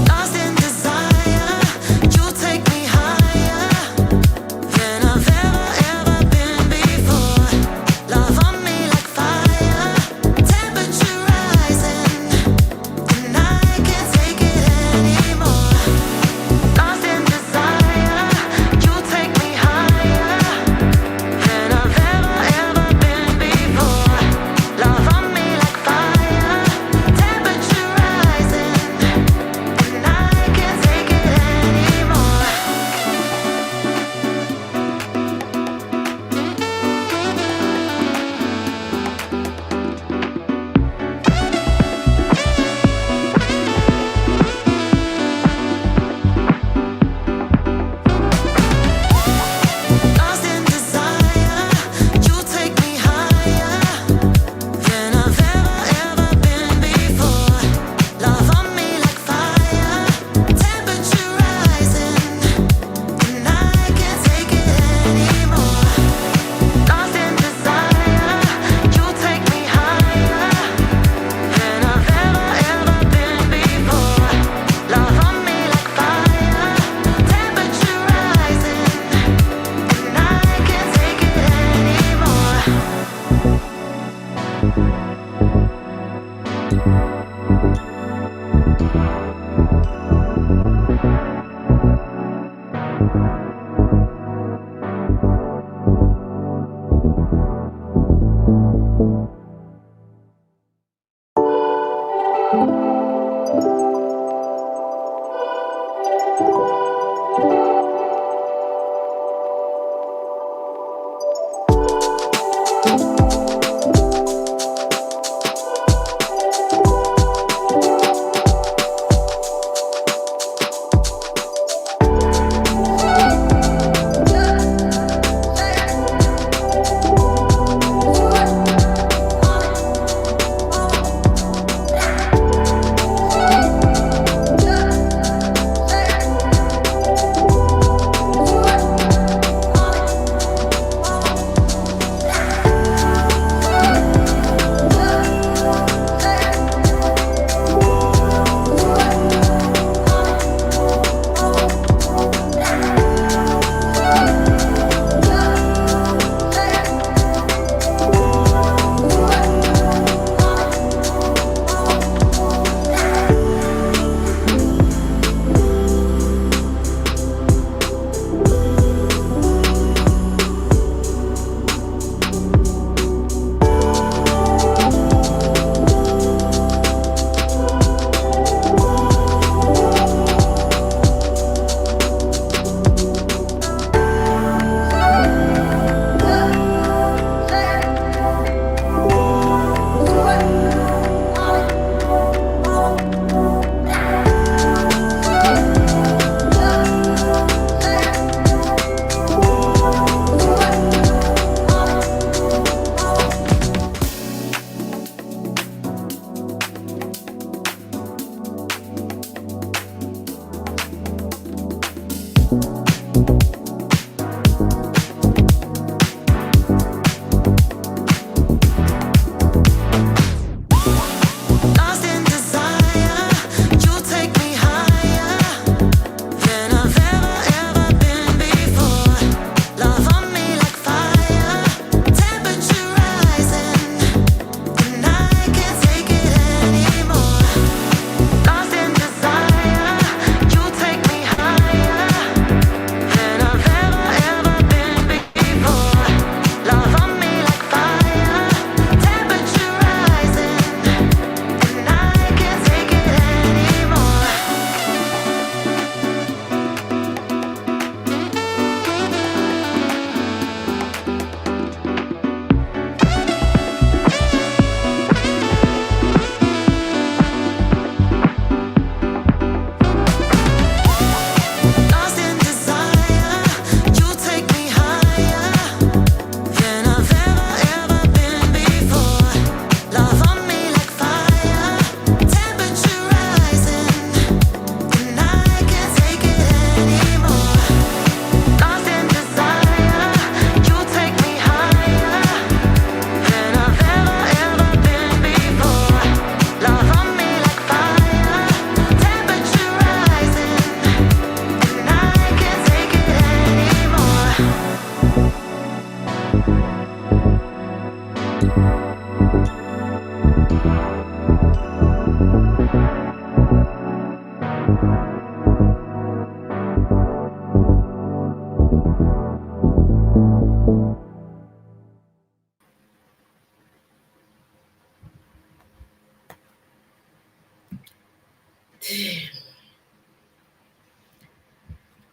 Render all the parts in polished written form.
Lost in desire.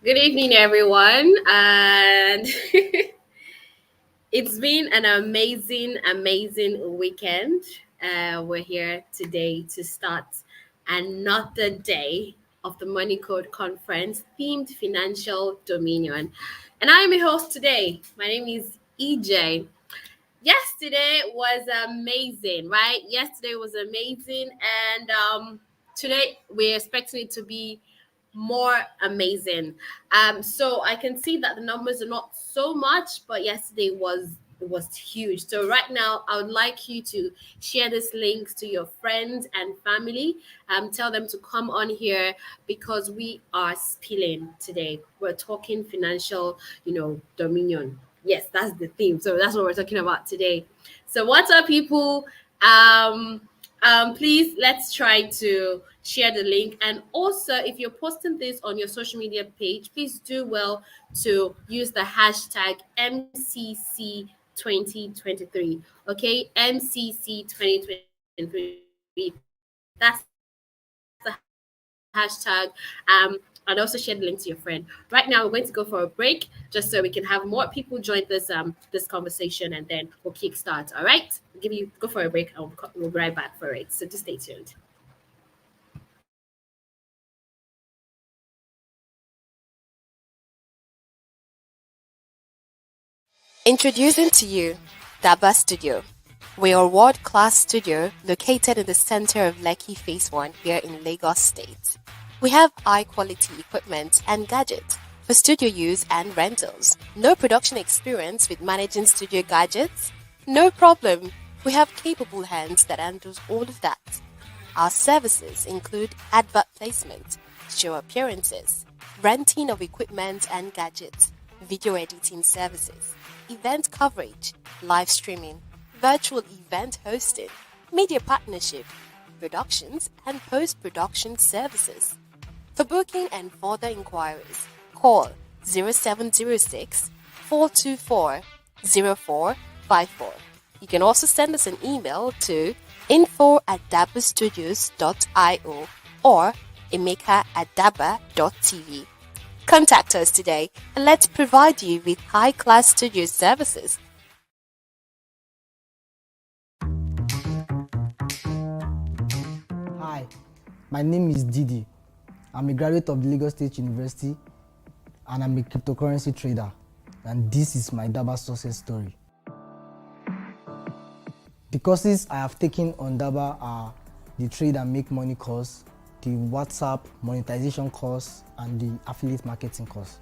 Good evening, everyone. And it's been an amazing weekend. We're here today to start another day of the Money Code Conference themed financial dominion. And I'm your host today. My name is EJ. Yesterday was amazing, right? Yesterday was amazing. And today we're expecting it to be more amazing. So I can see that the numbers are not so much, but yesterday was huge. So right now, I would like you to share this link to your friends and family. Tell them to come on here because we are spilling today. We're talking financial, dominion. Yes, that's the theme. So that's what we're talking about today. So what's up, people? Please let's try to share the link. And also, if you're posting this on your social media page, please do well to use the hashtag MCC2023. Okay, MCC2023. That's the hashtag. And also share the link to your friend. Right now, we're going to go for a break just so we can have more people join this conversation, and then we'll kickstart. All right, go for a break, and we'll be right back for it. So just stay tuned. Introducing to you Daba Studio. We are a world-class studio located in the center of Lekki Phase 1 here in Lagos State. We have high-quality equipment and gadgets for studio use and rentals. No production experience with managing studio gadgets? No problem. We have capable hands that handles all of that. Our services include advert placement, show appearances, renting of equipment and gadgets, video editing services, event coverage, live streaming, virtual event hosting, media partnership, productions, and post-production services. For booking and further inquiries, call 0706 424 0454. You can also send us an email to info@dabastudios.io or emeka@daba.tv. Contact us today and let's provide you with high-class studio services. Hi, my name is Didi. I'm a graduate of the Lagos State University and I'm a cryptocurrency trader. And this is my Daba success story. The courses I have taken on Daba are the Trade and Make Money course, the WhatsApp monetization course, and the affiliate marketing course.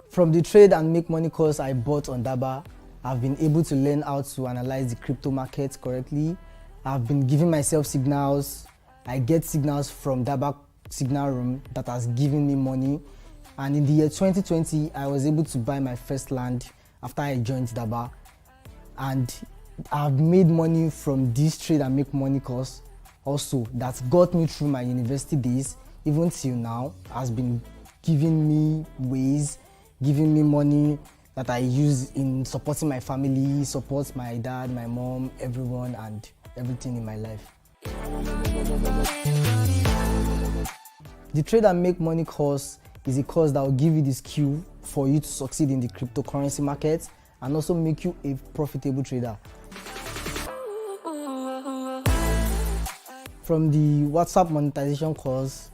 From the Trade and Make Money course I bought on Daba, I've been able to learn how to analyze the crypto market correctly. I've been giving myself signals. I get signals from Daba signal room that has given me money. And in the year 2020, I was able to buy my first land after I joined Daba. And I've made money from this Trade and Make Money course also that got me through my university days, even till now, has been giving me ways, giving me money that I use in supporting my family, support my dad, my mom, everyone, and everything in my life. The Trade and Make Money course is a course that will give you the skill for you to succeed in the cryptocurrency market and also make you a profitable trader. From the WhatsApp monetization course,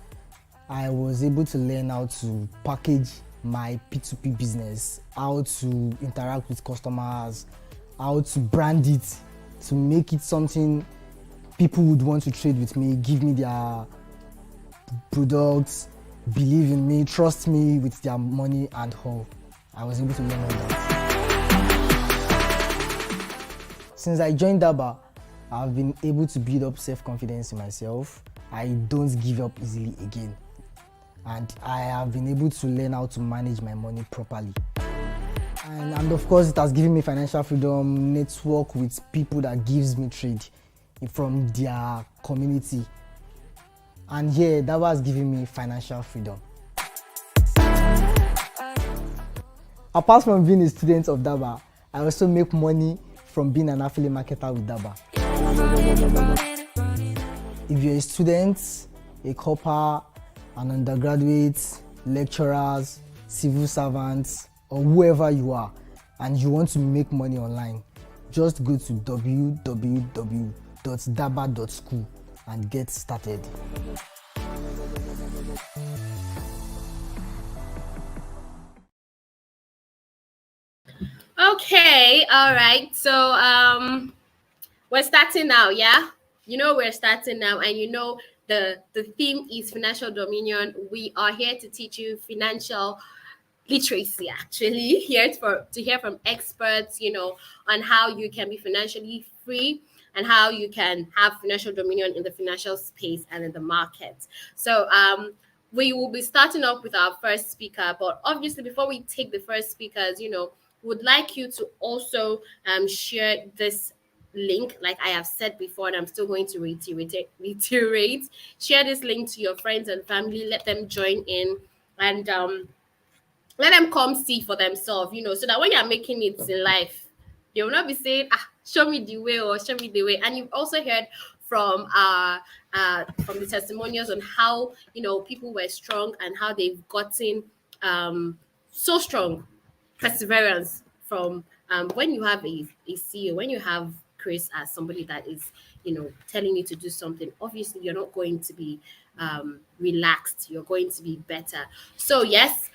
I was able to learn how to package my P2P business, how to interact with customers, how to brand it, to make it something people would want to trade with me, give me their products, believe in me, trust me with their money and all. I was able to learn all that. Since I joined Daba, I've been able to build up self-confidence in myself. I don't give up easily again. And I have been able to learn how to manage my money properly. And of course, it has given me financial freedom, network with people that gives me trade from their community. And here, Daba has given me financial freedom. Apart from being a student of Daba, I also make money from being an affiliate marketer with Daba. If you're a student, a corper, an undergraduate, lecturers, civil servants, or whoever you are, and you want to make money online, just go to www.daba.school and get started. Okay, all right. So we're starting now, yeah? You know we're starting now, and you know the theme is financial dominion. We are here to teach you financial literacy, actually here for to hear from experts, on how you can be financially free and how you can have financial dominion in the financial space and in the market. So we will be starting off with our first speaker, but obviously before we take the first speakers, would like you to also share this link, like I have said before, and I'm still going to reiterate. Share this link to your friends and family. Let them join in, and let them come see for themselves, so that when you're making it in life, they will not be saying, show me the way or show me the way. And you've also heard from the testimonials on how people were strong and how they've gotten so strong perseverance from when you have a CEO, when you have Chris as somebody that is, telling you to do something, obviously you're not going to be relaxed, you're going to be better. So yes,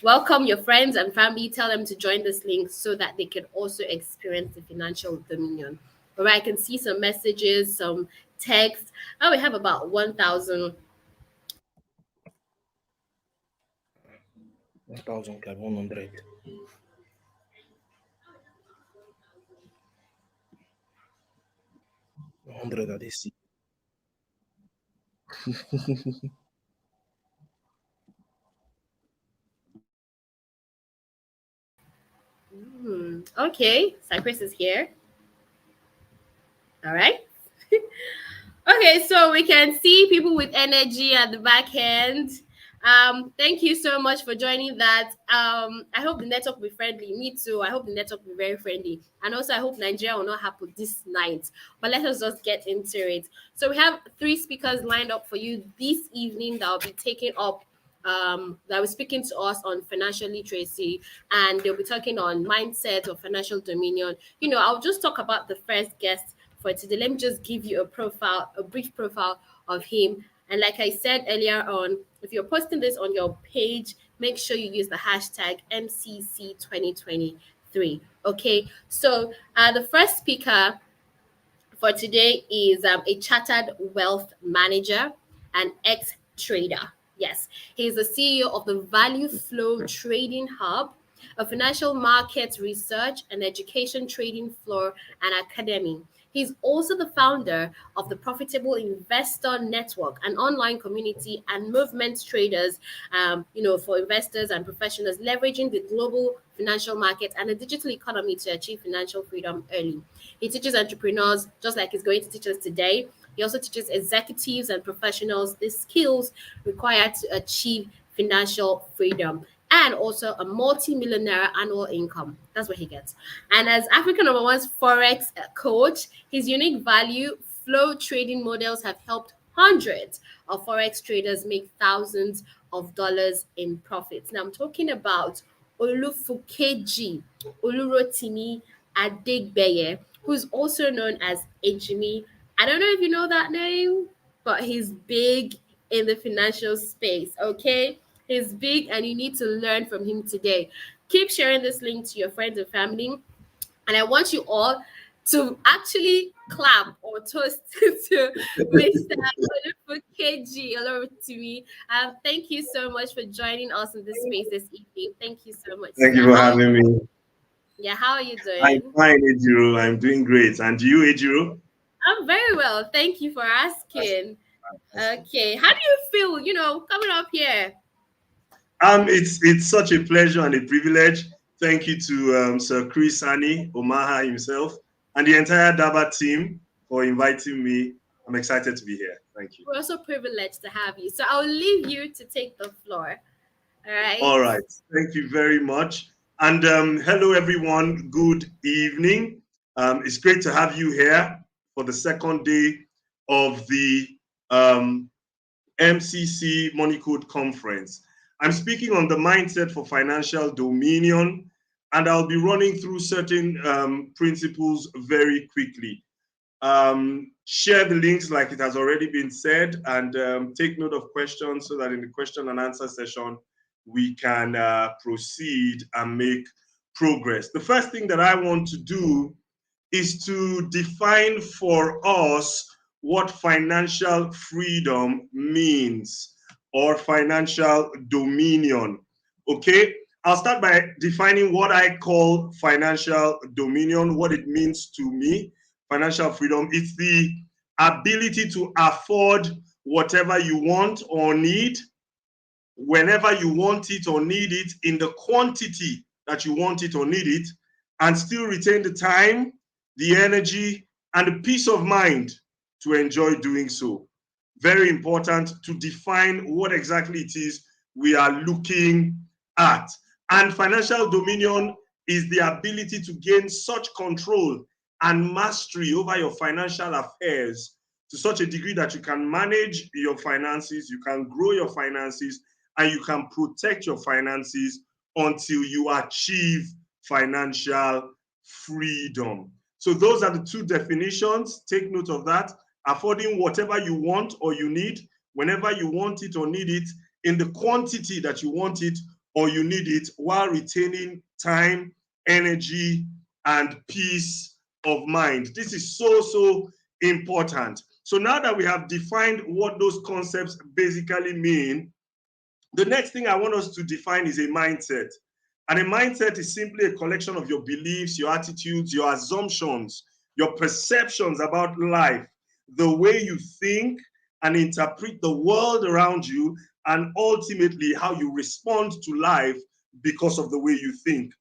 welcome your friends and family, tell them to join this link so that they can also experience the financial dominion. All right, I can see some messages, some text. Oh, we have about 1,000. 1,100. 100 at this. Okay, Cypress is here. All right. Okay, so we can see people with energy at the back end. Thank you so much for joining that. I hope the network will be friendly. Me too. I hope the network will be very friendly. And also, I hope Nigeria will not happen this night. But let us just get into it. So we have three speakers lined up for you this evening that will be taking up that was speaking to us on financial literacy, and they'll be talking on mindset or financial dominion. I'll just talk about the first guest for today. Let me just give you a brief profile of him. And like I said earlier on, if you're posting this on your page, make sure you use the hashtag MCC2023. Okay, so the first speaker for today is a chartered wealth manager and ex trader. Yes, he's the CEO of the Value Flow Trading Hub, a financial markets research and education trading floor and academy. He's also the founder of the Profitable Investor Network, an online community and movement traders, for investors and professionals leveraging the global financial market and the digital economy to achieve financial freedom early. He teaches entrepreneurs, just like he's going to teach us today. He also teaches executives and professionals the skills required to achieve financial freedom and also a multi-millionaire annual income. That's what he gets. And as African number one's Forex coach, his unique value flow trading models have helped hundreds of Forex traders make thousands of dollars in profits. Now I'm talking about Olufukeji Olurotimi Adegbeye, who's also known as Ejimi. I don't know if you know that name, but he's big in the financial space, okay? He's big and you need to learn from him today. Keep sharing this link to your friends and family. And I want you all to actually clap or toast to Mr. Olufukeji Olorotimi. Thank you so much for joining us in this space this evening. Thank you so much, Thank sir. you for having me. How are you I'm doing? fine, Ejiro. I'm doing great. And you, Ejiro? I'm very well. Thank you for asking. Okay. How do you feel, coming up here? It's such a pleasure and a privilege. Thank you to Sir Chris Hani, Omaha himself, and the entire Daba team for inviting me. I'm excited to be here. Thank you. We're also privileged to have you. So I'll leave you to take the floor. All right. All right. Thank you very much. And hello, everyone. Good evening. It's great to have you here for the second day of the MCC Money Code Conference. I'm speaking on the mindset for financial dominion, and I'll be running through certain principles very quickly. Share the links like it has already been said, and take note of questions so that in the question and answer session, we can proceed and make progress. The first thing that I want to do is to define for us what financial freedom means or financial dominion. Okay, I'll start by defining what I call financial dominion, what it means to me. Financial freedom, it's the ability to afford whatever you want or need, whenever you want it or need it, in the quantity that you want it or need it, and still retain the time, the energy, and the peace of mind to enjoy doing so. Very important to define what exactly it is we are looking at. And financial dominion is the ability to gain such control and mastery over your financial affairs to such a degree that you can manage your finances, you can grow your finances, and you can protect your finances until you achieve financial freedom. So those are the two definitions. Take note of that. Affording whatever you want or you need, whenever you want it or need it, in the quantity that you want it or you need it, while retaining time, energy, and peace of mind. This is so important. So now that we have defined what those concepts basically mean, the next thing I want us to define is a mindset. And a mindset is simply a collection of your beliefs, your attitudes, your assumptions, your perceptions about life, the way you think and interpret the world around you, and ultimately how you respond to life because of the way you think.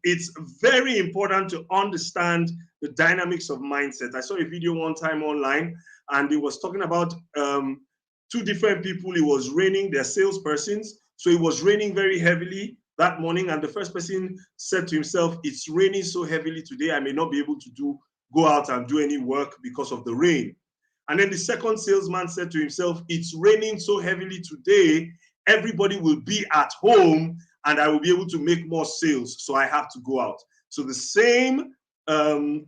It's very important to understand the dynamics of mindset. I saw a video one time online, and it was talking about two different people. It was raining, they're salespersons. So it was raining very heavily that morning, and the first person said to himself, it's raining so heavily today, I may not be able to go out and do any work because of the rain. And then the second salesman said to himself, it's raining so heavily today, everybody will be at home and I will be able to make more sales, so I have to go out. So the same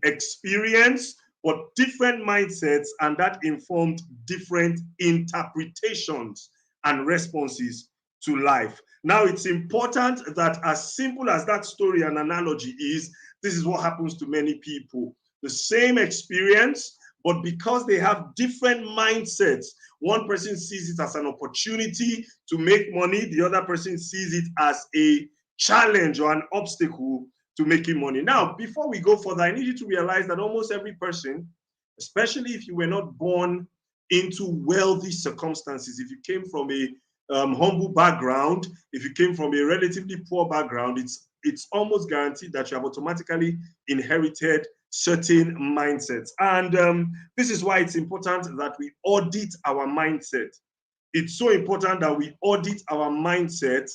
experience, but different mindsets, and that informed different interpretations and responses to life. Now, it's important that, as simple as that story and analogy is, this is what happens to many people. The same experience, but because they have different mindsets, one person sees it as an opportunity to make money, the other person sees it as a challenge or an obstacle to making money. Now, before we go further, I need you to realize that almost every person, especially if you were not born into wealthy circumstances, if you came from a humble background, if you came from a relatively poor background, it's almost guaranteed that you have automatically inherited certain mindsets. And this is why it's important that we audit our mindset. It's so important that we audit our mindset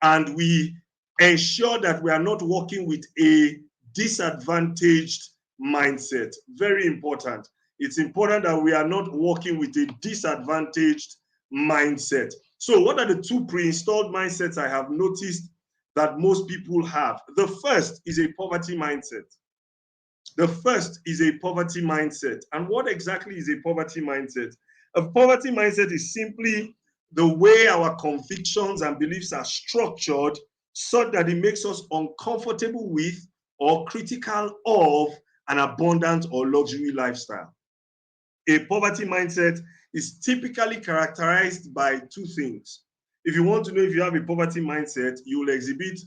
and we ensure that we are not working with a disadvantaged mindset. Very important. It's important that we are not working with a disadvantaged mindset. So what are the two pre-installed mindsets I have noticed that most people have? The first is a poverty mindset. The first is a poverty mindset. And what exactly is a poverty mindset? A poverty mindset is simply the way our convictions and beliefs are structured such that it makes us uncomfortable with or critical of an abundant or luxury lifestyle. A poverty mindset is typically characterized by two things. If you want to know if you have a poverty mindset, you will exhibit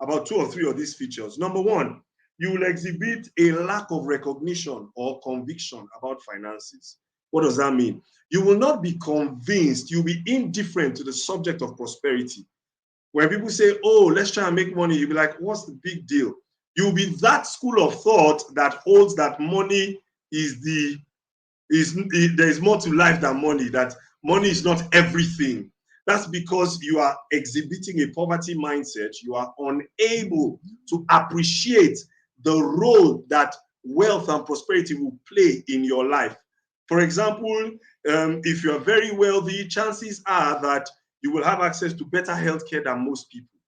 about two or three of these features. Number one, you will exhibit a lack of recognition or conviction about finances. What does that mean? You will not be convinced, you'll be indifferent to the subject of prosperity. When people say, oh, let's try and make money, you'll be like, what's the big deal? You'll be that school of thought that holds that money there is more to life than money, that money is not everything. That's because you are exhibiting a poverty mindset. You are unable to appreciate the role that wealth and prosperity will play in your life. For example, if you are very wealthy, chances are that you will have access to better healthcare than most people.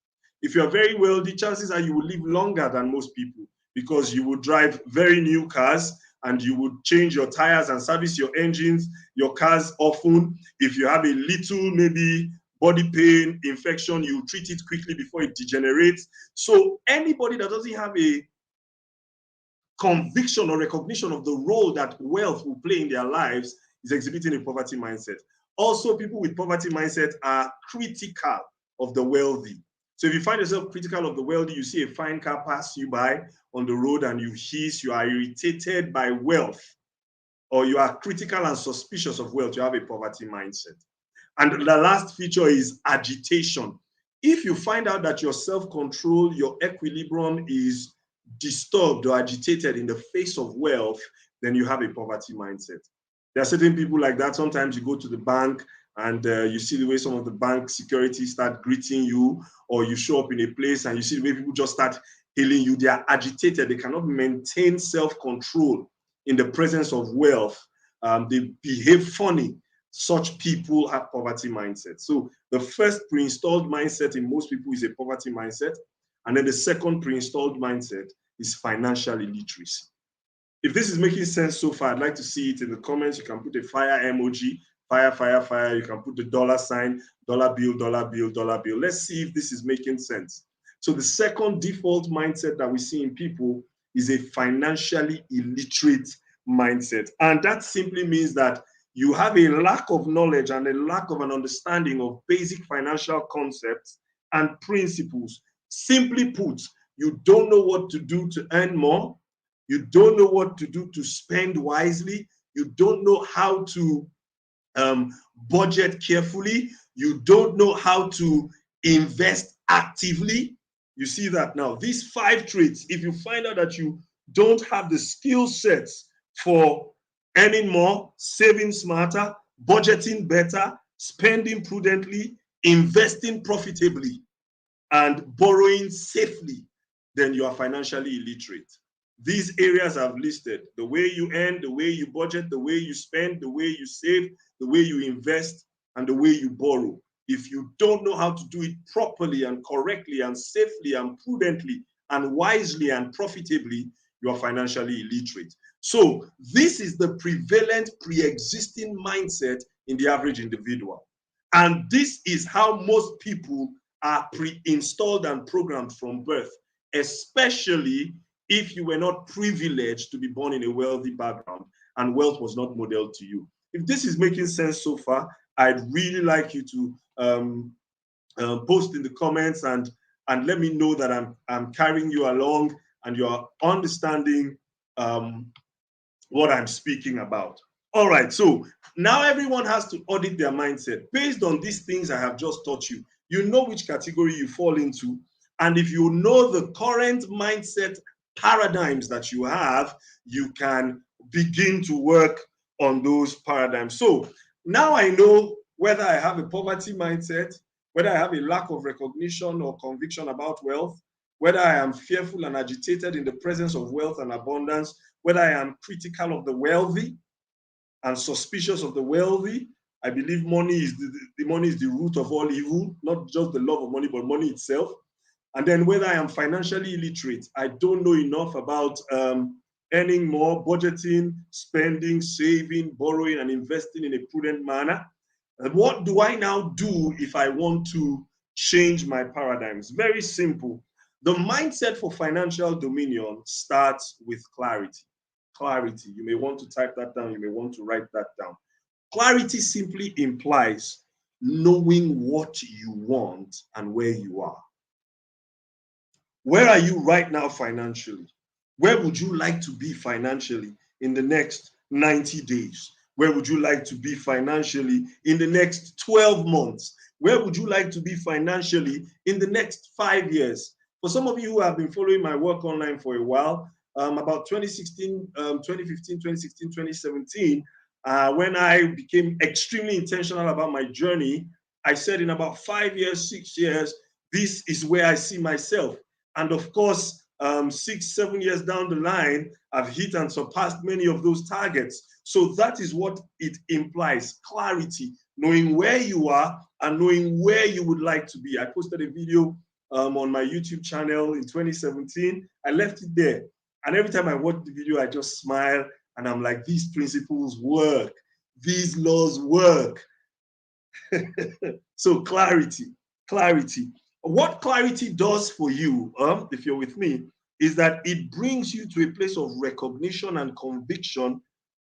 If you are very wealthy, chances are you will live longer than most people because you will drive very new cars and you would change your tires and service your engines, your cars often. If you have a little, maybe body pain, infection, you treat it quickly before it degenerates. So anybody that doesn't have a conviction or recognition of the role that wealth will play in their lives is exhibiting a poverty mindset. Also, people with poverty mindset are critical of the wealthy. So if you find yourself critical of the wealthy, you see a fine car pass you by on the road and you hiss, you are irritated by wealth, or you are critical and suspicious of wealth, you have a poverty mindset. And the last feature is agitation. If you find out that your self-control, your equilibrium is disturbed or agitated in the face of wealth, then you have a poverty mindset. There are certain people like that. Sometimes you go to the bank and you see the way some of the bank security start greeting you, or you show up in a place and you see the way people just start hailing you. They are agitated. They cannot maintain self-control in the presence of wealth. They behave funny. Such people have poverty mindset. So the first pre-installed mindset in most people is a poverty mindset. And then the second pre-installed mindset is financial illiteracy. If this is making sense so far, I'd like to see it in the comments. You can put a fire emoji, fire, fire, fire. You can put the dollar sign, dollar bill, dollar bill, dollar bill. Let's see if this is making sense. So the second default mindset that we see in people is a financially illiterate mindset. And that simply means that you have a lack of knowledge and a lack of an understanding of basic financial concepts and principles. Simply put, you don't know what to do to earn more. You don't know what to do to spend wisely. You don't know how to budget carefully. You don't know how to invest actively. You see that now. These 5 traits, if you find out that you don't have the skill sets for earning more, saving smarter, budgeting better, spending prudently, investing profitably, and borrowing safely, then you are financially illiterate. These areas I've listed: the way you earn, the way you budget, the way you spend, the way you save, the way you invest, and the way you borrow. If you don't know how to do it properly and correctly and safely and prudently and wisely and profitably, you are financially illiterate. So this is the prevalent pre-existing mindset in the average individual. And this is how most people are pre-installed and programmed from birth, especially if you were not privileged to be born in a wealthy background and wealth was not modeled to you. If this is making sense so far, I'd really like you to post in the comments and let me know that I'm carrying you along and you're understanding what I'm speaking about. All right, so now everyone has to audit their mindset. Based on these things I have just taught you, you know which category you fall into. And if you know the current mindset paradigms that you have, you can begin to work on those paradigms. So now I know whether I have a poverty mindset, whether I have a lack of recognition or conviction about wealth, whether I am fearful and agitated in the presence of wealth and abundance, whether I am critical of the wealthy and suspicious of the wealthy. I believe money is the root of all evil, not just the love of money, but money itself. And then whether I am financially illiterate, I don't know enough about earning more, budgeting, spending, saving, borrowing, and investing in a prudent manner. And what do I now do if I want to change my paradigms? Very simple. The mindset for financial dominion starts with clarity. Clarity. You may want to type that down. You may want to write that down. Clarity simply implies knowing what you want and where you are. Where are you right now financially? Where would you like to be financially in the next 90 days? Where would you like to be financially in the next 12 months? Where would you like to be financially in the next 5 years? For some of you who have been following my work online for a while, about 2016, 2015, 2016, 2017, when I became extremely intentional about my journey, I said in about 5 years, 6 years, this is where I see myself. And of course, 6, 7 years down the line, I've hit and surpassed many of those targets. So that is what it implies, clarity, knowing where you are and knowing where you would like to be. I posted a video on my YouTube channel in 2017. I left it there. And every time I watch the video, I just smile and I'm like, these principles work. These laws work. So clarity. What clarity does for you, if you're with me, is that it brings you to a place of recognition and conviction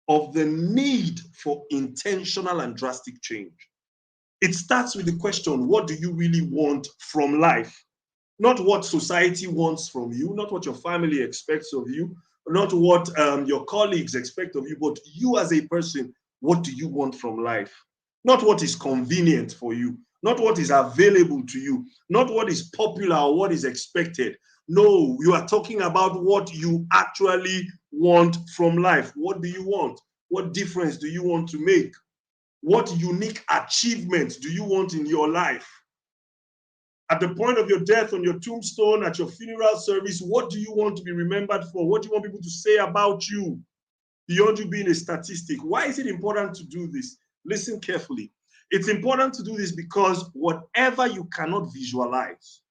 of the need for intentional and drastic change. It starts with the question, what do you really want from life? Not what society wants from you, not what your family expects of you, not what your colleagues expect of you, but you as a person, what do you want from life? Not what is convenient for you, not what is available to you, not what is popular or what is expected. No, you are talking about what you actually want from life. What do you want? What difference do you want to make? What unique achievements do you want in your life? At the point of your death, on your tombstone, at your funeral service, what do you want to be remembered for? What do you want people to say about you beyond you being a statistic? Why is it important to do this? Listen carefully. It's important to do this because whatever you cannot visualize,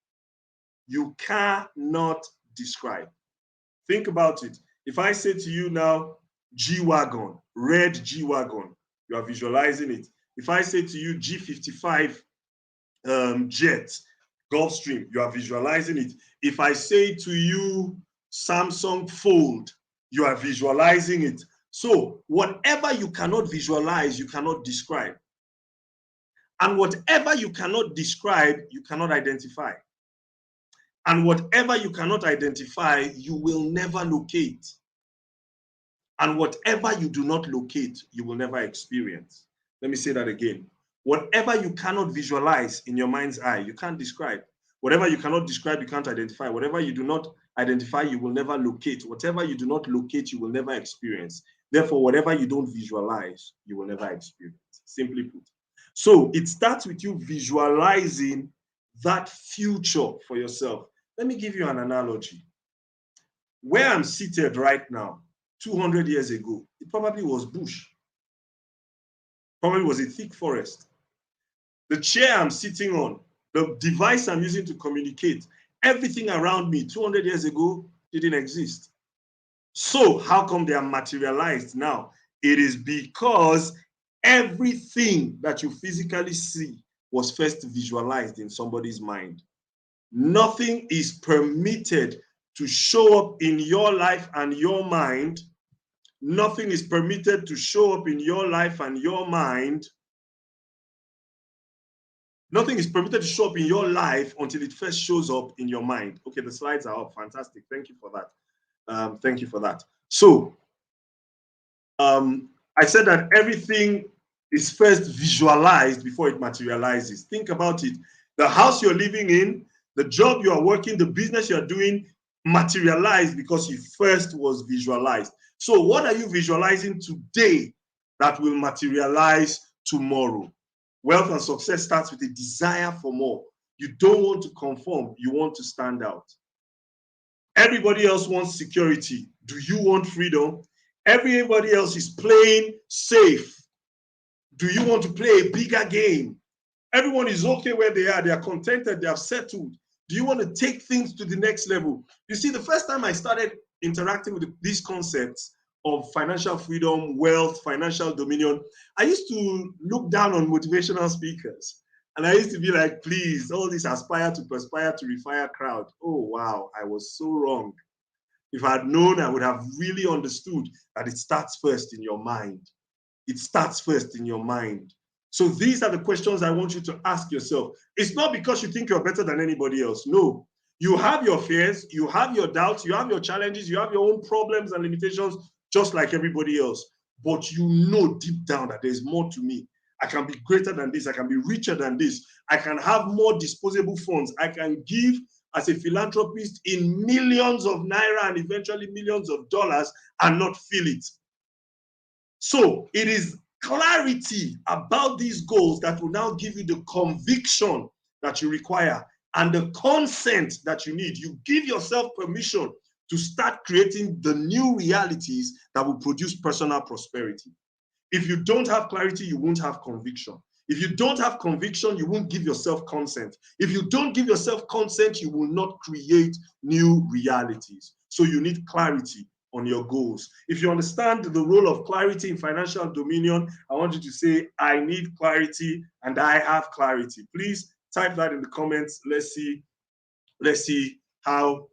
you cannot describe. Think about it. If I say to you now, G-Wagon, red G-Wagon, you are visualizing it. If I say to you G55 jet, Gulfstream, you are visualizing it. If I say to you Samsung Fold, you are visualizing it. So whatever you cannot visualize, you cannot describe. And whatever you cannot describe, you cannot identify. And whatever you cannot identify, you will never locate. And whatever you do not locate, you will never experience. Let me say that again. Whatever you cannot visualize in your mind's eye, you can't describe. Whatever you cannot describe, you can't identify. Whatever you do not identify, you will never locate. Whatever you do not locate, you will never experience. Therefore, whatever you don't visualize, you will never experience. Simply put. So it starts with you visualizing that future for yourself. Let me give you an analogy. Where I'm seated right now, 200 years ago, it probably was bush. Probably was a thick forest. The chair I'm sitting on, the device I'm using to communicate, everything around me 200 years ago didn't exist. So how come they are materialized now? It is because everything that you physically see was first visualized in somebody's mind. Nothing is permitted to show up in your life and your mind. Nothing is permitted to show up in your life and your mind. Nothing is permitted to show up in your life until it first shows up in your mind. Okay, the slides are up. Fantastic. Thank you for that. Thank you for that. So, I said that everything is first visualized before it materializes. Think about it. The house you're living in, the job you are working, the business you're doing materialized because it first was visualized. So what are you visualizing today that will materialize tomorrow? Wealth and success starts with a desire for more. You don't want to conform. You want to stand out. Everybody else wants security. Do you want freedom? Everybody else is playing safe. Do you want to play a bigger game? Everyone is okay where they are. They are contented. They have settled. Do you want to take things to the next level? You see, the first time I started interacting with these concepts of financial freedom, wealth, financial dominion, I used to look down on motivational speakers. And I used to be like, please, all this aspire to perspire to refire crowd. Oh, wow, I was so wrong. If I had known, I would have really understood that it starts first in your mind. It starts first in your mind. So these are the questions I want you to ask yourself. It's not because you think you're better than anybody else. No. You have your fears, you have your doubts, you have your challenges, you have your own problems and limitations, just like everybody else. But you know deep down that there's more to me. I can be greater than this. I can be richer than this. I can have more disposable funds. I can give as a philanthropist in millions of naira and eventually millions of dollars and not feel it. So it is clarity about these goals that will now give you the conviction that you require and the consent that you need. You give yourself permission to start creating the new realities that will produce personal prosperity. If you don't have clarity, you won't have conviction. If you don't have conviction, you won't give yourself consent. If you don't give yourself consent, you will not create new realities. So you need clarity on your goals. If you understand the role of clarity in financial dominion, I want you to say, I need clarity and I have clarity. Please type that in the comments. Let's see how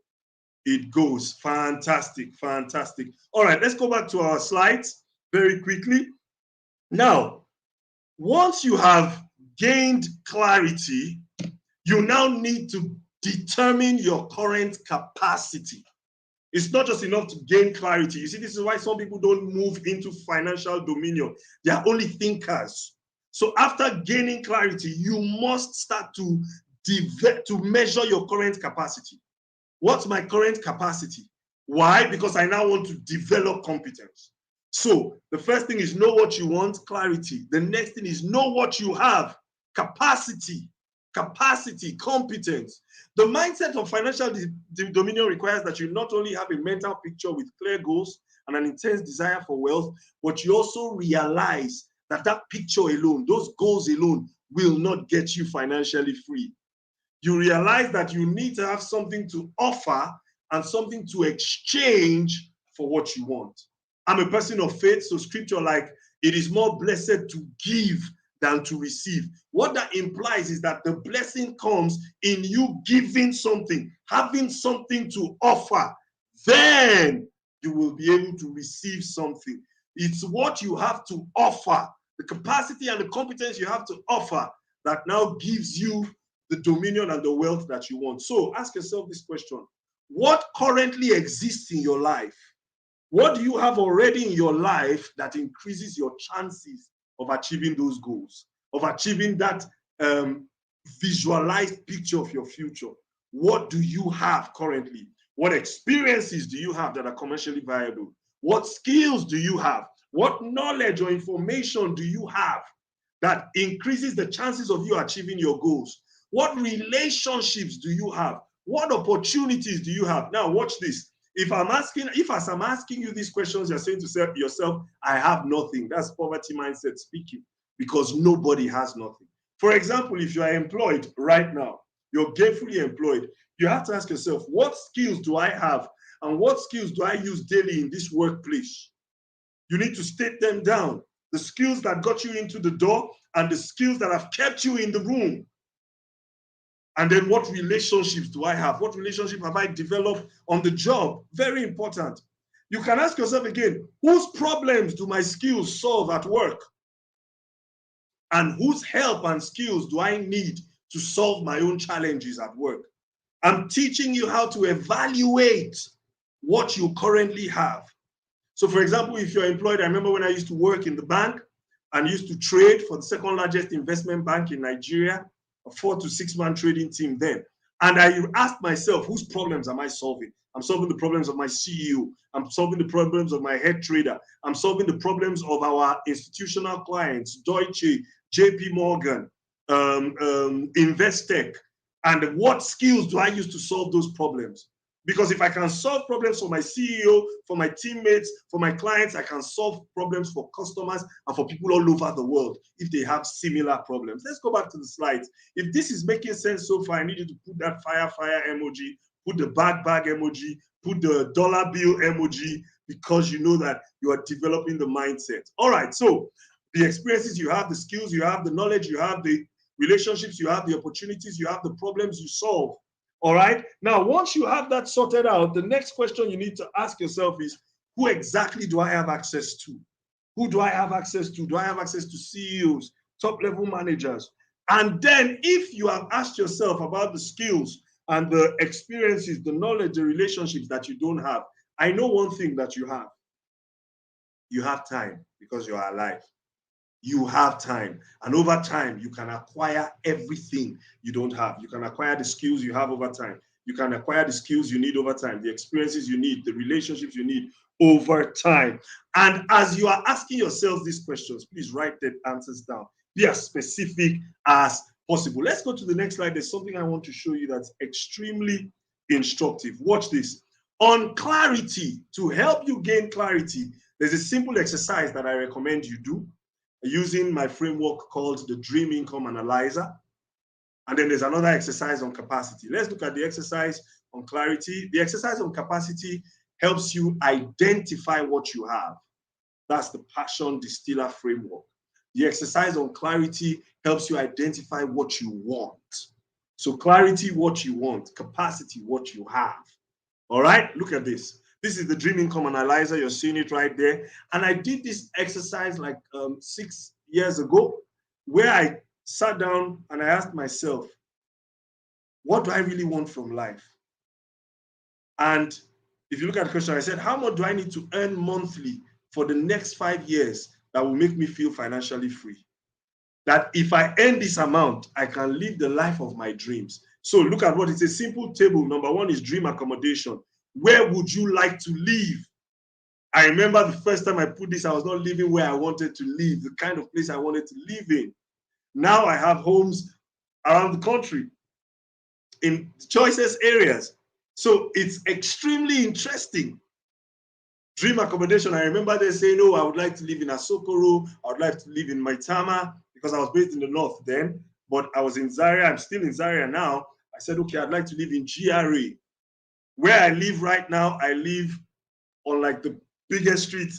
it goes. Fantastic, fantastic. All right, let's go back to our slides very quickly. Now, once you have gained clarity, you now need to determine your current capacity. It's not just enough to gain clarity. You see, this is why some people don't move into financial dominion. They are only thinkers. So after gaining clarity, you must start to measure your current capacity. What's my current capacity? Why? Because I now want to develop competence. So the first thing is know what you want, clarity. The next thing is know what you have, capacity, competence. The mindset of financial dominion requires that you not only have a mental picture with clear goals and an intense desire for wealth, but you also realize that that picture alone, those goals alone, will not get you financially free. You realize that you need to have something to offer and something to exchange for what you want. I'm a person of faith, so scripture like, it is more blessed to give than to receive. What that implies is that the blessing comes in you giving something, having something to offer. Then you will be able to receive something. It's what you have to offer, the capacity and the competence you have to offer that now gives you the dominion and the wealth that you want. So ask yourself this question. What currently exists in your life? What do you have already in your life that increases your chances of achieving those goals, of achieving that visualized picture of your future? What do you have currently? What experiences do you have that are commercially viable? What skills do you have? What knowledge or information do you have that increases the chances of you achieving your goals? What relationships do you have? What opportunities do you have? Now watch this. If as I'm asking you these questions, you're saying to yourself, I have nothing. That's poverty mindset speaking, because nobody has nothing. For example, if you are employed right now, you're gainfully employed, you have to ask yourself, what skills do I have? And what skills do I use daily in this workplace? You need to state them down. The skills that got you into the door and the skills that have kept you in the room. And then what relationships do I have? What relationship have I developed on the job? Very important. You can ask yourself again, whose problems do my skills solve at work? And whose help and skills do I need to solve my own challenges at work? I'm teaching you how to evaluate what you currently have. So for example, if you're employed, I remember when I used to work in the bank and used to trade for the second largest investment bank in Nigeria, a 4 to 6 man trading team then. And I asked myself, whose problems am I solving? I'm solving the problems of my CEO. I'm solving the problems of my head trader. I'm solving the problems of our institutional clients, Deutsche, JP Morgan, Investec. And what skills do I use to solve those problems? Because if I can solve problems for my CEO, for my teammates, for my clients, I can solve problems for customers and for people all over the world if they have similar problems. Let's go back to the slides. If this is making sense so far, I need you to put that fire emoji, put the bag emoji, put the dollar bill emoji, because you know that you are developing the mindset. All right, so the experiences you have, the skills you have, the knowledge you have, the relationships you have, the opportunities you have, the problems you solve. All right. Now, once you have that sorted out, the next question you need to ask yourself is, who exactly do I have access to? Who do I have access to? Do I have access to CEOs, top level managers? And then if you have asked yourself about the skills and the experiences, the knowledge, the relationships that you don't have, I know one thing that you have. You have time because you are alive. You have time, and over time you can acquire everything you don't have. You can acquire the skills you have over time. You can acquire the skills you need over time, the experiences you need, the relationships you need over time. And as you are asking yourselves these questions, please write the answers down. Be as specific as possible. Let's go to the next slide. There's something I want to show you that's extremely instructive. Watch this. On clarity, to help you gain clarity, there's a simple exercise that I recommend you do using my framework called the Dream Income Analyzer. And then there's another exercise on capacity. Let's look at the exercise on clarity. The exercise on capacity helps you identify what you have. That's the passion distiller framework. The exercise on clarity helps you identify what you want. So clarity, what you want. Capacity, what you have. All right, look at this. This is the Dream Income Analyzer. You're seeing it right there. And I did this exercise like 6 years ago, where I sat down and I asked myself, what do I really want from life? And if you look at the question, I said, how much do I need to earn monthly for the next 5 years that will make me feel financially free? That if I earn this amount, I can live the life of my dreams. So look at what it's a simple table. Number one is dream accommodation. Where would you like to live? I remember the first time I put this, I was not living where I wanted to live, the kind of place I wanted to live in. Now I have homes around the country in choicest areas. So it's extremely interesting. Dream accommodation, I remember they saying, oh, I would like to live in Asokoro, I would like to live in Maitama, because I was based in the north then, but I was in Zaria, I'm still in Zaria now. I said, okay, I'd like to live in GRA. Where I live right now, I live on like the biggest street.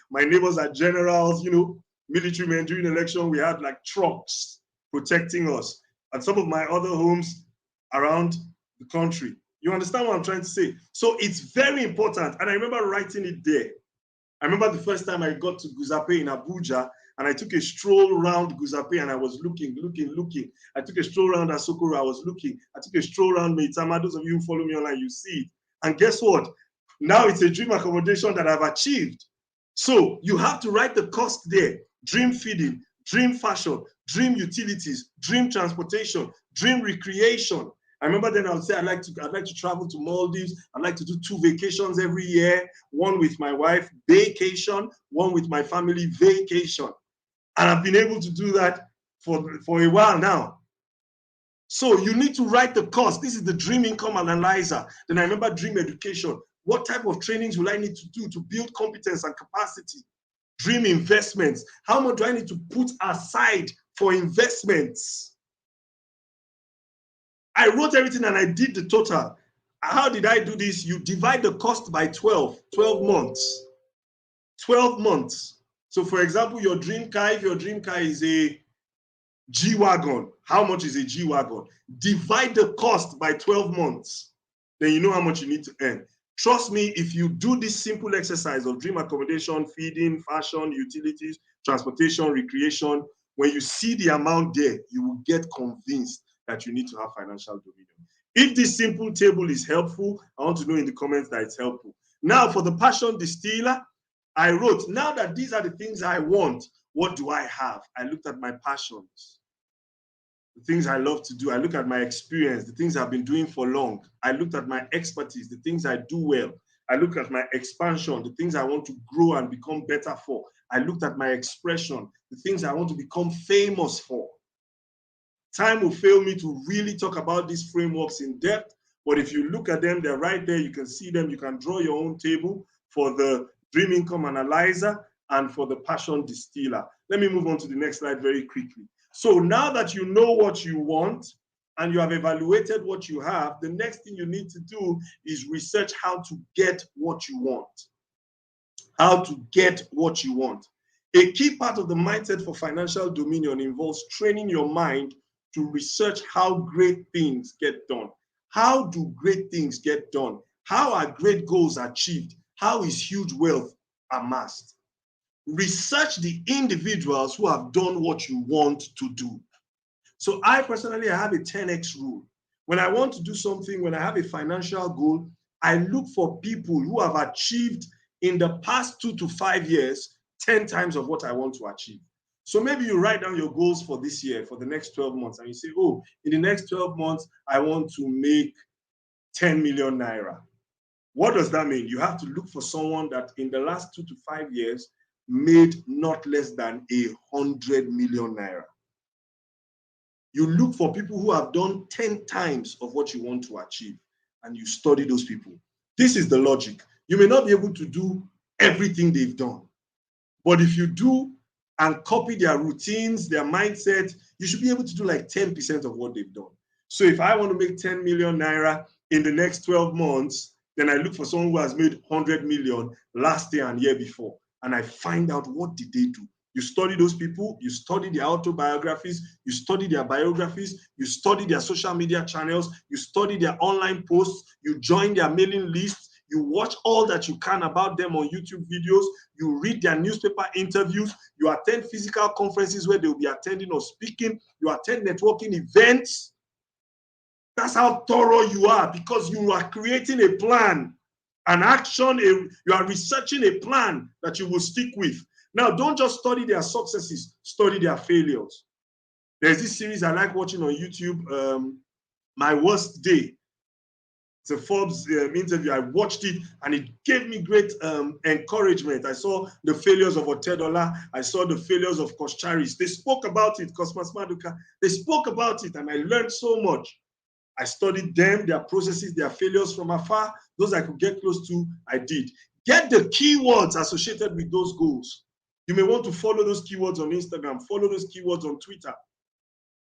My neighbors are generals, you know, military men. During election, we had like trucks protecting us. And some of my other homes around the country. You understand what I'm trying to say? So it's very important. And I remember writing it there. I remember the first time I got to Guzape in Abuja, and I took a stroll around Guzape, and I was looking. I took a stroll around Asokoro, I was looking. I took a stroll around Meitama. Those of you who follow me online, you see it. And guess what? Now it's a dream accommodation that I've achieved. So you have to write the cost there. Dream feeding, dream fashion, dream utilities, dream transportation, dream recreation. I remember then I would say I'd like to travel to Maldives. I'd like to do 2 vacations every year, one with my wife, vacation, one with my family, vacation. And I've been able to do that for a while now. So you need to write the cost. This is the Dream Income Analyzer. Then I remember dream education. What type of trainings will I need to do to build competence and capacity? Dream investments. How much do I need to put aside for investments? I wrote everything and I did the total. How did I do this? You divide the cost by 12 months. 12 months. So for example, your dream car, if your dream car is a G-Wagon, how much is a G-Wagon? Divide the cost by 12 months. Then you know how much you need to earn. Trust me, if you do this simple exercise of dream accommodation, feeding, fashion, utilities, transportation, recreation, when you see the amount there, you will get convinced that you need to have financial dominion. If this simple table is helpful, I want to know in the comments that it's helpful. Now for the passion distiller, I wrote, now that these are the things I want, what do I have? I looked at my passions, the things I love to do. I look at my experience, the things I've been doing for long. I looked at my expertise, the things I do well. I look at my expansion, the things I want to grow and become better for. I looked at my expression, the things I want to become famous for. Time will fail me to really talk about these frameworks in depth, but if you look at them, they're right there. You can see them. You can draw your own table for the Dream Income Analyzer and for the Passion Distiller. Let me move on to the next slide very quickly. So now that you know what you want and you have evaluated what you have, the next thing you need to do is research how to get what you want. How to get what you want. A key part of the mindset for financial dominion involves training your mind to research how great things get done. How do great things get done? How are great goals achieved? How is huge wealth amassed? Research the individuals who have done what you want to do. So I personally have a 10x rule. When I want to do something, when I have a financial goal, I look for people who have achieved in the past 2 to 5 years, 10 times of what I want to achieve. So maybe you write down your goals for this year, for the next 12 months, and you say, oh, in the next 12 months, I want to make 10 million naira. What does that mean? You have to look for someone that in the last 2 to 5 years made not less than 100 million naira. You look for people who have done 10 times of what you want to achieve, and you study those people. This is the logic. You may not be able to do everything they've done, but if you do and copy their routines, their mindset, you should be able to do like 10% of what they've done. So if I want to make 10 million naira in the next 12 months, then I look for someone who has made 100 million last year and year before, and I find out what did they do. You study those people, you study their autobiographies, you study their biographies, you study their social media channels, you study their online posts, you join their mailing lists, you watch all that you can about them on YouTube videos, you read their newspaper interviews, you attend physical conferences where they'll be attending or speaking, you attend networking events. That's how thorough you are, because you are creating a plan, an action, you are researching a plan that you will stick with. Now, don't just study their successes, study their failures. There's this series I like watching on YouTube, My Worst Day. It's a Forbes interview. I watched it and it gave me great encouragement. I saw the failures of Otedola. I saw the failures of Koshcharis. They spoke about it, Cosmas Maduka. They spoke about it and I learned so much. I studied them, their processes, their failures from afar. Those I could get close to, I did. Get the keywords associated with those goals. You may want to follow those keywords on Instagram, follow those keywords on Twitter.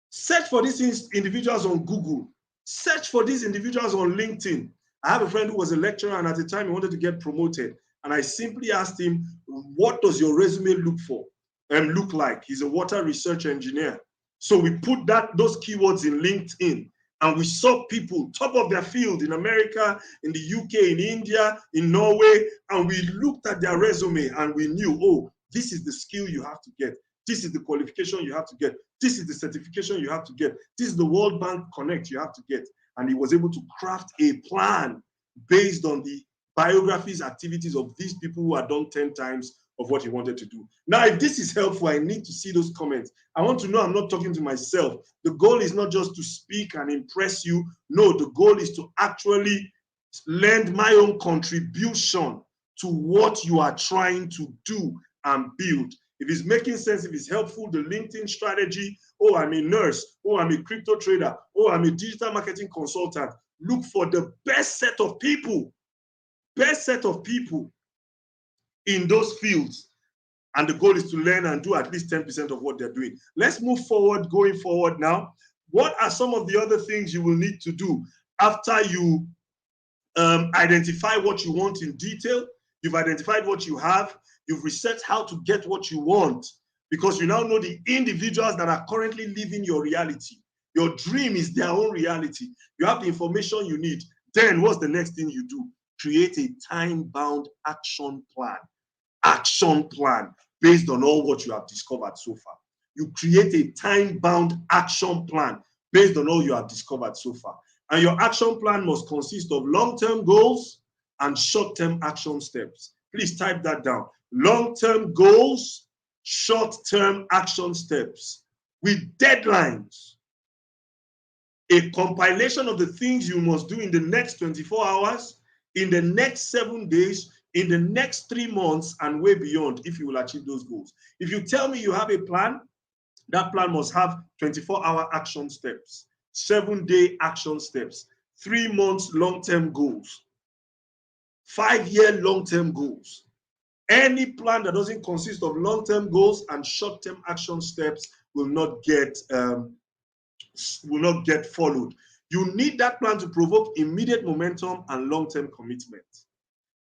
Search for these individuals on Google. Search for these individuals on LinkedIn. I have a friend who was a lecturer, and at the time he wanted to get promoted. And I simply asked him, what does your resume look like? He's a water research engineer. So we put those keywords in LinkedIn, and we saw people top of their field in America, in the UK, in India, in Norway, and we looked at their resume and we knew, oh, this is the skill you have to get. This is the qualification you have to get. This is the certification you have to get. This is the World Bank Connect you have to get. And he was able to craft a plan based on the biographies, activities of these people who had done 10 times of what he wanted to do. Now, if this is helpful, I need to see those comments. I want to know I'm not talking to myself. The goal is not just to speak and impress you. No, the goal is to actually lend my own contribution to what you are trying to do and build. If it's making sense, if it's helpful, the LinkedIn strategy, oh, I'm a nurse, oh, I'm a crypto trader, oh, I'm a digital marketing consultant. Look for the best set of people in those fields. And the goal is to learn and do at least 10% of what they're doing. Let's move forward, going forward now. What are some of the other things you will need to do after you identify what you want in detail? You've identified what you have. You've researched how to get what you want, because you now know the individuals that are currently living your reality. Your dream is their own reality. You have the information you need. Then what's the next thing you do? Create a time-bound action plan. Action plan based on all what you have discovered so far. You create a time-bound action plan based on all you have discovered so far. And your action plan must consist of long-term goals and short-term action steps. Please type that down. Long-term goals, short-term action steps with deadlines. A compilation of the things you must do in the next 24 hours, in the next 7 days, in the next 3 months, and way beyond, if you will achieve those goals. If you tell me you have a plan, that plan must have 24-hour action steps, 7-day action steps, 3 months long-term goals, 5-year long-term goals. Any plan that doesn't consist of long-term goals and short-term action steps will not get followed. You need that plan to provoke immediate momentum and long-term commitment.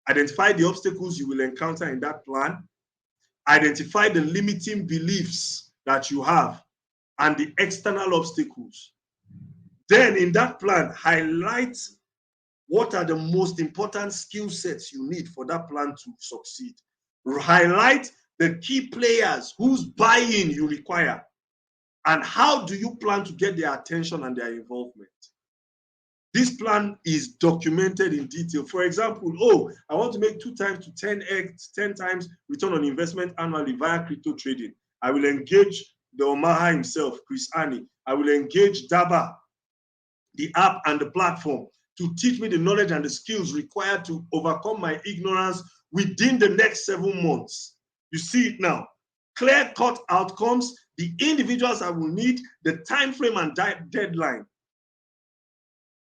Identify the obstacles you will encounter in that plan. Identify the limiting beliefs that you have and the external obstacles. Then in that plan, highlight what are the most important skill sets you need for that plan to succeed. Highlight the key players whose buy-in you require, and how do you plan to get their attention and their involvement. This plan is documented in detail. For example, I want to make 2 times to 10 times return on investment annually via crypto trading. I will engage the Omaha himself, Chris Annie. I will engage Daba, the app and the platform, to teach me the knowledge and the skills required to overcome my ignorance within the next 7 months. You see it now. Clear-cut outcomes, the individuals that will need, the time frame and deadline.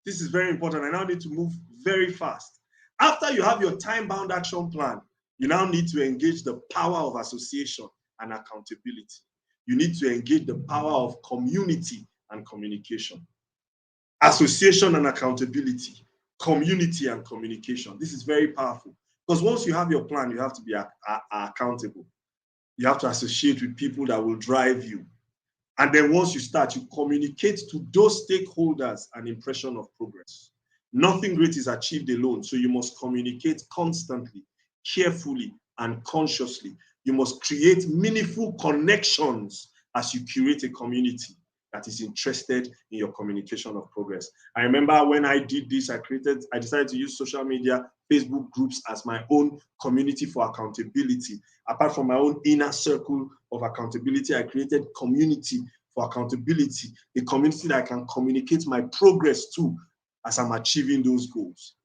This is very important. I now need to move very fast. After you have your time-bound action plan, you now need to engage the power of association and accountability. You need to engage the power of community and communication. Association and accountability, community and communication. This is very powerful because once you have your plan, you have to be accountable. You have to associate with people that will drive you. And then once you start, you communicate to those stakeholders an impression of progress. Nothing great is achieved alone, so you must communicate constantly, carefully, and consciously. You must create meaningful connections as you curate a community that is interested in your communication of progress. I remember when I did this, I decided to use social media, Facebook groups as my own community for accountability. Apart from my own inner circle of accountability, I created community for accountability, a community that I can communicate my progress to as I'm achieving those goals.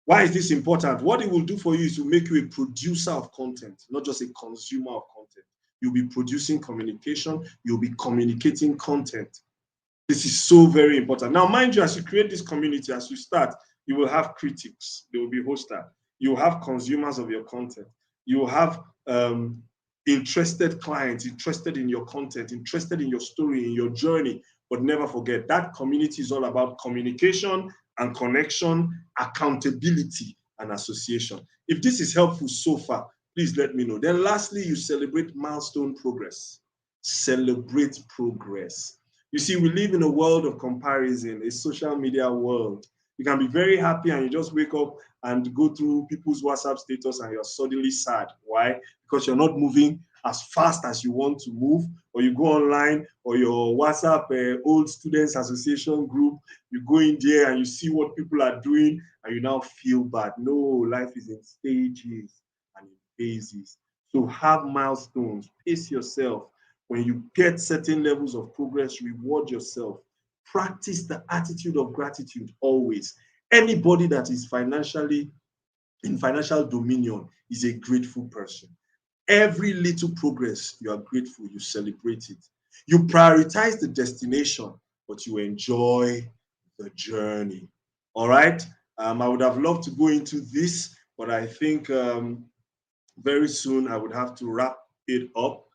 Why is this important? What it will do for you is to make you a producer of content, not just a consumer of content. You'll be producing communication, you'll be communicating content. This is so very important. Now, mind you, as you create this community, as you start, you will have critics, they will be hostile. You will have consumers of your content. You will have interested clients, interested in your content, interested in your story, in your journey. But never forget, that community is all about communication and connection, accountability and association. If this is helpful so far, please let me know. Then lastly, you celebrate milestone progress. Celebrate progress. You see, we live in a world of comparison, a social media world. You can be very happy and you just wake up and go through people's WhatsApp status and you're suddenly sad. Why? Because you're not moving as fast as you want to move, or you go online or your WhatsApp old students association group, you go in there and you see what people are doing and you now feel bad. No, life is in stages and in phases. So have milestones, pace yourself. When you get certain levels of progress, reward yourself. Practice the attitude of gratitude always. Anybody that is financially in financial dominion is a grateful person. Every little progress, you are grateful, you celebrate it. You prioritize the destination, but you enjoy the journey. All right. I would have loved to go into this, but I think very soon I would have to wrap it up.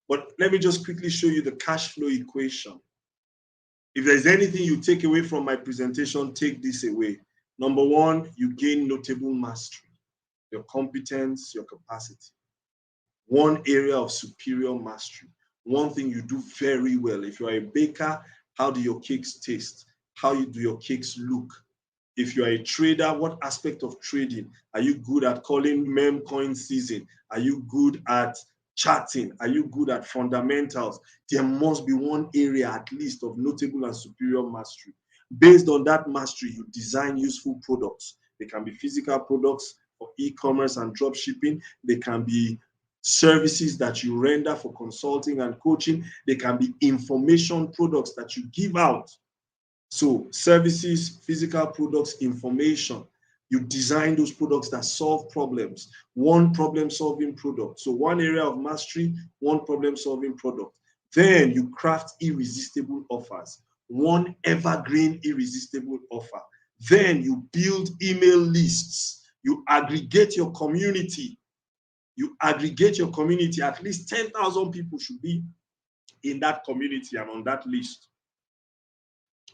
But let me just quickly show you the cash flow equation. If there's anything you take away from my presentation, take this away. Number one, you gain notable mastery, your competence, your capacity. One area of superior mastery, one thing you do very well. If you're a baker, how do your cakes taste? How do your cakes look? If you are a trader, what aspect of trading? Are you good at calling meme coin season? Are you good at charting? Are you good at fundamentals? There must be one area at least of notable and superior mastery. Based on that mastery, you design useful products. They can be physical products for e-commerce and drop shipping. They can be services that you render for consulting and coaching. They can be information products that you give out. So services, physical products, information. You design those products that solve problems. One problem-solving product. So one area of mastery, one problem-solving product. Then you craft irresistible offers. One evergreen irresistible offer. Then you build email lists. You aggregate your community. You aggregate your community. At least 10,000 people should be in that community and on that list.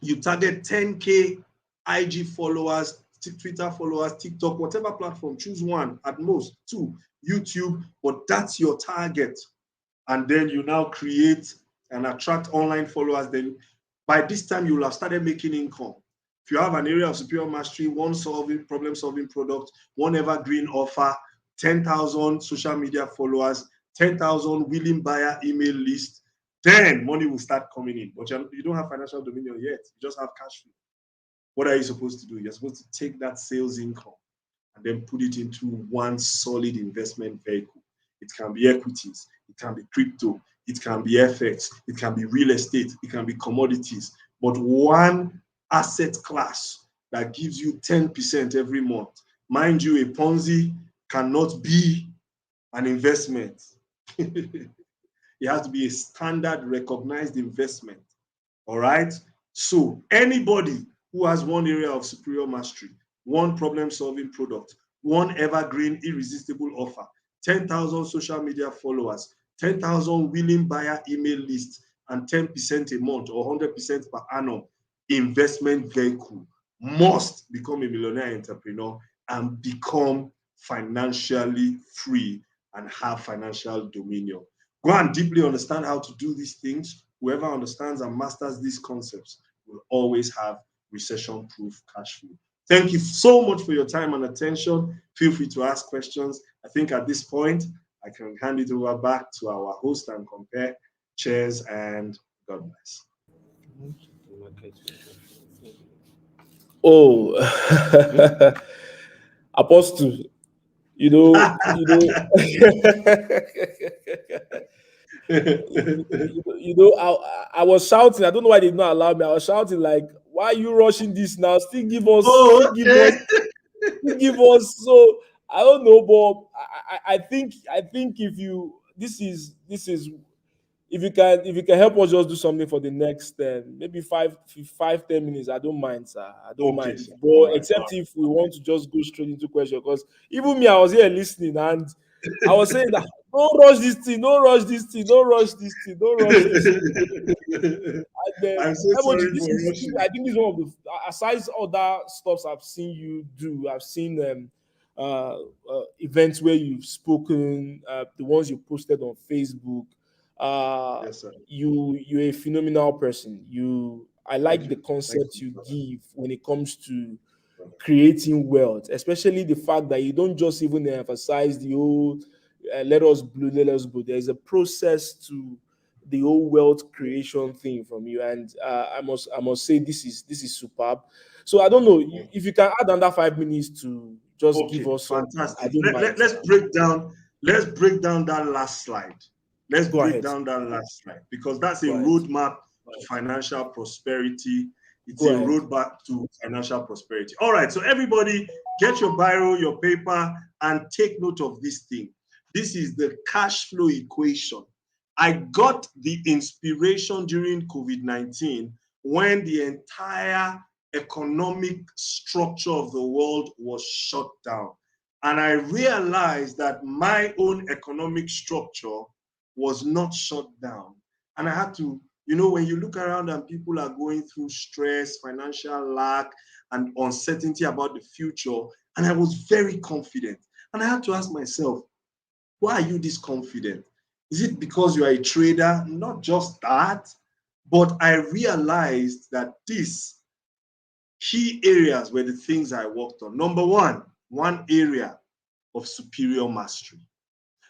You target 10K IG followers, Twitter followers, TikTok, whatever platform, choose one, at most two, YouTube, but that's your target. And then you now create and attract online followers. Then by this time, you will have started making income. If you have an area of superior mastery, one problem-solving product, one evergreen offer, 10,000 social media followers, 10,000 willing buyer email list, then money will start coming in. But you don't have financial dominion yet. You just have cash flow. What are you supposed to do? You're supposed to take that sales income and then put it into one solid investment vehicle. It can be equities, it can be crypto, it can be FX, it can be real estate, it can be commodities. But one asset class that gives you 10% every month. Mind you, a Ponzi cannot be an investment. It has to be a standard recognized investment. All right. So anybody who has one area of superior mastery, one problem solving product, one evergreen irresistible offer, 10,000 social media followers, 10,000 willing buyer email lists, and 10% a month or 100% per annum investment vehicle must become a millionaire entrepreneur and become financially free and have financial dominion. Go and deeply understand how to do these things. Whoever understands and masters these concepts will always have recession-proof cash flow. Thank you so much for your time and attention. Feel free to ask questions. I think at this point, I can hand it over back to our host and compare. Cheers and God bless. Oh, Apostle, I was shouting. I don't know why they did not allow me. I was shouting like, "Why are you rushing this now? Still give us, Oh, still give us, okay. still give us." So I don't know, but I think if you this is if you can help us just do something for the next maybe 5 10 minutes, I don't mind, sir. I don't Okay, mind. sir. All But right. All except if we want to just go straight into question, because even me, I was here listening and I was saying that don't rush this thing, don't rush this thing, don't rush this thing, don't rush this thing. right. And then I'm so emoji, sorry for I rushing. think this is one of the aside other stuffs I've seen you do. I've seen events where you've spoken, the ones you posted on Facebook. Yes, sir. You're a phenomenal person. I Thank like the you. Thank concepts you you for that, give when it comes to brother. creating wealth, especially the fact that you don't just even emphasize the whole let us blow. There's a process to the whole wealth creation thing from you, and I must say this is superb. So I don't know Thank if you can add under 5 minutes to just you. give Okay, us something. I fantastic. don't mind, Let's sir. break down. Let's break down that last slide. Let's Go break ahead, sir. down that last slide because that's a Go ahead. roadmap to financial prosperity. It's a Go ahead. roadmap to financial prosperity. All right, so everybody, get your biro, your paper, and take note of this thing. This is the cash flow equation. I got the inspiration during COVID-19 when the entire economic structure of the world was shut down. And I realized that my own economic structure was not shut down. And I had to, when you look around and people are going through stress, financial lack, and uncertainty about the future, and I was very confident. And I had to ask myself, why are you this confident? Is it because you are a trader? Not just that, but I realized that these key areas were the things I worked on. Number one area of superior mastery.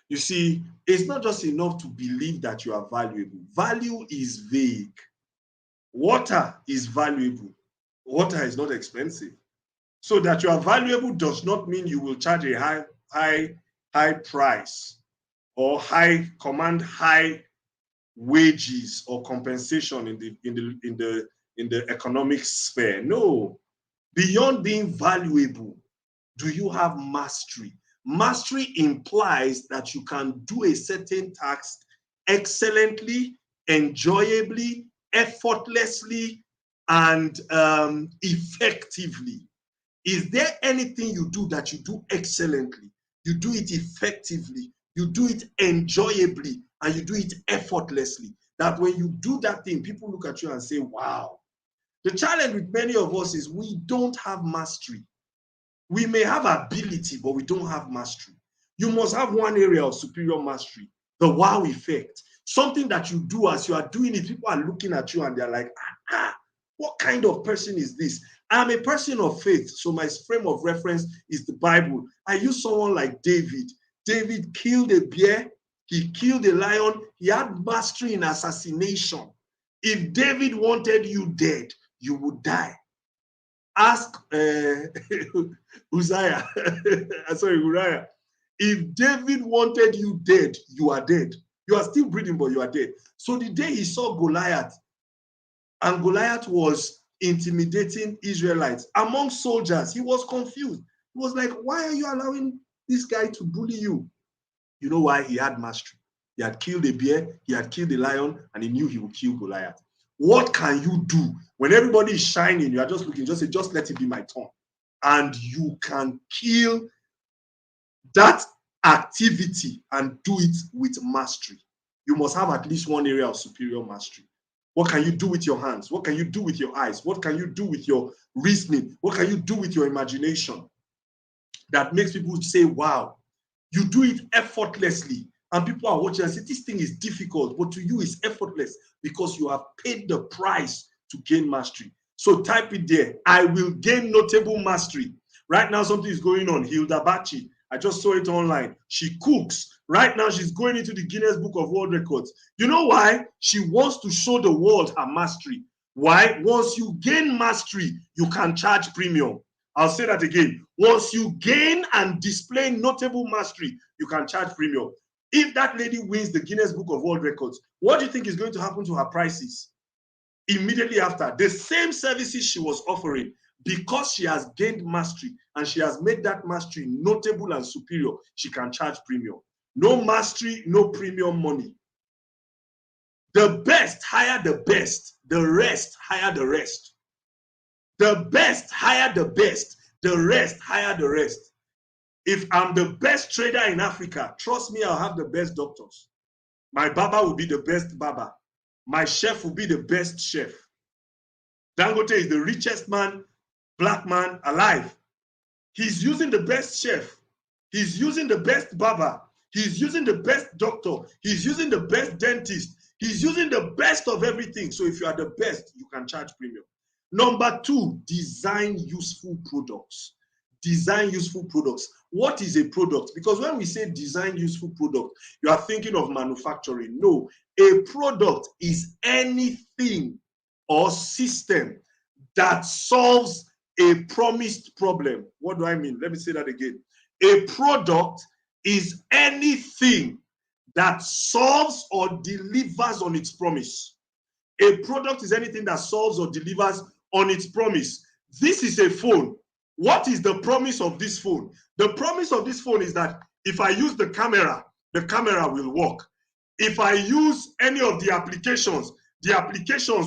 You see, it's not just enough to believe that you are valuable. Value is vague. Water is valuable. Water is not expensive. So that you are valuable does not mean you will charge a high price or command high wages or compensation in the economic sphere. No. Beyond being valuable, do you have mastery? Mastery implies that you can do a certain task excellently, enjoyably, effortlessly, and effectively. Is there anything you do that you do excellently, you do it effectively, you do it enjoyably, and you do it effortlessly? That when you do that thing, people look at you and say, wow. The challenge with many of us is we don't have mastery. We may have ability, but we don't have mastery. You must have one area of superior mastery, the wow effect. Something that you do as you are doing it, people are looking at you and they're like, what kind of person is this? I'm a person of faith, so my frame of reference is the Bible. I use someone like David. David killed a bear, he killed a lion, he had mastery in assassination. If David wanted you dead, you would die. Ask Uzziah, sorry, Uriah. If David wanted you dead, you are dead. You are still breathing, but you are dead. So the day he saw Goliath, and Goliath was intimidating Israelites among soldiers, he was confused. He was like, why are you allowing this guy to bully you? You know why? He had mastery. He had killed a bear, he had killed a lion, and he knew he would kill Goliath. What can you do when everybody is shining? You are just looking, just say, just let it be my turn. And you can kill that activity and do it with mastery. You must have at least one area of superior mastery. What can you do with your hands? What can you do with your eyes? What can you do with your reasoning? What can you do with your imagination that makes people say, wow, you do it effortlessly? And people are watching and say, this thing is difficult, but to you it's effortless because you have paid the price to gain mastery. So type it there. I will gain notable mastery. Right now, something is going on. Hilda Baci, I just saw it online. She cooks. Right now, she's going into the Guinness Book of World Records. You know why? She wants to show the world her mastery. Why? Once you gain mastery, you can charge premium. I'll say that again. Once you gain and display notable mastery, you can charge premium. If that lady wins the Guinness Book of World Records, what do you think is going to happen to her prices? Immediately after, the same services she was offering, because she has gained mastery and she has made that mastery notable and superior, she can charge premium. No mastery, no premium money. The best hire the best, the rest hire the rest. The best hire the best, the rest hire the rest. If I'm the best trader in Africa, trust me, I'll have the best doctors. My barber will be the best barber. My chef will be the best chef. Dangote is the richest man, black man alive. He's using the best chef. He's using the best barber. He's using the best doctor. He's using the best dentist. He's using the best of everything. So if you are the best, you can charge premium. Number two, design useful products. Design useful products. What is a product? Because when we say design useful product, you are thinking of manufacturing. No, a product is anything or system that solves a promised problem. What do I mean? Let me say that again. A product is anything that solves or delivers on its promise. A product is anything that solves or delivers on its promise. This is a phone. What is the promise of this phone? The promise of this phone is that if I use the camera will work. If I use any of the applications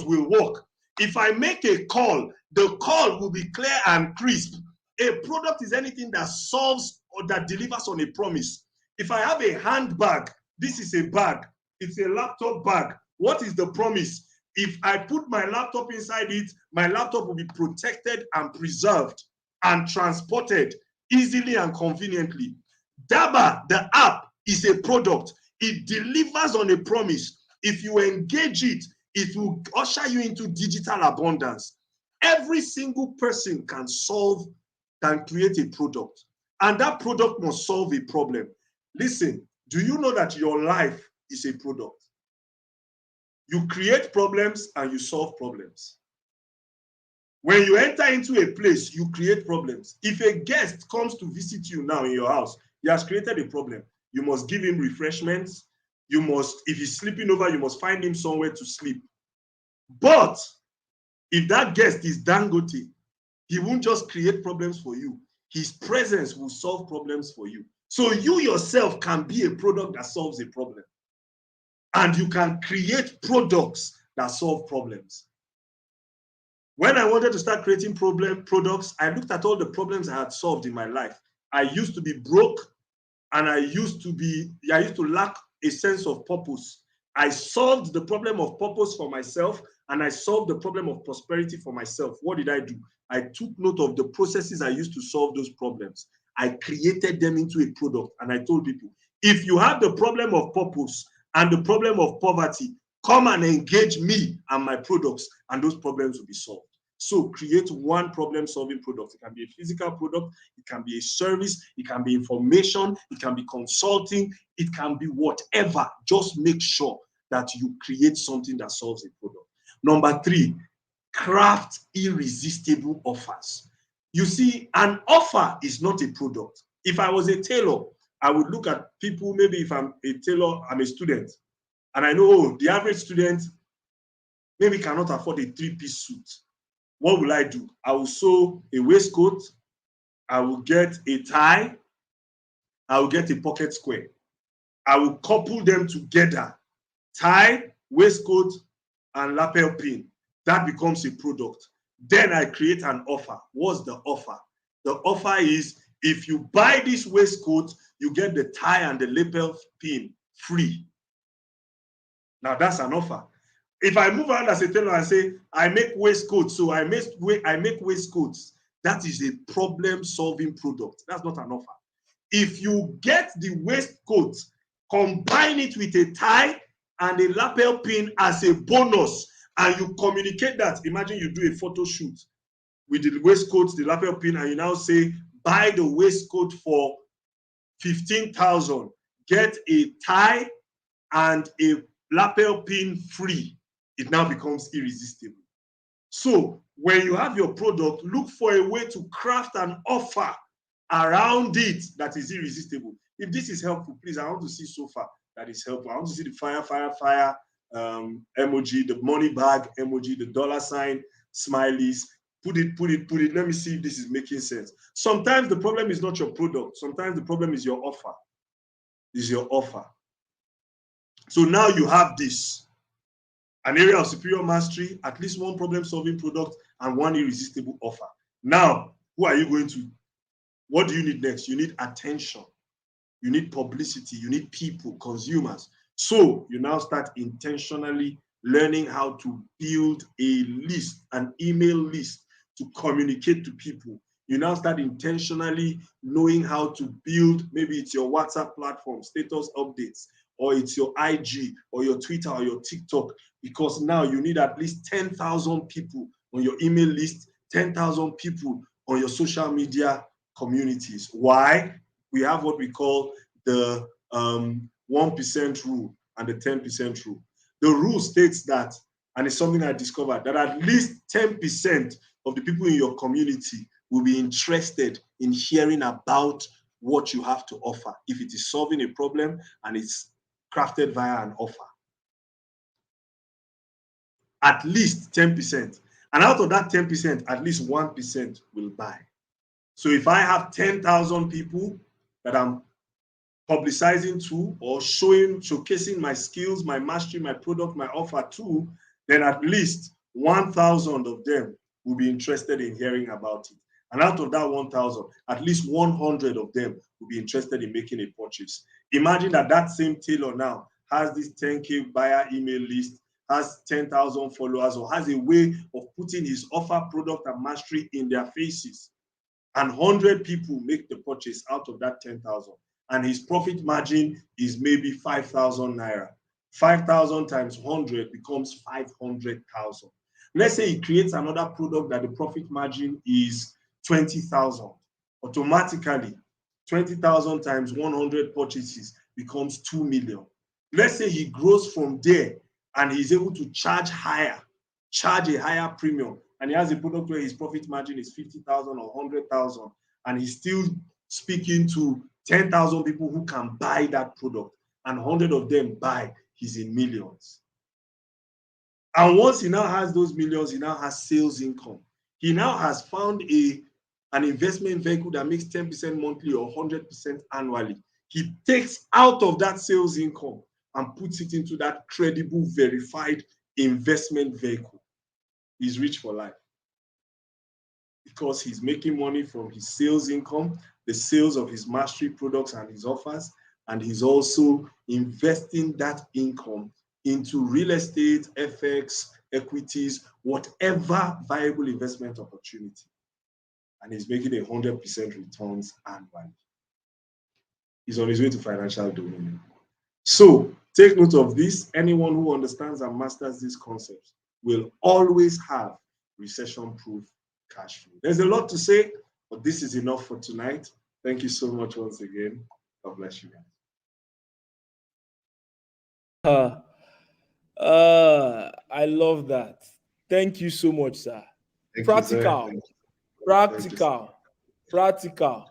will work. If I make a call, the call will be clear and crisp. A product is anything that solves or that delivers on a promise. If I have a handbag, this is a bag. It's a laptop bag. What is the promise? If I put my laptop inside it, my laptop will be protected and preserved and transported easily and conveniently. Daba, the app, is a product. It delivers on a promise. If you engage it, it will usher you into digital abundance. Every single person can create a product, and that product must solve a problem. Listen, do you know that your life is a product? You create problems and you solve problems. When you enter into a place, you create problems. If a guest comes to visit you now in your house, he has created a problem. You must give him refreshments. If he's sleeping over, you must find him somewhere to sleep. But if that guest is Dangote, he won't just create problems for you. His presence will solve problems for you. So you yourself can be a product that solves a problem. And you can create products that solve problems. When I wanted to start creating products, I looked at all the problems I had solved in my life. I used to be broke, and I used to lack a sense of purpose. I solved the problem of purpose for myself, and I solved the problem of prosperity for myself. What did I do? I took note of the processes I used to solve those problems. I created them into a product, and I told people, if you have the problem of purpose and the problem of poverty, come and engage me and my products, and those problems will be solved. So create one problem-solving product. It can be a physical product, it can be a service, it can be information, it can be consulting, it can be whatever. Just make sure that you create something that solves a problem. Number three, craft irresistible offers. You see, an offer is not a product. If I was a tailor, I would look at people, maybe if I'm a tailor, I'm a student, and I know the average student maybe cannot afford a three-piece suit. What will I do? I will sew a waistcoat, I will get a tie, I will get a pocket square. I will couple them together. Tie, waistcoat, and lapel pin. That becomes a product. Then I create an offer. What's the offer? The offer is if you buy this waistcoat, you get the tie and the lapel pin free. Now that's an offer. If I move around as a tailor and say, I make waistcoats, so I make waistcoats, that is a problem-solving product. That's not an offer. If you get the waistcoat, combine it with a tie and a lapel pin as a bonus, and you communicate that. Imagine you do a photo shoot with the waistcoat, the lapel pin, and you now say, buy the waistcoat for 15,000, get a tie and a lapel pin free. It now becomes irresistible. So when you have your product, look for a way to craft an offer around it that is irresistible. If this is helpful, please, I want to see so far that is helpful. I want to see the fire emoji, the money bag emoji, the dollar sign, smileys. Put it. Let me see if this is making sense. Sometimes the problem is not your product. Sometimes the problem is your offer. So now you have this, an area of superior mastery, at least one problem-solving product, and one irresistible offer. Now, who are you going to? What do you need next? You need attention. You need publicity. You need people, consumers. So you now start intentionally learning how to build a list, an email list to communicate to people. You now start intentionally knowing how to build, maybe it's your WhatsApp platform, status updates, or it's your IG, or your Twitter, or your TikTok, because now you need at least 10,000 people on your email list, 10,000 people on your social media communities. Why? We have what we call the 1% rule and the 10% rule. The rule states that, and it's something I discovered, that at least 10% of the people in your community will be interested in hearing about what you have to offer if it is solving a problem and it's crafted via an offer. At least 10%. And out of that 10%, at least 1% will buy. So if I have 10,000 people that I'm publicizing to or showcasing my skills, my mastery, my product, my offer to, then at least 1,000 of them will be interested in hearing about it. And out of that 1,000, at least 100 of them will be interested in making a purchase. Imagine that same tailor now has this 10K buyer email list, has 10,000 followers, or has a way of putting his offer, product, and mastery in their faces. And 100 people make the purchase out of that 10,000. And his profit margin is maybe 5,000 naira. 5,000 times 100 becomes 500,000. Let's say he creates another product that the profit margin is 20,000. Automatically, 20,000 times 100 purchases becomes 2 million. Let's say he grows from there and he's able to charge a higher premium, and he has a product where his profit margin is 50,000 or 100,000, and he's still speaking to 10,000 people who can buy that product, and 100 of them buy, he's in millions. And once he now has those millions, he now has sales income. He now has found an investment vehicle that makes 10% monthly or 100% annually. He takes out of that sales income and puts it into that credible, verified investment vehicle. He's rich for life because he's making money from his sales income, the sales of his mastery products and his offers, and he's also investing that income into real estate, FX, equities, whatever viable investment opportunity. And he's making 100% returns annually. He's on his way to financial domain. So take note of this. Anyone who understands and masters these concepts will always have recession-proof cash flow. There's a lot to say, but this is enough for tonight. Thank you so much once again. God bless you guys. I love that. Thank you so much, sir. Thank you, sir. Practical, Thank you. practical, practical.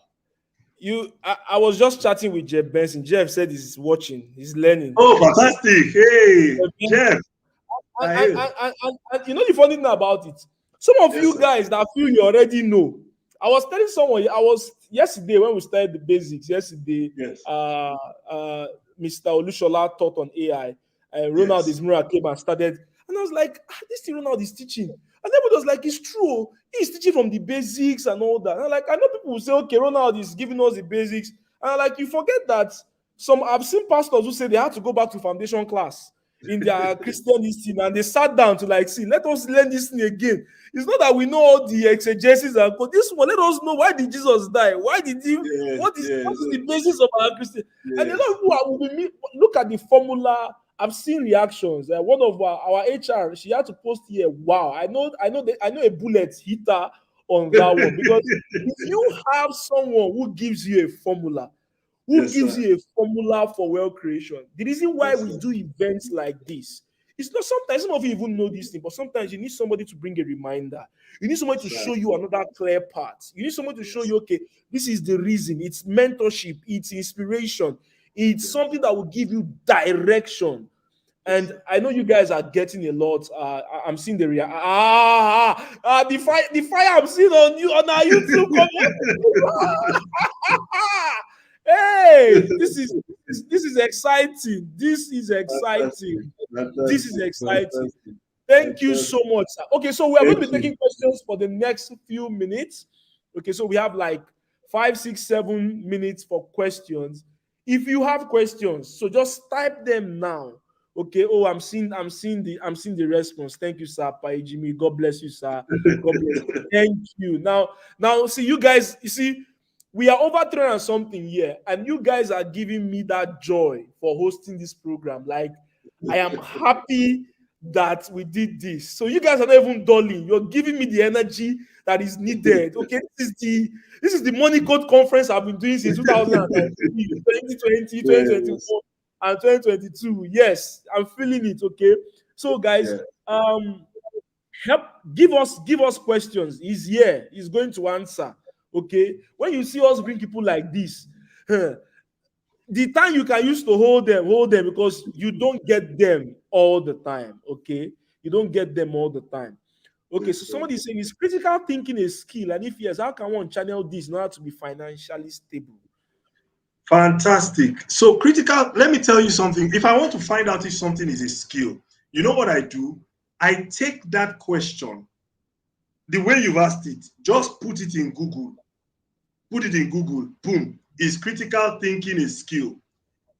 I was just chatting with Jeff Benson. Jeff said he's watching, he's learning. Oh, fantastic. Hey, Jeff. And you know the funny thing about it? Some of you guys that feel you already know. I was telling someone, yesterday when we started the basics, Yes. Mr. Olushola taught on AI. Ronald Yes. Ismura came and started, and I was like, this thing Ronald is teaching. And everybody was like, it's true. He's teaching from the basics and all that. And I'm like, I know people will say, okay, Ronald is giving us the basics. And I'm like, you forget that I've seen pastors who say they had to go back to foundation class in their Christian history, and they sat down to like, see, let us learn this thing again. It's not that we know all the exegesis and this one. Let us know, why did Jesus die? Why did he? Yes. What Yes. is the basis of our Christian? And a lot Yes. of people will be look at the formula. I've seen reactions. One of our HR, she had to post here. Wow, I know a bullet hit her on that one, because if you have someone who gives you a formula, who Yes, gives sir. you a formula for wealth creation, the reason why Yes, we sir. do events like this, it's not, sometimes some of you even know this thing, but sometimes you need somebody to bring a reminder. You need somebody Yes, to sir. show you another clear path. You need somebody to show Yes. you, okay, this is the reason. It's mentorship, it's inspiration, it's Yes. something that will give you direction. Yes, And sir. I know you guys are getting a lot. I'm seeing the the fire I'm seeing on you on our YouTube comment. Hey, this is exciting. This is Fantastic. exciting. This is Fantastic. exciting. Fantastic. Thank you so Fantastic. much, sir. Okay, so we are going to Thank be you. taking questions for the next few minutes. Okay, so we have like 5, 6, 7 minutes for questions. If you have questions, so just type them now. Okay. Oh, I'm seeing the response. Thank you, sir. Pai Jimmy. God bless you, sir. God bless you. Thank you. Now, see, you guys, you see, we are over 300 and something here, and you guys are giving me that joy for hosting this program. Like, I am happy that we did this. So you guys are not even dulling. You're giving me the energy that is needed. Okay, this is the Money Code conference I've been doing since 2019, 2020, Yes. 2021, and 2022. Yes, I'm feeling it. Okay, so guys, Yeah. help give us questions. He's here. He's going to answer. Okay, when you see us bring people like this, the time you can use to hold them, because you don't get them all the time. Okay, you don't get them all the time. Okay, Yes, so sir. somebody is saying, is critical thinking a skill? And if yes, how can one channel this in order to be financially stable? Fantastic. So critical, let me tell you something. If I want to find out if something is a skill, you know what I do? I take that question, the way you've asked it, just put it in Google. Put it in Google. Boom. Is critical thinking a skill?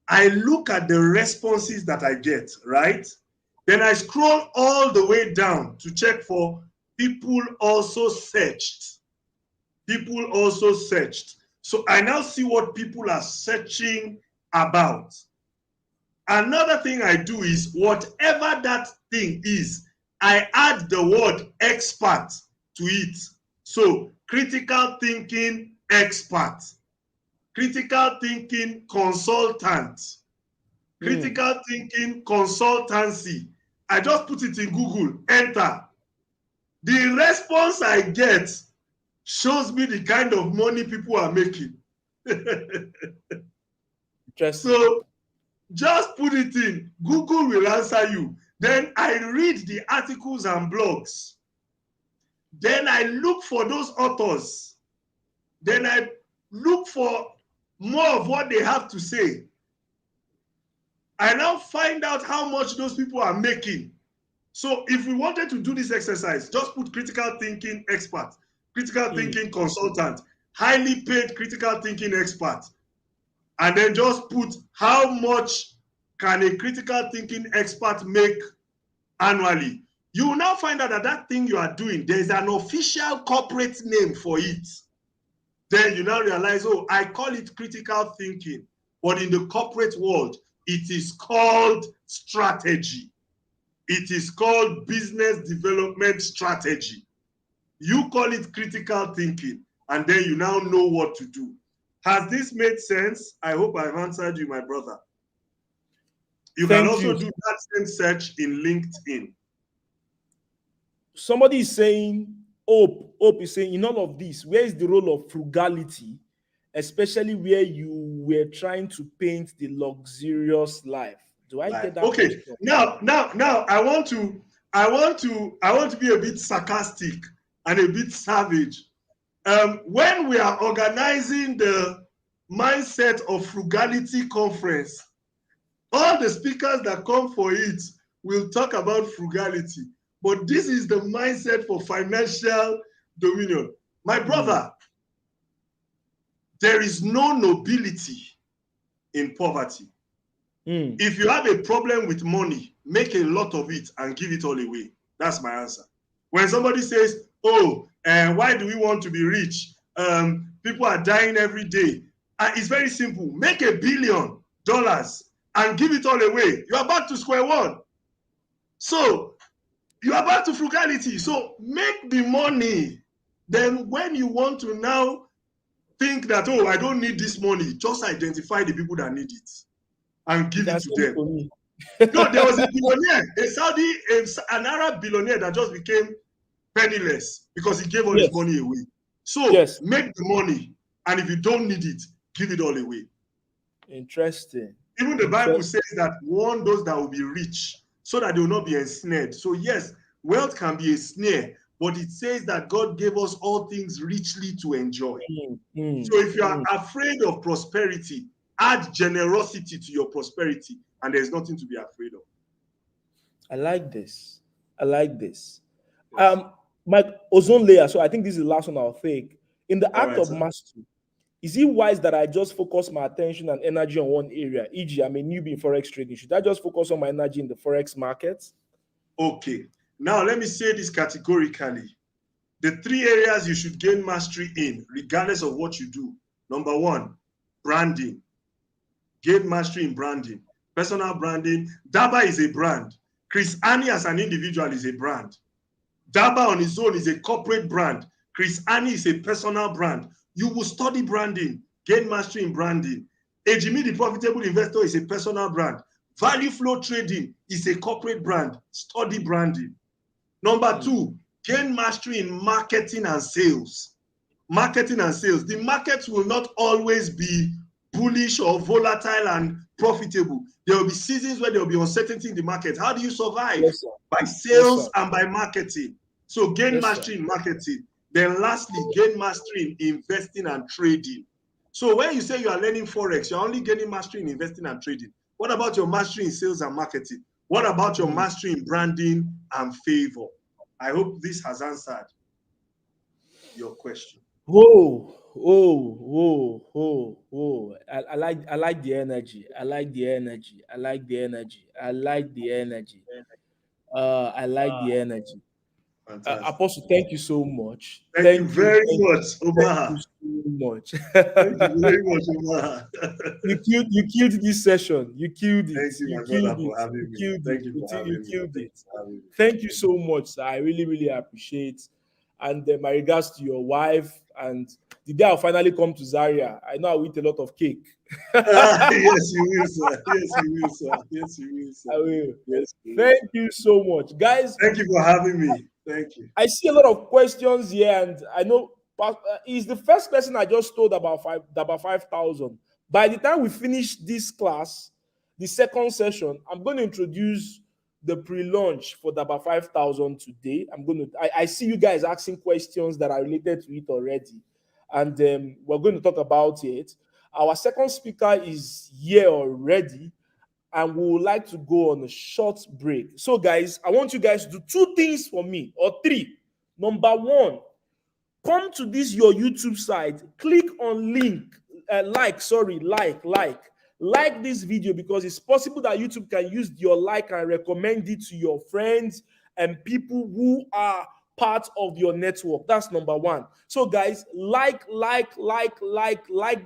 I look at the responses that I get, right? Then I scroll all the way down to check for people also searched. People also searched. So I now see what people are searching about. Another thing I do is whatever that thing is, I add the word expert to it. So critical thinking expert, critical thinking consultant, Hmm. critical thinking consultancy. I just put it in Google, enter. The response I get shows me the kind of money people are making. Interesting. So just put it in. Google will answer you. Then I read the articles and blogs. Then I look for those authors. Then I look for more of what they have to say. I now find out how much those people are making. So if we wanted to do this exercise, just put critical thinking expert, critical Hmm. thinking consultant, highly paid critical thinking expert, and then just put how much can a critical thinking expert make annually. You will now find out that that thing you are doing, there's an official corporate name for it. Then you now realize, oh, I call it critical thinking, but in the corporate world, it is called strategy. It is called business development strategy. You call it critical thinking, and then you now know what to do. Has this made sense? I hope I've answered you, my brother. You can Thank also you. do that same search in LinkedIn. Somebody is saying, Hope is saying, in all of this, where is the role of frugality, especially where you were trying to paint the luxurious life? Do I Life. get that Okay. question? Now, I want to be a bit sarcastic and a bit savage. When we are organizing the mindset of frugality conference, All the speakers that come for it will talk about frugality. But this is the mindset for financial dominion. My brother, there is no nobility in poverty. If you have a problem with money, make a lot of it and give it all away. That's my answer. When somebody says, oh, why do we want to be rich? People are dying every day. It's very simple. Make $1 billion and give it all away. You are back to square one. So you are back to frugality. So make the money. Then when you want to now think that, oh, I don't need this money, just identify the people that need it and give it to them. No, there was a billionaire, a Saudi, an Arab billionaire that just became penniless because he gave all his money away. So make the money, and if you don't need it, give it all away. Interesting. Even the Bible says that warn those that will be rich so that they will not be ensnared. So yes, wealth can be a snare, but it says that God gave us all things richly to enjoy. So if you are afraid of prosperity, add generosity to your prosperity, and there's nothing to be afraid of. I like this. Yes. My ozone layer. So I think this is the last one I'll take. In the act of mastery, is it wise that I just focus my attention and energy on one area? E.g., I'm a newbie in forex trading. Should I just focus on my energy in the forex markets? Okay. Now let me say this categorically. The 3 areas you should gain mastery in, regardless of what you do. Number 1, branding. Gain mastery in branding. Personal branding. Daba is a brand. Chris Annie as an individual is a brand. Daba on his own is a corporate brand. Chris Annie is a personal brand. You will study branding, gain mastery in branding. Ejimi, the profitable investor, is a personal brand. Value flow trading is a corporate brand. Study branding. Number 2, gain mastery in marketing and sales. Marketing and sales. The markets will not always be bullish or volatile and profitable. There will be seasons where there will be uncertainty in the market. How do you survive? Yes, by sales and by marketing. So gain mastery in marketing. Then lastly, gain mastery in investing and trading. So when you say you are learning Forex, you're only gaining mastery in investing and trading. What about your mastery in sales and marketing? What about your mastery in branding and favor? I hope this has answered your question. I like the energy. I like the energy. Apostle, thank you so much. Thank you very much, Omaha. Thank you so much. Thank you very much, Omaha. You killed this session. You killed it. Thank you, my brother, for having me. Thank you for having me. Killed it. Thank you so much, sir. I really, really appreciate. And my regards to your wife. And the day I'll finally come to Zaria, I know I'll eat a lot of cake. Yes, you will, sir. Yes, you will, sir. I will. Yes, Thank you so much, guys. Thank you for having me. Thank you. I see a lot of questions here, and I know he's the first person I just told about 5,000. By the time we finish this class, the second session, I'm going to introduce the pre-launch for Daba 5,000 today. I see you guys asking questions that are related to it already, and we're going to talk about it. Our second speaker is here already, and we would like to go on a short break. So, guys, I want you guys to do 2 things for me, or 3. Number 1, come to this your YouTube site, click on link, like this video, because it's possible that YouTube can use your like and recommend it to your friends and people who are part of your network. That's number 1. So, guys, like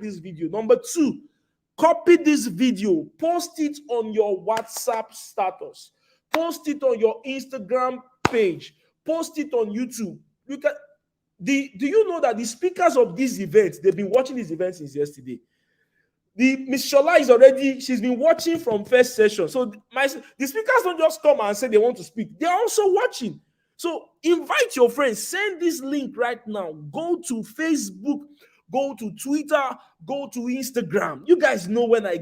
this video. Number 2, copy this video, post it on your WhatsApp status, post it on your Instagram page, post it on YouTube. Do you know that the speakers of these events, they've been watching these events since yesterday? Miss Shola she's been watching from first session. So the speakers don't just come and say they want to speak. They're also watching. So invite your friends, send this link right now. Go to Facebook, go to Twitter, go to Instagram. You guys know when I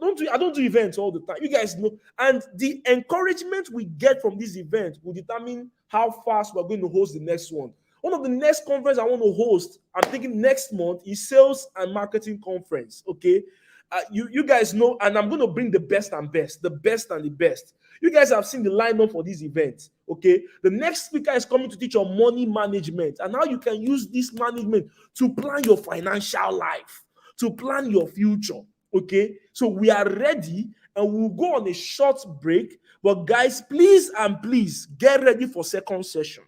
don't do events all the time. You guys know. And the encouragement we get from this event will determine how fast we're going to host the next one. One of the next conference I want to host, I'm thinking next month, is Sales and Marketing Conference. Okay. You guys know, and I'm going to bring the best and best, the best and the best. You guys have seen the lineup for this event. Okay, the next speaker is coming to teach on money management and how you can use this management to plan your financial life, to plan your future. Okay, so we are ready and we'll go on a short break. But guys, please and please get ready for second session.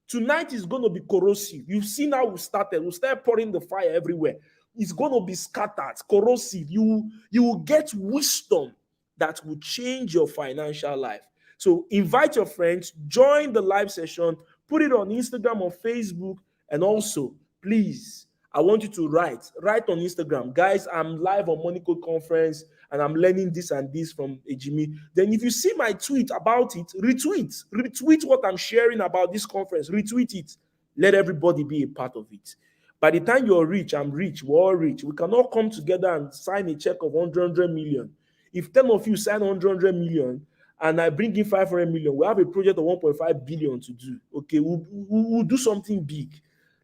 Tonight is going to be corrosive. You've seen how we started. We started pouring the fire everywhere. It's going to be scattered, corrosive. You will get wisdom that will change your financial life. So invite your friends, join the live session, put it on Instagram or Facebook, and also, please, I want you to write on Instagram. Guys, I'm live on Money Code Conference and I'm learning this and this from Ejimi. Then if you see my tweet about it, retweet what I'm sharing about this conference, retweet it. Let everybody be a part of it. By the time you're rich, I'm rich, we're all rich. We can all come together and sign a check of 100 million. If 10 of you sign 100 million and I bring in 500 million, we have a project of 1.5 billion to do. Okay, we'll do something big.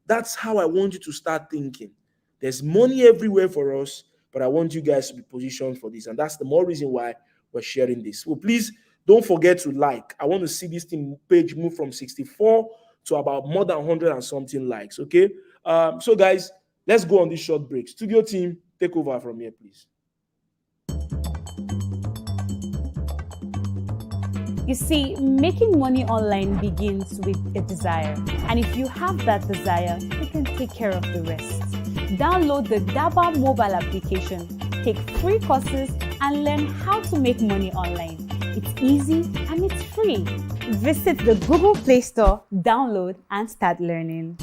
That's how I want you to start thinking. There's money everywhere for us, but I want you guys to be positioned for this. And that's the more reason why we're sharing this. So please don't forget to like. I want to see this thing page move from 64 to about more than 100 and something likes. Okay. So guys, let's go on this short break. Studio team, take over from here, please. You see, making money online begins with a desire. And if you have that desire, you can take care of the rest. Download the Daba mobile application, take free courses, and learn how to make money online. It's easy and it's free. Visit the Google Play Store, download, and start learning.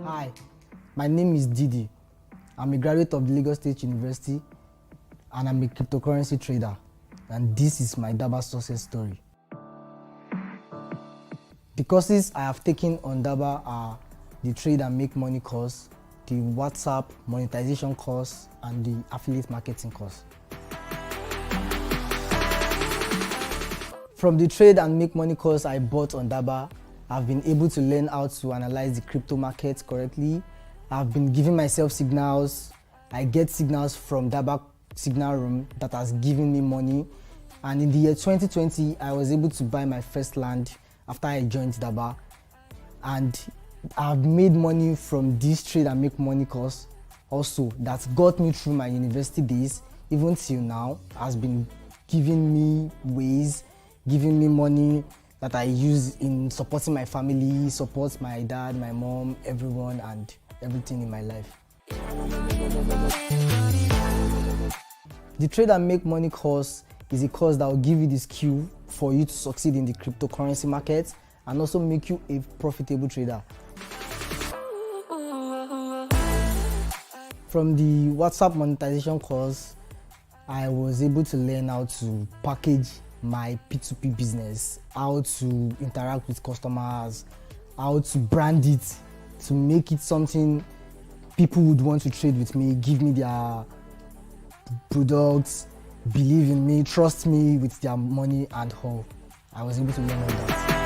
Hi, my name is Didi. I'm a graduate of the Lagos State University and I'm a cryptocurrency trader. And this is my Daba success story. The courses I have taken on Daba are the Trade and Make Money course, the WhatsApp monetization course, and the affiliate marketing course. From the Trade and Make Money course I bought on Daba, I've been able to learn how to analyze the crypto market correctly. I've been giving myself signals. I get signals from Daba signal room that has given me money. And in the year 2020, I was able to buy my first land after I joined Daba. And I've made money from this Trade and Make Money course also that got me through my university days, even till now, has been giving me ways, giving me money that I use in supporting my family, support my dad, my mom, everyone, and everything in my life. The Trade and Make Money course is a course that will give you the skill for you to succeed in the cryptocurrency market and also make you a profitable trader. From the WhatsApp monetization course, I was able to learn how to package my P2P business, how to interact with customers, how to brand it, to make it something people would want to trade with me, give me their products, believe in me, trust me with their money and all. I was able to learn all that.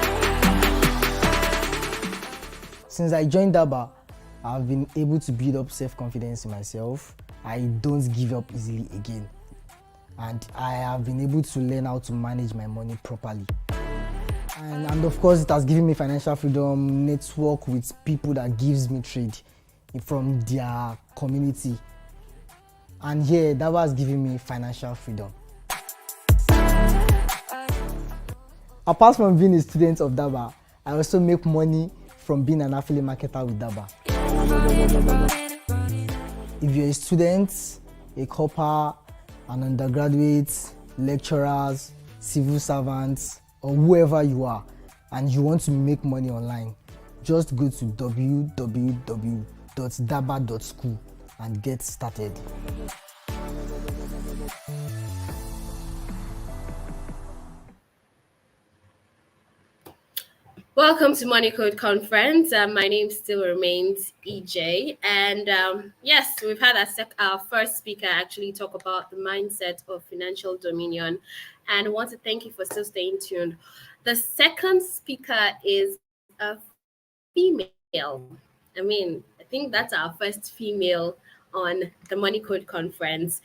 Since I joined Daba, I've been able to build up self-confidence in myself. I don't give up easily again. And I have been able to learn how to manage my money properly. And of course, it has given me financial freedom, network with people that gives me trade from their community. And yeah, that was giving me financial freedom. Apart from being a student of Daba, I also make money from being an affiliate marketer with Daba. If you're a student, a corper, an undergraduate, lecturers, civil servants, or whoever you are, and you want to make money online, just go to www.daba.school and get started. Welcome to Money Code Conference. My name still remains EJ, and yes, we've had our first speaker actually talk about the mindset of financial dominion, and I want to thank you for still staying tuned. The second speaker is a female. I think that's our first female on the Money Code Conference.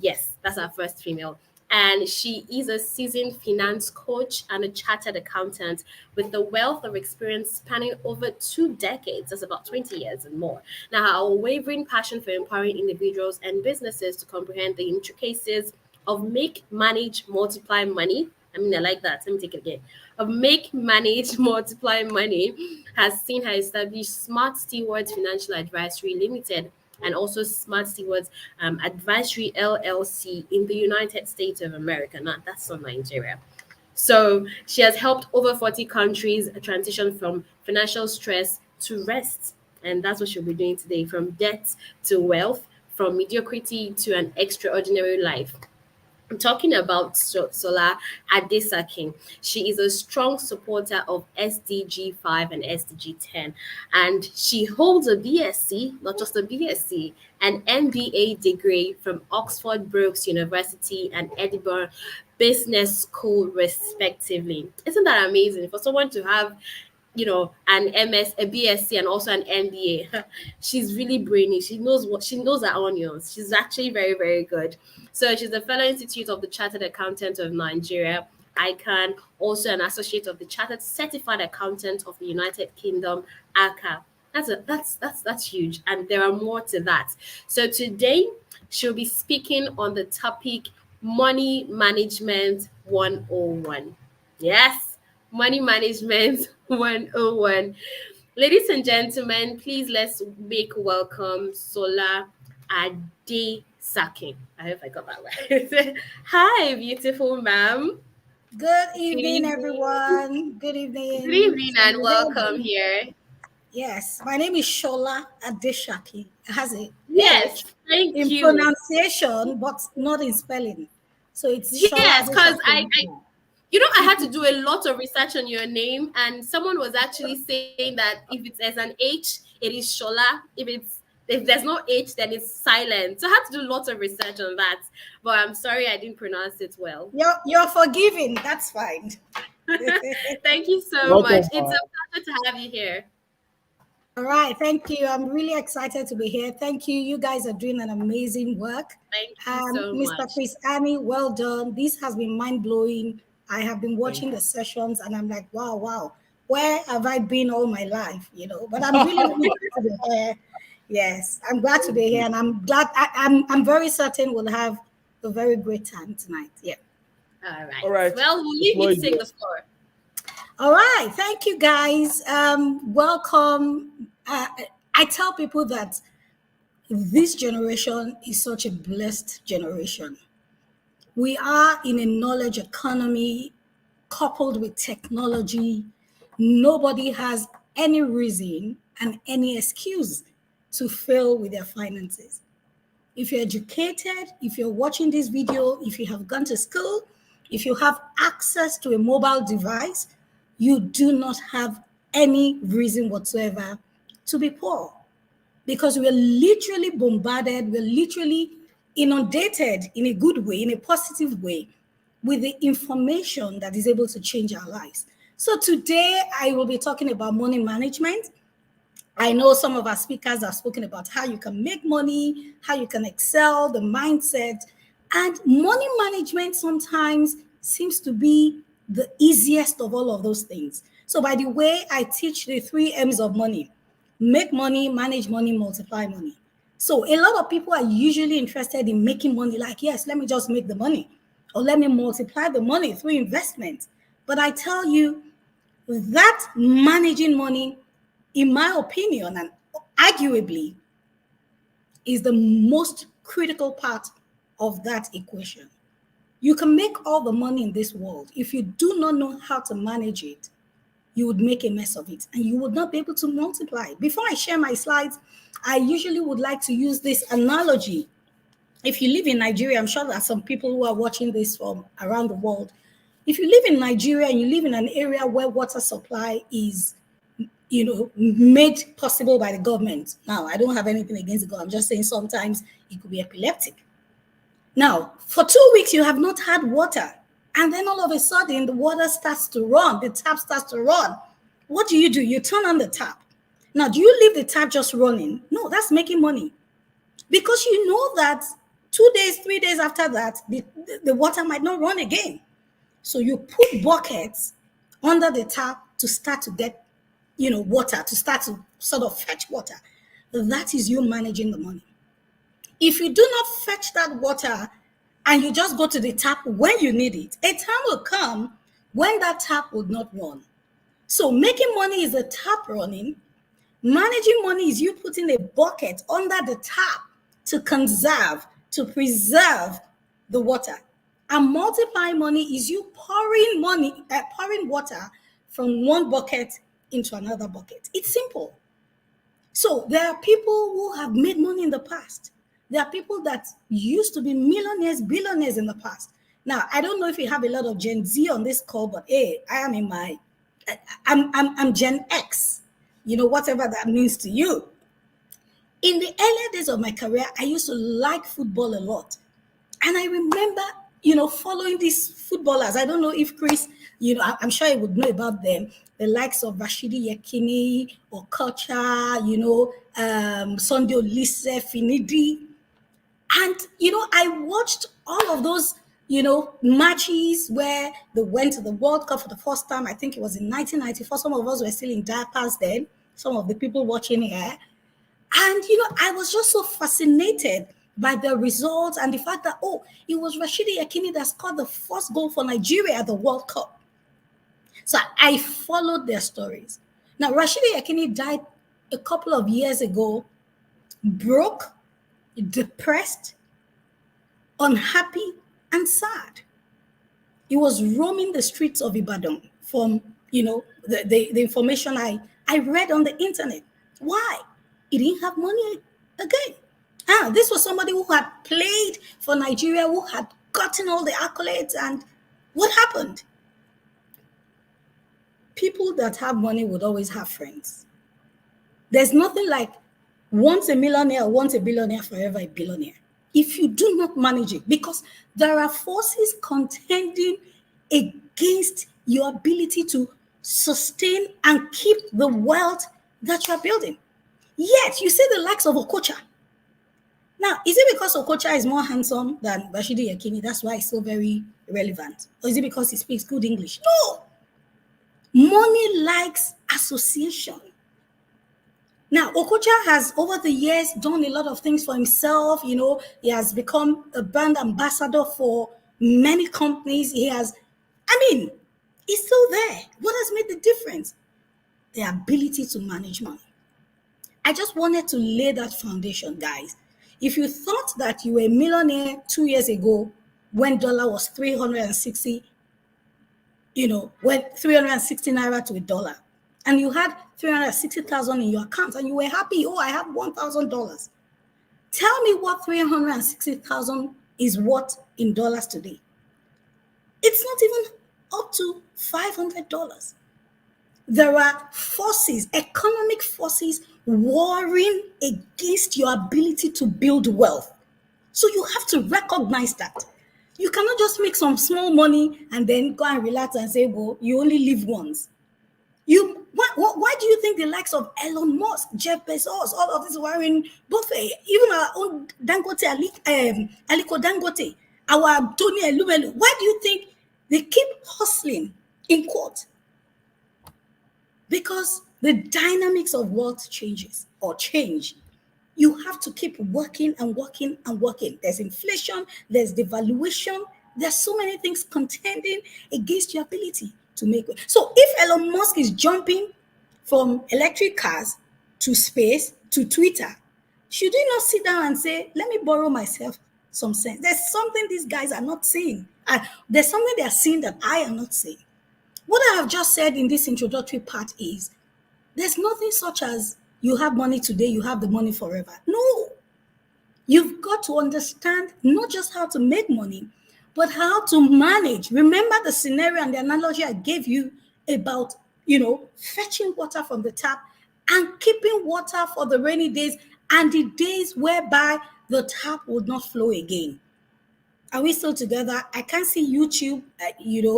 Yes, that's our first female. And she is a seasoned finance coach and a chartered accountant with a wealth of experience spanning over 2 decades. That's about 20 years and more. Now, her unwavering passion for empowering individuals and businesses to comprehend the intricacies of make, manage, multiply money. I like that. Let me take it again. Of make, manage, multiply money has seen her establish Smart Stewards Financial Advisory Limited and also Smart Stewards Advisory LLC in the United States of America. Now, that's not Nigeria. So she has helped over 40 countries transition from financial stress to rest. And that's what she'll be doing today, from debt to wealth, from mediocrity to an extraordinary life. I'm talking about Sola Adesakin. She is a strong supporter of SDG 5 and SDG 10, and she holds a BSc, not just a BSc, an MBA degree from Oxford Brookes University and Edinburgh Business School, respectively. Isn't that amazing for someone to have an MS, a BSc, and also an MBA? She's really brainy. She knows her onions. She's actually very, very good. So she's a fellow institute of the Chartered Accountant of Nigeria, ICANN, also an associate of the Chartered Certified Accountant of the United Kingdom, ACA. That's huge, and there are more to that. So today she'll be speaking on the topic money management 101. Yes, money management 101. Ladies and gentlemen, please let's make welcome Sola Adesakin. I hope I got that right. Hi, beautiful ma'am. Good Good evening, evening. everyone. Good Good evening evening from and the welcome building. here. Yes, my name is Shola Adeshaki. It has a Yes, H thank in you. pronunciation, but not in spelling. So it's Shola Yes, because Adeshaki. I had to do a lot of research on your name, and someone was actually saying that if it's as an H, it is Shola. If there's no H, then it's silent. So I had to do lots of research on that. But I'm sorry I didn't pronounce it well. You're forgiven. That's fine. Thank you so much. Welcome. It's a pleasure to have you here. All right, thank you. I'm really excited to be here. Thank you. You guys are doing an amazing work. Thank you so Mr. much. Chris Annie, well done. This has been mind blowing. I have been Thank watching the sessions and I'm like, wow, wow, where have I been all my life? But I'm really, really glad to be here. Yes, I'm glad to be here, and I'm glad. I'm very certain we'll have a very great time tonight. Yeah. All right. All right. Well, we'll The leave floor you to is take the yours. floor. All right. Thank you, guys. Welcome. I tell people that this generation is such a blessed generation. We are in a knowledge economy coupled with technology. Nobody has any reason and any excuse to fail with their finances. If you're educated, if you're watching this video, if you have gone to school, if you have access to a mobile device, you do not have any reason whatsoever to be poor, because we're literally bombarded, we're literally inundated in a good way, in a positive way, with the information that is able to change our lives. So today I will be talking about money management. I know some of our speakers have spoken about how you can make money, how you can excel, the mindset. And money management sometimes seems to be the easiest of all of those things. So, by the way, I teach the 3 M's of money: make money, manage money, multiply money. So, a lot of people are usually interested in making money, like, yes, let me just make the money, or let me multiply the money through investment. But I tell you, that managing money, in my opinion, and arguably, is the most critical part of that equation. You can make all the money in this world. If you do not know how to manage it, you would make a mess of it and you would not be able to multiply. Before I share my slides, I usually would like to use this analogy. If you live in Nigeria, I'm sure there are some people who are watching this from around the world. If you live in Nigeria and you live in an area where water supply is, made possible by the government. Now, I don't have anything against the government. I'm just saying sometimes it could be epileptic. Now, for 2 weeks, you have not had water. And then all of a sudden, the water starts to run. The tap starts to run. What do? You turn on the tap. Now, do you leave the tap just running? No, that's making money. Because you know that 2 days, 3 days after that, the water might not run again. So you put buckets under the tap to start to get, water, to start to sort of fetch water. That is you managing the money. If you do not fetch that water and you just go to the tap when you need it, a time will come when that tap would not run. So making money is the tap running. Managing money is you putting a bucket under the tap to conserve, to preserve the water. And multiplying money is you pouring water from one bucket into another bucket. It's simple. So there are people who have made money in the past. There are people that used to be millionaires, billionaires in the past. Now, I don't know if you have a lot of Gen Z on this call, but hey, I'm Gen X. Whatever that means to you. In the earlier days of my career, I used to like football a lot. And I remember, following these footballers. I don't know if Chris, I'm sure he would know about them. The likes of Rashidi Yekini, Okocha, Sunday Olise, Finidi. And, I watched all of those, matches where they went to the World Cup for the first time. I think it was in 1994. Some of us were still in diapers then, some of the people watching here. And, I was just so fascinated by the results and the fact that, it was Rashidi Yekini that scored the first goal for Nigeria at the World Cup. So I followed their stories. Now, Rashidi Yekini died a couple of years ago, broke, depressed, unhappy, and sad. He was roaming the streets of Ibadan from, the information I read on the internet. Why? He didn't have money again. This was somebody who had played for Nigeria, who had gotten all the accolades. And what happened? People that have money would always have friends. There's nothing like once a millionaire, once a billionaire, forever a billionaire. If you do not manage it, because there are forces contending against your ability to sustain and keep the wealth that you are building. Yet, you see the likes of Okocha. Now, is it because Okocha is more handsome than Rashidi Yekini? That's why it's so very relevant. Or is it because he speaks good English? No. Money likes association. Now, Okocha has, over the years, done a lot of things for himself. He has become a brand ambassador for many companies. He's still there. What has made the difference? The ability to manage money. I just wanted to lay that foundation, guys. If you thought that you were a millionaire 2 years ago when dollar was 360, when 360 naira to a dollar, and you had 360,000 in your account and you were happy, I have $1,000. Tell me what 360,000 is worth in dollars today. It's not even up to $500. There are forces, economic forces, warring against your ability to build wealth. So you have to recognize that. You cannot just make some small money and then go and relax and say, well, you only live once. Why do you think the likes of Elon Musk, Jeff Bezos, all of these Warren Buffett, even our own Dangote, Aliko Dangote, our Tony Elumelu, why do you think they keep hustling in quote? Because the dynamics of wealth change. You have to keep working and working and working. There's inflation, there's devaluation, there's so many things contending against your ability to make it. So if Elon Musk is jumping from electric cars to space to Twitter, should he not sit down and say, let me borrow myself some sense? There's something these guys are not seeing. There's something they are seeing that I am not seeing. What I have just said in this introductory part is there's nothing such as you have money today, you have the money forever. No, you've got to understand not just how to make money, but how to manage. Remember the scenario and the analogy I gave you about, fetching water from the tap and keeping water for the rainy days and the days whereby the tap would not flow again. Are we still together? I can't see YouTube,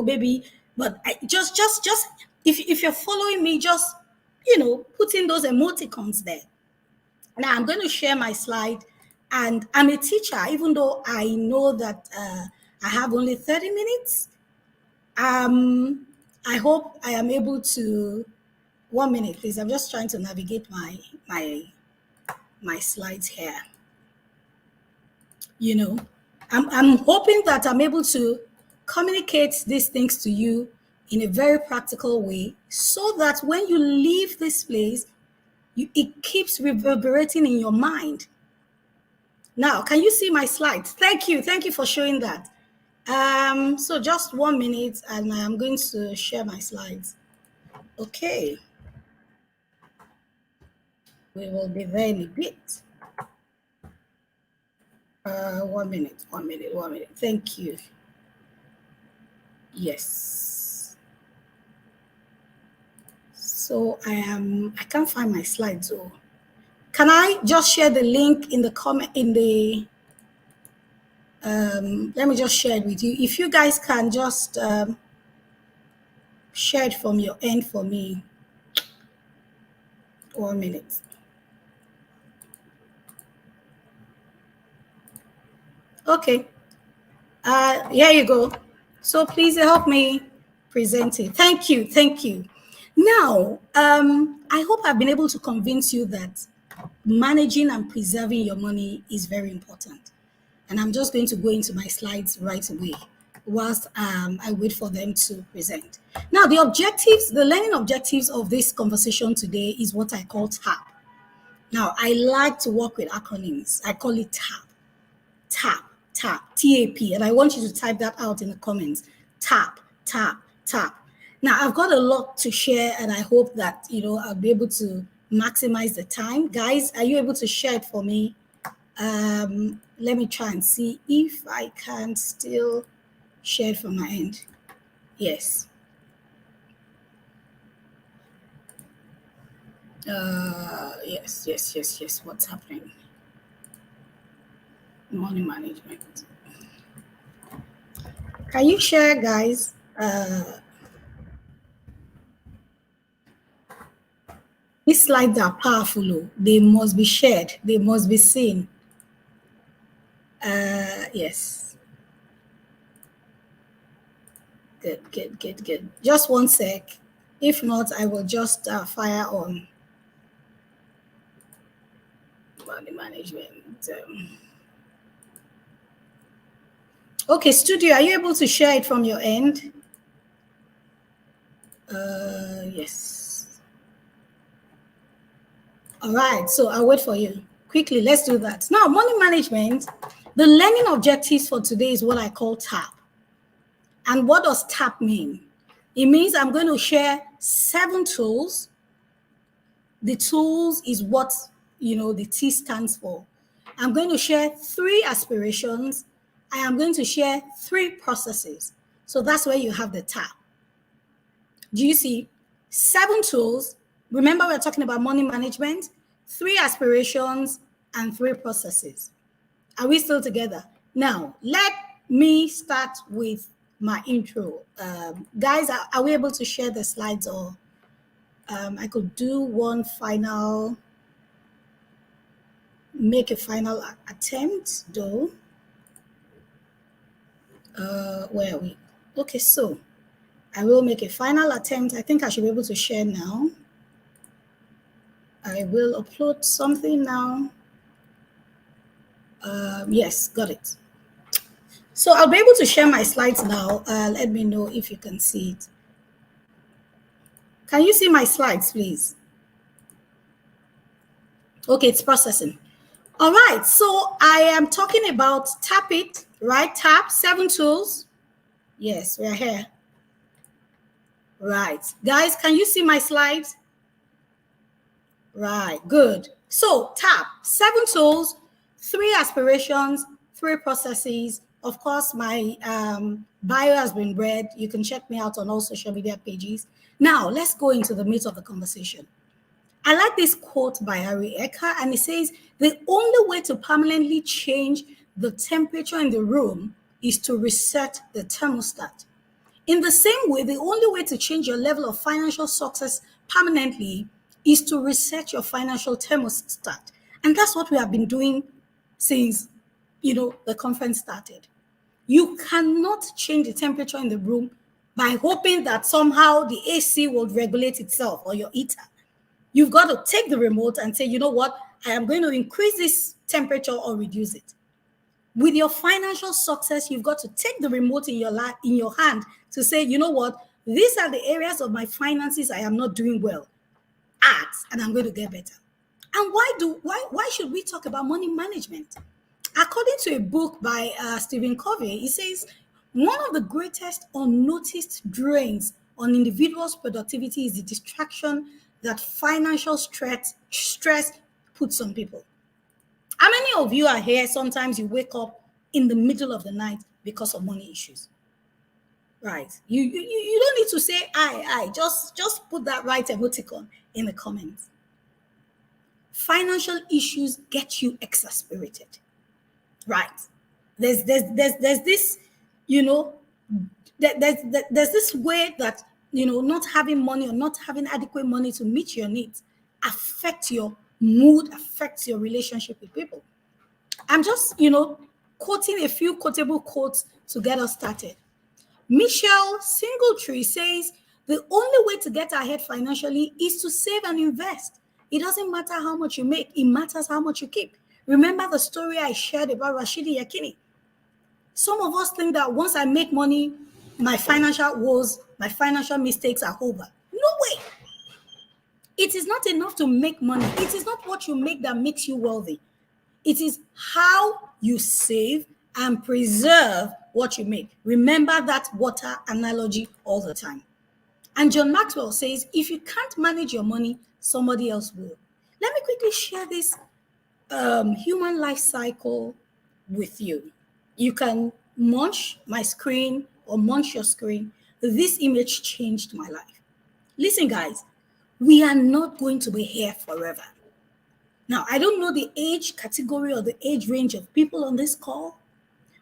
maybe, but just if you're following me, just put in those emoticons there. Now I'm going to share my slide, and I'm a teacher, even though I know that I have only 30 minutes. I hope I am able to. 1 minute, please. I'm just trying to navigate my slides here. I'm hoping that I'm able to communicate these things to you in a very practical way so that when you leave this place, it keeps reverberating in your mind. Now, can you see my slides? Thank you. Thank you for showing that. So just 1 minute and I'm going to share my slides. Okay. We will be there in a bit. 1 minute, 1 minute, 1 minute. Thank you. Yes. So I can't find my slides. So can I just share the link in the comment let me just share it with you. If you guys can just share it from your end for me. 1 minute. Okay. Here you go. So please help me present it. Thank you. Thank you. Now, I hope I've been able to convince you that managing and preserving your money is very important. And I'm just going to go into my slides right away whilst I wait for them to present. Now, the learning objectives of this conversation today is what I call TAP. Now, I like to work with acronyms. I call it TAP. TAP, TAP, TAP. And I want you to type that out in the comments. TAP, TAP, TAP. Now, I've got a lot to share, and I hope that, I'll be able to maximize the time. Guys, are you able to share it for me? Let me try and see if I can still share it from my end. Yes. Yes. What's happening? Money management. Can you share, guys? These slides are powerful. They must be shared. They must be seen. Yes. Good. Just 1 sec. If not, I will just fire on money management. Okay, studio, are you able to share it from your end? Yes. All right, so I'll wait for you. Quickly, let's do that. Now, money management, the learning objectives for today is what I call TAP. And what does TAP mean? It means I'm going to share 7 tools. The tools is what, the T stands for. I'm going to share 3 aspirations. I am going to share 3 processes. So that's where you have the TAP. Do you see? 7 tools. Remember, we're talking about money management, 3 aspirations, and 3 processes. Are we still together? Now, let me start with my intro. Guys, are we able to share the slides, or I could do make a final attempt, though. Where are we? Okay, so I will make a final attempt. I think I should be able to share now. I will upload something now. Yes, got it. So I'll be able to share my slides now. Let me know if you can see it. Can you see my slides, please? Okay, it's processing. All right, so I am talking about Tap It, right? Tap, 7 tools. Yes, we are here. Right. Guys, can you see my slides? Right, good. So tap 7 tools, 3 aspirations, 3 processes. Of course, my bio has been read. You can check me out on all social media pages. Now, let's go into the meat of the conversation. I like this quote by Harry Ecker, and it says, the only way to permanently change the temperature in the room is to reset the thermostat. In the same way, the only way to change your level of financial success permanently is to reset your financial thermostat. And that's what we have been doing since, the conference started. You cannot change the temperature in the room by hoping that somehow the AC will regulate itself or your heater. You've got to take the remote and say, you know what, I am going to increase this temperature or reduce it. With your financial success, you've got to take the remote in your hand to say, you know what, these are the areas of my finances I am not doing well at, and I'm going to get better. And why should we talk about money management? According to a book by Stephen Covey, he says one of the greatest unnoticed drains on individuals' productivity is the distraction that financial stress puts on people. How many of you are here? Sometimes you wake up in the middle of the night because of money issues, right? You don't need to say I. Just put that right emoticon in the comments. Financial issues get you exasperated, right? There's this, there's this way that not having money or not having adequate money to meet your needs affects your mood, affects your relationship with people. I'm just, quoting a few quotable quotes to get us started. Michelle Singletree says, the only way to get ahead financially is to save and invest. It doesn't matter how much you make, it matters how much you keep. Remember the story I shared about Rashidi Yakini? Some of us think that once I make money, my financial woes, my financial mistakes are over. No way. It is not enough to make money. It is not what you make that makes you wealthy. It is how you save and preserve what you make. Remember that water analogy all the time. And John Maxwell says, if you can't manage your money, somebody else will. Let me quickly share this human life cycle with you. You can munch my screen or munch your screen. This image changed my life. Listen, guys, we are not going to be here forever. Now, I don't know the age category or the age range of people on this call,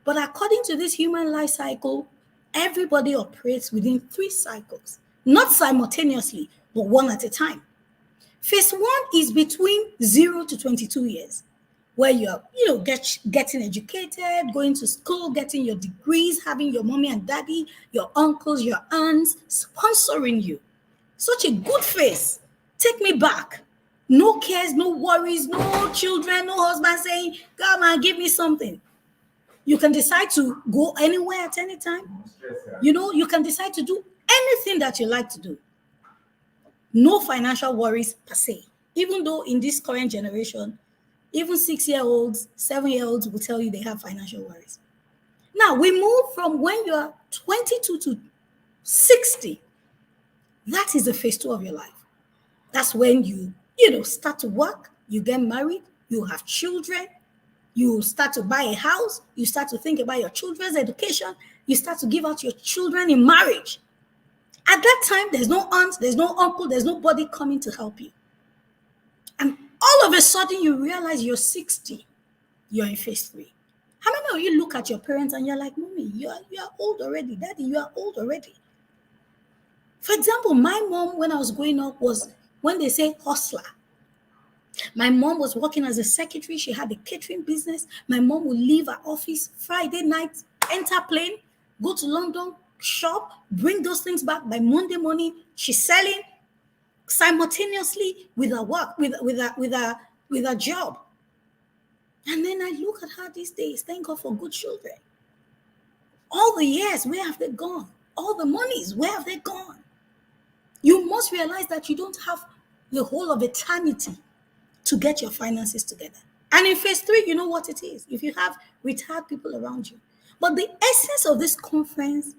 but according to this human life cycle, everybody operates within 3 cycles, not simultaneously, but one at a time. Phase 1 is between 0 to 22 years, where you're, getting educated, going to school, getting your degrees, having your mommy and daddy, your uncles, your aunts sponsoring you. Such a good phase. Take me back. No cares, no worries, no children, no husband saying, come and give me something. You can decide to go anywhere at any time. You can decide to do anything that you like to do. No financial worries per se. Even though in this current generation, even 6-year-olds, 7-year-olds will tell you they have financial worries. Now, we move from when you are 22 to 60. That is the phase 2 of your life. That's when you start to work, you get married, you have children, you start to buy a house, you start to think about your children's education, you start to give out your children in marriage. At that time, there's no aunt, there's no uncle, there's nobody coming to help you. And all of a sudden, you realize you're 60, you're in phase 3. How many of you look at your parents and you're like, Mommy, you are old already, Daddy, you are old already? For example, my mom, when I was growing up, was when they say hustler. My mom was working as a secretary. She had a catering business. My mom would leave her office Friday night, enter plane, go to London, shop, bring those things back. By Monday morning, she's selling simultaneously with her work, with her job. And then I look at her these days. Thank God for good children. All the years, where have they gone? All the monies, where have they gone? You must realize that you don't have the whole of eternity to get your finances together. And in phase 3, you know what it is. If you have retired people around you. But the essence of this conference,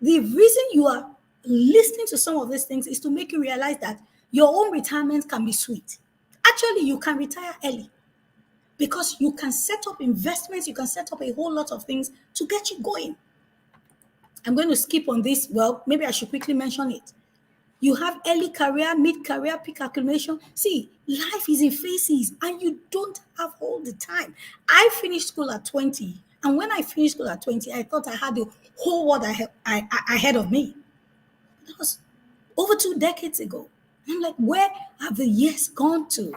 the reason you are listening to some of these things is to make you realize that your own retirement can be sweet. Actually, you can retire early because you can set up investments, you can set up a whole lot of things to get you going. I'm going to skip on this. Well, maybe I should quickly mention it. You have early career, mid career, peak accumulation. See, life is in phases and you don't have all the time. I finished school at 20. And when I finished school at 20, I thought I had the whole world ahead of me. That was over 2 decades ago. I'm like, where have the years gone to?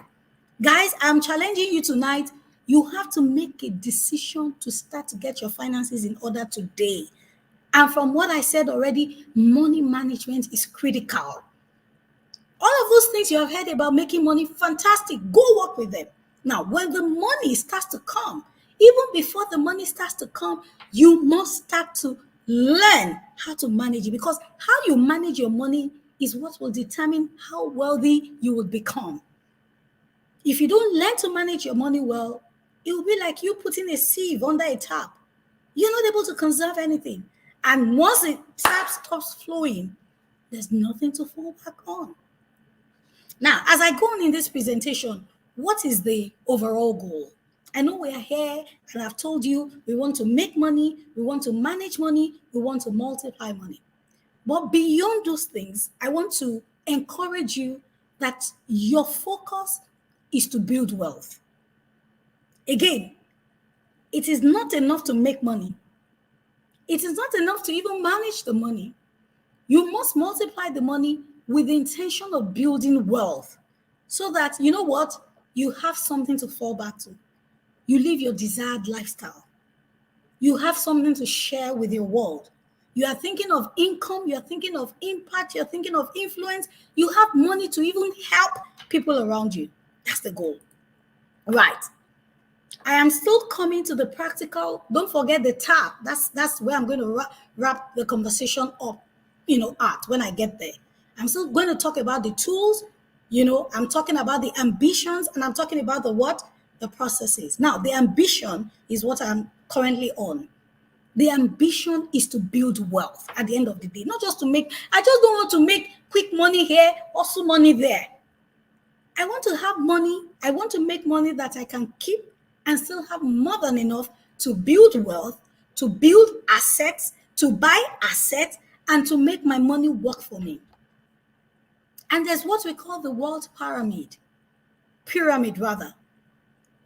Guys, I'm challenging you tonight. You have to make a decision to start to get your finances in order today. And from what I said already, money management is critical. All of those things you have heard about making money, fantastic. Go work with them. Now, when the money starts to come, even before the money starts to come, you must start to learn how to manage it, because how you manage your money is what will determine how wealthy you will become. If you don't learn to manage your money well, it will be like you putting a sieve under a tap. You're not able to conserve anything. And once the tap stops flowing, there's nothing to fall back on. Now, as I go on in this presentation, what is the overall goal? I know we are here and I've told you we want to make money, we want to manage money, we want to multiply money. But beyond those things, I want to encourage you that your focus is to build wealth. Again, it is not enough to make money. It is not enough to even manage the money. You must multiply the money with the intention of building wealth so that, you know what, you have something to fall back to. You live your desired lifestyle. You have something to share with your world. You are thinking of income, you are thinking of impact, you're thinking of influence. You have money to even help people around you. That's the goal. Right. I am still coming to the practical. Don't forget the tap. That's where I'm going to wrap the conversation up, at when I get there. I'm still going to talk about the tools. I'm talking about the ambitions, and I'm talking about the what? The processes. Now, the ambition is what I'm currently on. The ambition is to build wealth at the end of the day, not just to make. I just don't want to make quick money here, also money there. I want to have money. I want to make money that I can keep and still have more than enough to build wealth, to build assets, to buy assets, and to make my money work for me. And there's what we call the wealth pyramid.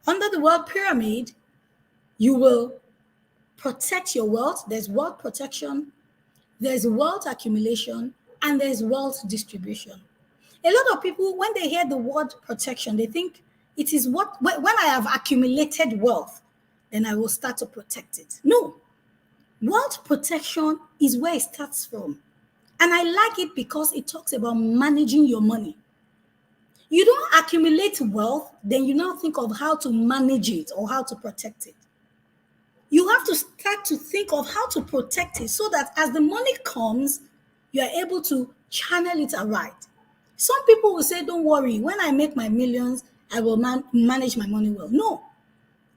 Under the wealth pyramid, you will protect your wealth. There's wealth protection, there's wealth accumulation, and there's wealth distribution. A lot of people, when they hear the word protection, they think it is when I have accumulated wealth, then I will start to protect it. No. Wealth protection is where it starts from. And I like it because it talks about managing your money. You don't accumulate wealth, then you now think of how to manage it or how to protect it. You have to start to think of how to protect it so that as the money comes, you are able to channel it aright. Some people will say, don't worry, when I make my millions, I will manage my money well. No.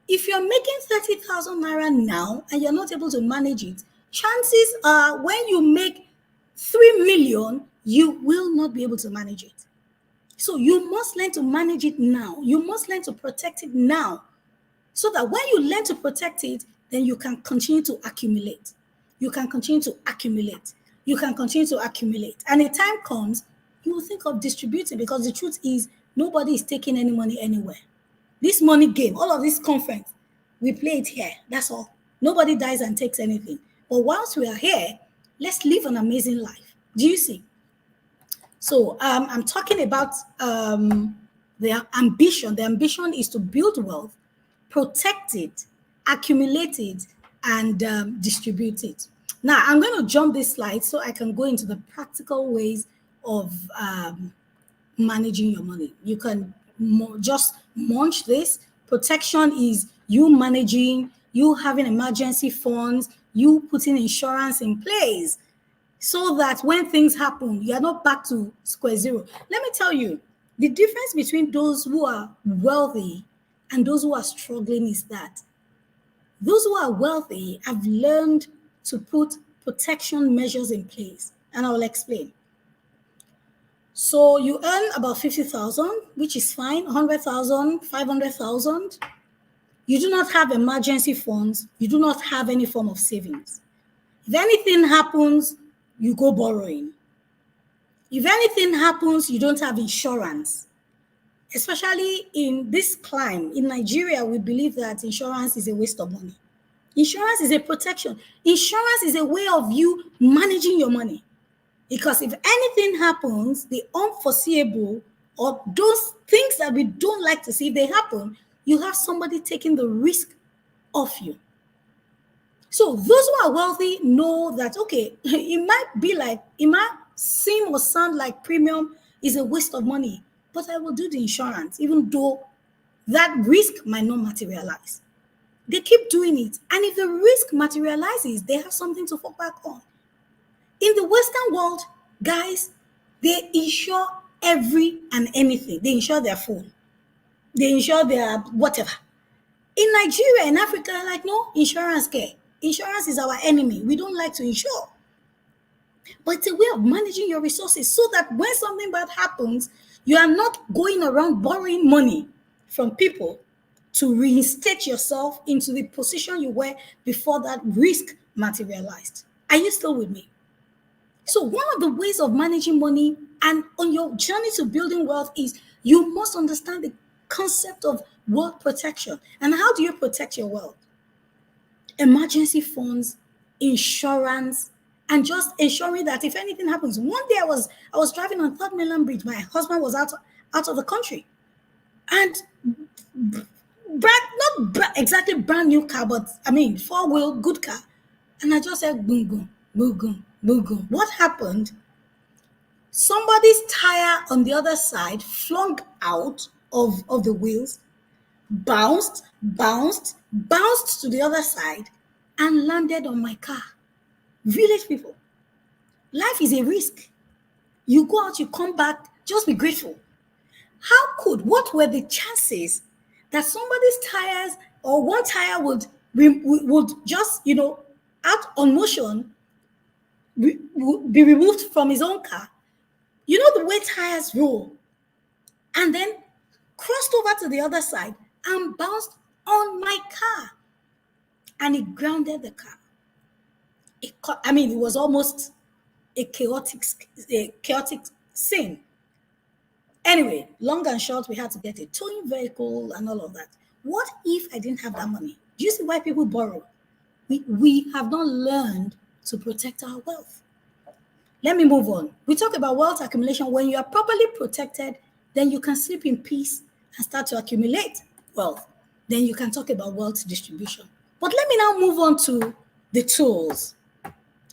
If you're making 30,000 naira now and you're not able to manage it, chances are when you make 3 million, you will not be able to manage it. So you must learn to manage it now. You must learn to protect it now. So that when you learn to protect it, then you can continue to accumulate. You can continue to accumulate. You can continue to accumulate. And a time comes, you will think of distributing, because the truth is nobody is taking any money anywhere. This money game, all of this conference, we play it here. That's all. Nobody dies and takes anything. But whilst we are here, let's live an amazing life. Do you see? So I'm talking about the ambition. The ambition is to build wealth, protect it, accumulate it, and distribute it. Now, I'm going to jump this slide so I can go into the practical ways of managing your money. You can just munch this. Protection is you managing, you having emergency funds, you putting insurance in place so that when things happen, you are not back to square zero. Let me tell you, the difference between those who are wealthy and those who are struggling is that those who are wealthy have learned to put protection measures in place. and I will explain. So you earn about 50,000, which is fine, 100,000, 500,000. You do not have emergency funds. You do not have any form of savings. If anything happens, you go borrowing. If anything happens, you don't have insurance. Especially in this climate, in Nigeria, we believe that insurance is a waste of money. Insurance is a protection. Insurance is a way of you managing your money. Because if anything happens, the unforeseeable or those things that we don't like to see, if they happen, you have somebody taking the risk of you. So those who are wealthy know that, okay, it might seem or sound like premium is a waste of money, but I will do the insurance, even though that risk might not materialize. They keep doing it. And if the risk materializes, they have something to fall back on. In the Western world, guys, they insure every and anything. They insure their phone. They insure their whatever. In Nigeria, in Africa, like, no, insurance care. Insurance is our enemy. We don't like to insure. But it's a way of managing your resources so that when something bad happens, you are not going around borrowing money from people to reinstate yourself into the position you were before that risk materialized. Are you still with me? So one of the ways of managing money and on your journey to building wealth is you must understand the concept of wealth protection. And how do you protect your wealth? Emergency funds, insurance, and just ensuring that if anything happens. One day I was driving on Third Mainland Bridge. My husband was out of the country, and not exactly brand new car, but I mean 4-wheel good car. And I just said boom boom boom boom boom boom. What happened? Somebody's tire on the other side flung out of the wheels, bounced to the other side, and landed on my car. Village people, life is a risk. You go out, you come back, just be grateful. What were the chances that somebody's tires or one tire would just, out on motion, would be removed from his own car? You know the way tires roll, and then crossed over to the other side and bounced on my car, and it grounded the car. It was almost a chaotic scene. Anyway, long and short, we had to get a towing vehicle and all of that. What if I didn't have that money? Do you see why people borrow? We have not learned to protect our wealth. Let me move on. We talk about wealth accumulation. When you are properly protected, then you can sleep in peace and start to accumulate wealth. Then you can talk about wealth distribution. But let me now move on to the tools.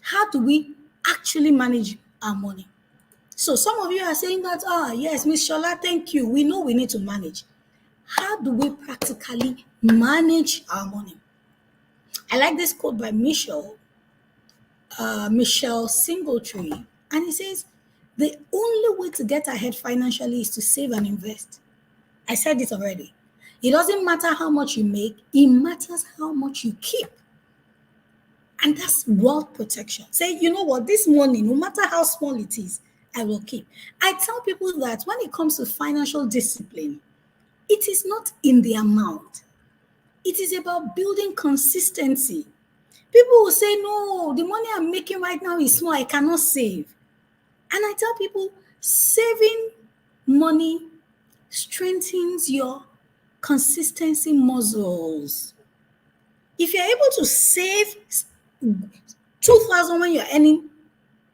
How do we actually manage our money? So some of you are saying that, yes, Miss Shola, thank you. We know we need to manage. How do we practically manage our money? I like this quote by Michelle Singletree. And he says, the only way to get ahead financially is to save and invest. I said it already. It doesn't matter how much you make. It matters how much you keep. And that's wealth protection. Say, you know what, this money, no matter how small it is, I will keep. I tell people that when it comes to financial discipline, it is not in the amount. It is about building consistency. People will say, no, the money I'm making right now is small. I cannot save. And I tell people, saving money strengthens your consistency muscles. If you're able to save 2,000 when you're earning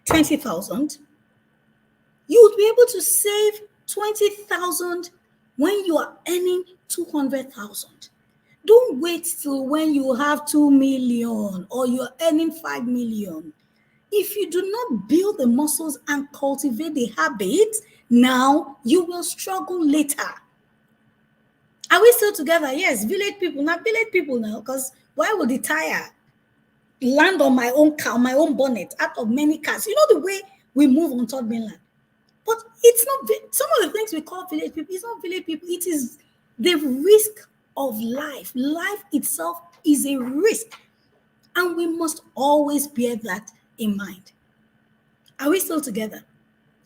20,000, you would be able to save 20,000 when you are earning 200,000. Don't wait till when you have 2 million or you're earning 5 million. If you do not build the muscles and cultivate the habit, now you will struggle later. Are we still together? Yes, village people now, because why would the tire land on my own car, my own bonnet, out of many cars? You know the way we move on Third Mainland. But it's not, some of the things we call village people, it's not village people, it is the risk of life. Life itself is a risk. And we must always bear that in mind. Are we still together?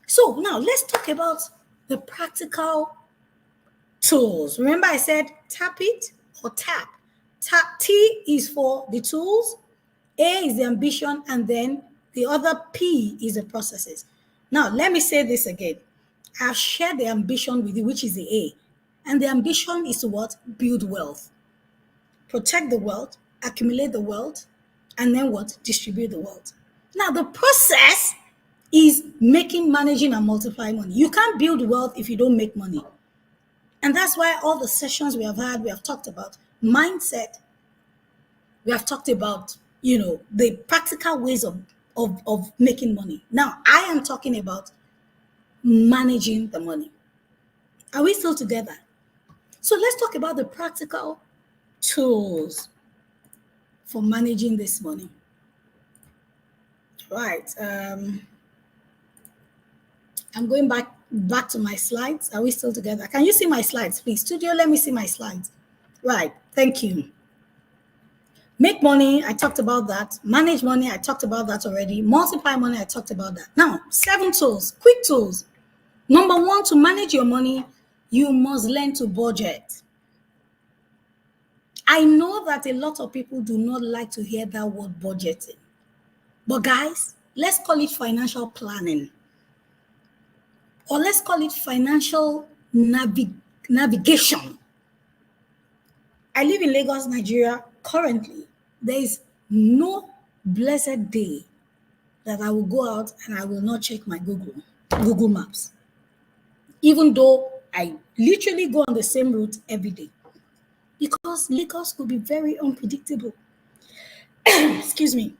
So now let's talk about the practical tools. Remember I said tap it or tap. Tap T is for the tools, A is the ambition, and then the other P is the processes. Now let me say this again. I've shared the ambition with you, which is the A. And the ambition is to what? Build wealth. Protect the wealth, accumulate the wealth, and then what? Distribute the wealth. Now the process is making, managing, and multiplying money. You can't build wealth if you don't make money. And that's why all the sessions we have had, we have talked about mindset. We have talked about, the practical ways of making money. Now, I am talking about managing the money. Are we still together? So let's talk about the practical tools for managing this money. Right. I'm going back to my slides. Are we still together? Can you see my slides, please? Studio, let me see my slides. Right. Thank you. Make money, I talked about that. Manage money, I talked about that already. Multiply money, I talked about that. Now, 7 tools, quick tools. Number 1, to manage your money, you must learn to budget. I know that a lot of people do not like to hear that word budgeting. But guys, let's call it financial planning. Or let's call it financial navigation. I live in Lagos, Nigeria. Currently, there is no blessed day that I will go out and I will not check my Google Maps. Even though I literally go on the same route every day. Because Lagos could be very unpredictable. Excuse me.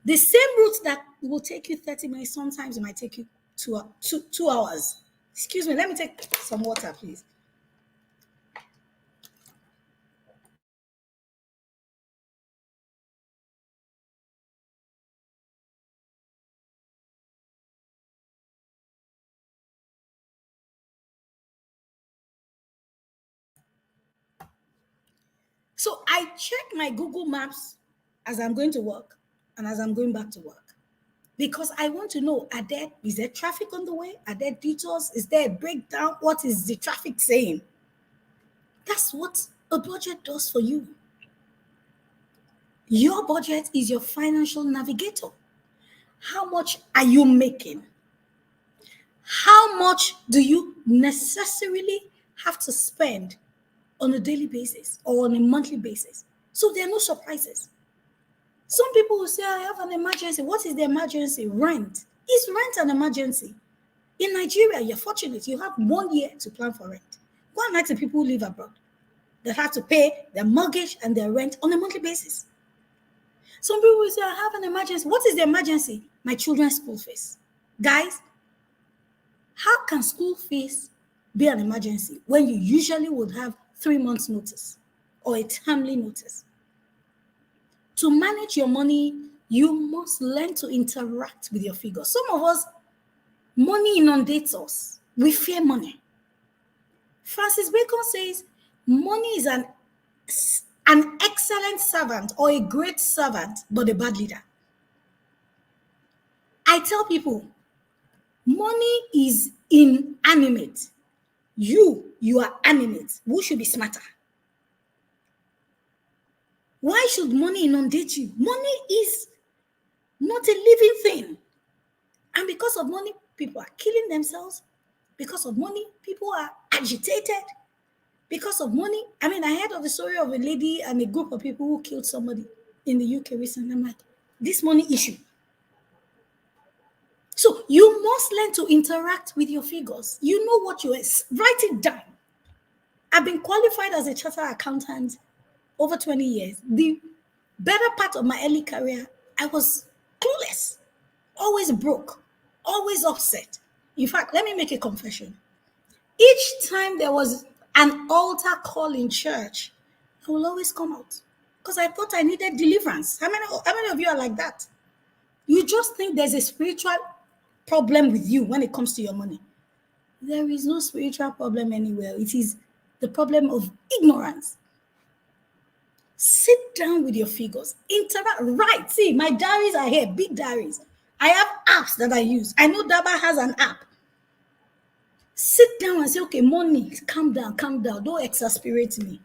The same route that will take you 30 minutes, sometimes it might take you 2 hours. Excuse me, let me take some water, please. So I check my Google Maps as I'm going to work and as I'm going back to work. Because I want to know, is there traffic on the way? Are there detours? Is there a breakdown? What is the traffic saying? That's what a budget does for you. Your budget is your financial navigator. How much are you making? How much do you necessarily have to spend on a daily basis or on a monthly basis? So there are no surprises. Some people will say, I have an emergency. What is the emergency? Rent. Is rent an emergency? In Nigeria, you're fortunate. You have 1 year to plan for rent. Go and ask the people who live abroad that have to pay their mortgage and their rent on a monthly basis. Some people will say, I have an emergency. What is the emergency? My children's school fees. Guys, how can school fees be an emergency when you usually would have 3 months notice or a timely notice? To manage your money, you must learn to interact with your figures. Some of us, money inundates us. We fear money. Francis Bacon says, money is an excellent servant or a great servant, but a bad leader. I tell people, money is inanimate. You are animate. Who should be smarter? Why should money inundate you? Money is not a living thing. And because of money, people are killing themselves. Because of money, people are agitated. Because of money, I heard of the story of a lady and a group of people who killed somebody in the UK recently. I'm like, this money issue. So you must learn to interact with your figures. You know what you are. Write it down. I've been qualified as a chartered accountant over 20 years. The better part of my early career, I was clueless, always broke, always upset. In fact, let me make a confession. Each time there was an altar call in church, I will always come out because I thought I needed deliverance. How many of you are like that? You just think there's a spiritual problem with you when it comes to your money. There is no spiritual problem anywhere. It is the problem of ignorance. Sit down with your figures. Interact. Right. See, my diaries are here, big diaries. I have apps that I use. I know Daba has an app. Sit down and say, okay, money, calm down, calm down. Don't exasperate me.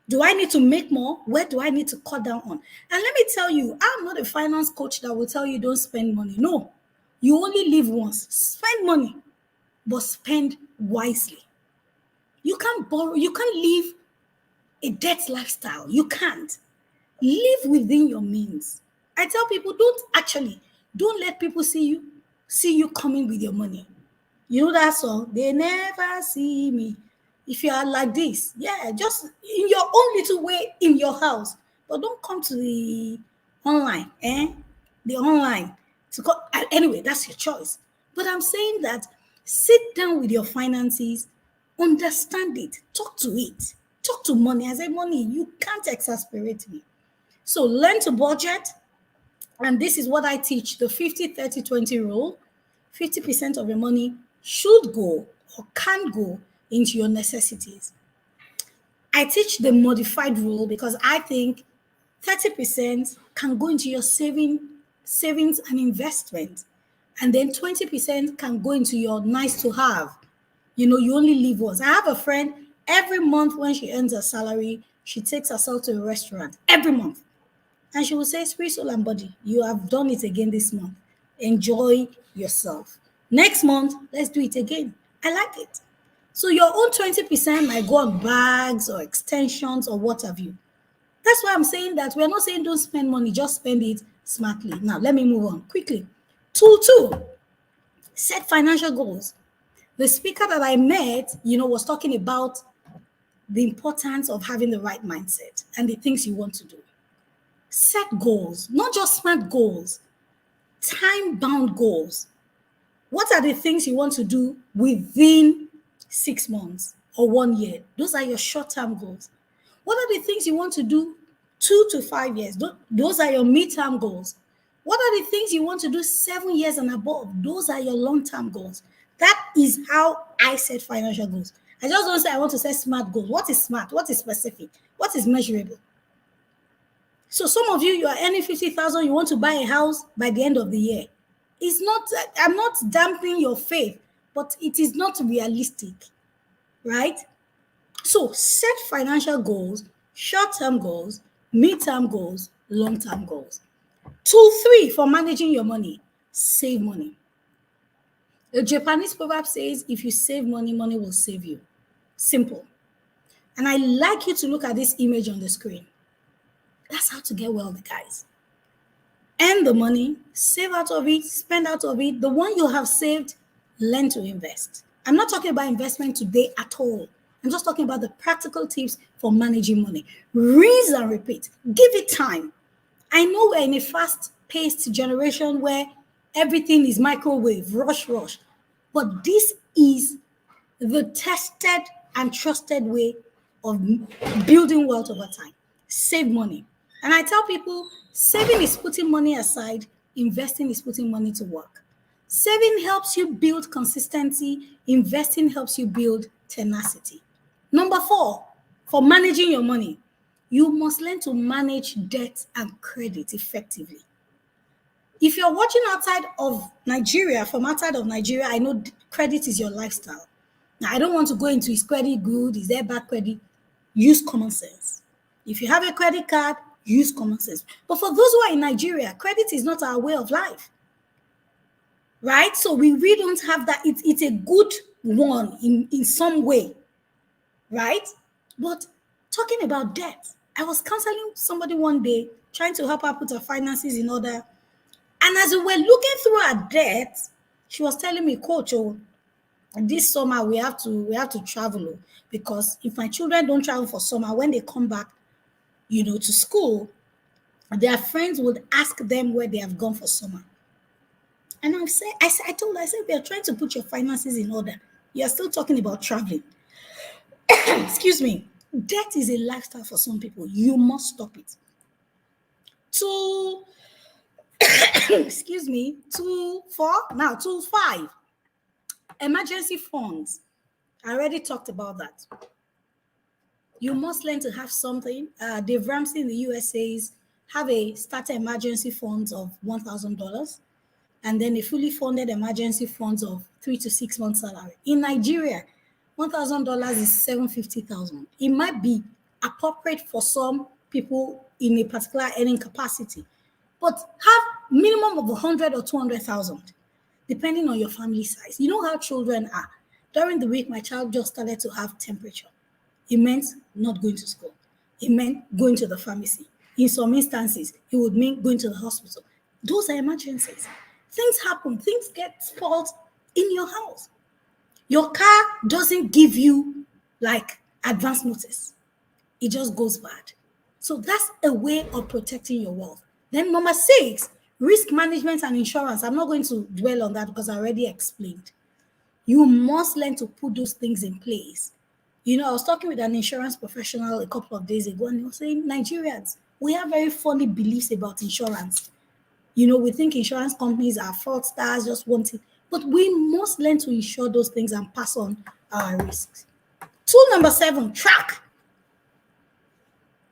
Do I need to make more? Where do I need to cut down on? And let me tell you, I'm not a finance coach that will tell you don't spend money. No, you only live once. Spend money, but spend wisely. You can't borrow, you can't live a debt lifestyle. You can't. Live within your means. I tell people, don't let people see you coming with your money. You know that song? They never see me. If you are like this, yeah, just in your own little way in your house. But don't come to the online, eh? The online. Anyway, that's your choice. But I'm saying that sit down with your finances, understand it, talk to it, talk to money. I say, money, you can't exasperate me. So learn to budget. And this is what I teach, the 50-30-20 rule. 50% of your money should go or can go into your necessities. I teach the modified rule because I think 30% can go into your savings and investment. And then 20% can go into your nice to have. You only live once. I have a friend, every month when she earns her salary, she takes herself to a restaurant every month. And she will say, Spirit, soul, and body, you have done it again this month. Enjoy yourself. Next month, let's do it again. I like it. So your own 20% might go on bags or extensions or what have you. That's why I'm saying that we're not saying don't spend money, just spend it smartly. Now, let me move on quickly. Tool 2, set financial goals. The speaker that I met, was talking about the importance of having the right mindset and the things you want to do. Set goals, not just smart goals, time-bound goals. What are the things you want to do within 6 months or 1 year? Those are your short-term goals. What are the things you want to do 2 to 5 years? Those are your mid-term goals. What are the things you want to do 7 years and above? Those are your long-term goals. That is how I set financial goals. I just don't say I want to set smart goals. What is smart? What is specific? What is measurable? So some of you are earning 50,000, you want to buy a house by the end of the year. It's not, I'm not dampening your faith, but it is not realistic, right? So set financial goals, short-term goals, mid-term goals, long-term goals. Tool 3 for managing your money, save money. The Japanese proverb says, if you save money, money will save you. Simple. And I like you to look at this image on the screen. That's how to get wealthy, guys. Earn the money, save out of it, spend out of it. The one you have saved, learn to invest. I'm not talking about investment today at all. I'm just talking about the practical tips for managing money. Rinse and repeat. Give it time. I know we're in a fast-paced generation where everything is microwave, rush. But this is the tested and trusted way of building wealth over time. Save money. And I tell people, saving is putting money aside, investing is putting money to work. Saving helps you build consistency, investing helps you build tenacity. Number 4, for managing your money, you must learn to manage debt and credit effectively. If you're watching outside of Nigeria, from outside of Nigeria, I know credit is your lifestyle. Now, I don't want to go into is credit good, is there bad credit? Use common sense. If you have a credit card, use common sense. But for those who are in Nigeria, credit is not our way of life, right? So we really don't have that. It's a good one in some way, right? But talking about debt, I was counseling somebody one day, trying to help her put her finances in order. And as we were looking through her debt, she was telling me, Coach, this summer we have to travel, because if my children don't travel for summer, when they come back, to school, their friends would ask them where they have gone for summer. And I told her, we are trying to put your finances in order. You are still talking about traveling. Excuse me. Debt is a lifestyle for some people. You must stop it. Excuse me, tool 4, now tool 5, emergency funds. I already talked about that. You must learn to have something. Dave Ramsey in the US says, have a starter emergency funds of $1,000. and then a fully funded emergency funds of 3 to 6 months salary. In Nigeria, $1,000 is 750,000. It might be appropriate for some people in a particular earning capacity, but have minimum of 100 or 200,000, depending on your family size. You know how children are. During the week, my child just started to have temperature. It meant not going to school. It meant going to the pharmacy. In some instances, it would mean going to the hospital. Those are emergencies. Things happen. Things get spoiled in your house. Your car doesn't give you like advance notice. It just goes bad. So that's a way of protecting your wealth. Then number 6, risk management and insurance. I'm not going to dwell on that because I already explained. You must learn to put those things in place. You know, I was talking with an insurance professional a couple of days ago, and he was saying, Nigerians, we have very funny beliefs about insurance. You know, we think insurance companies are fraudsters, just wanting, but we must learn to insure those things and pass on our risks. Tool number 7, track.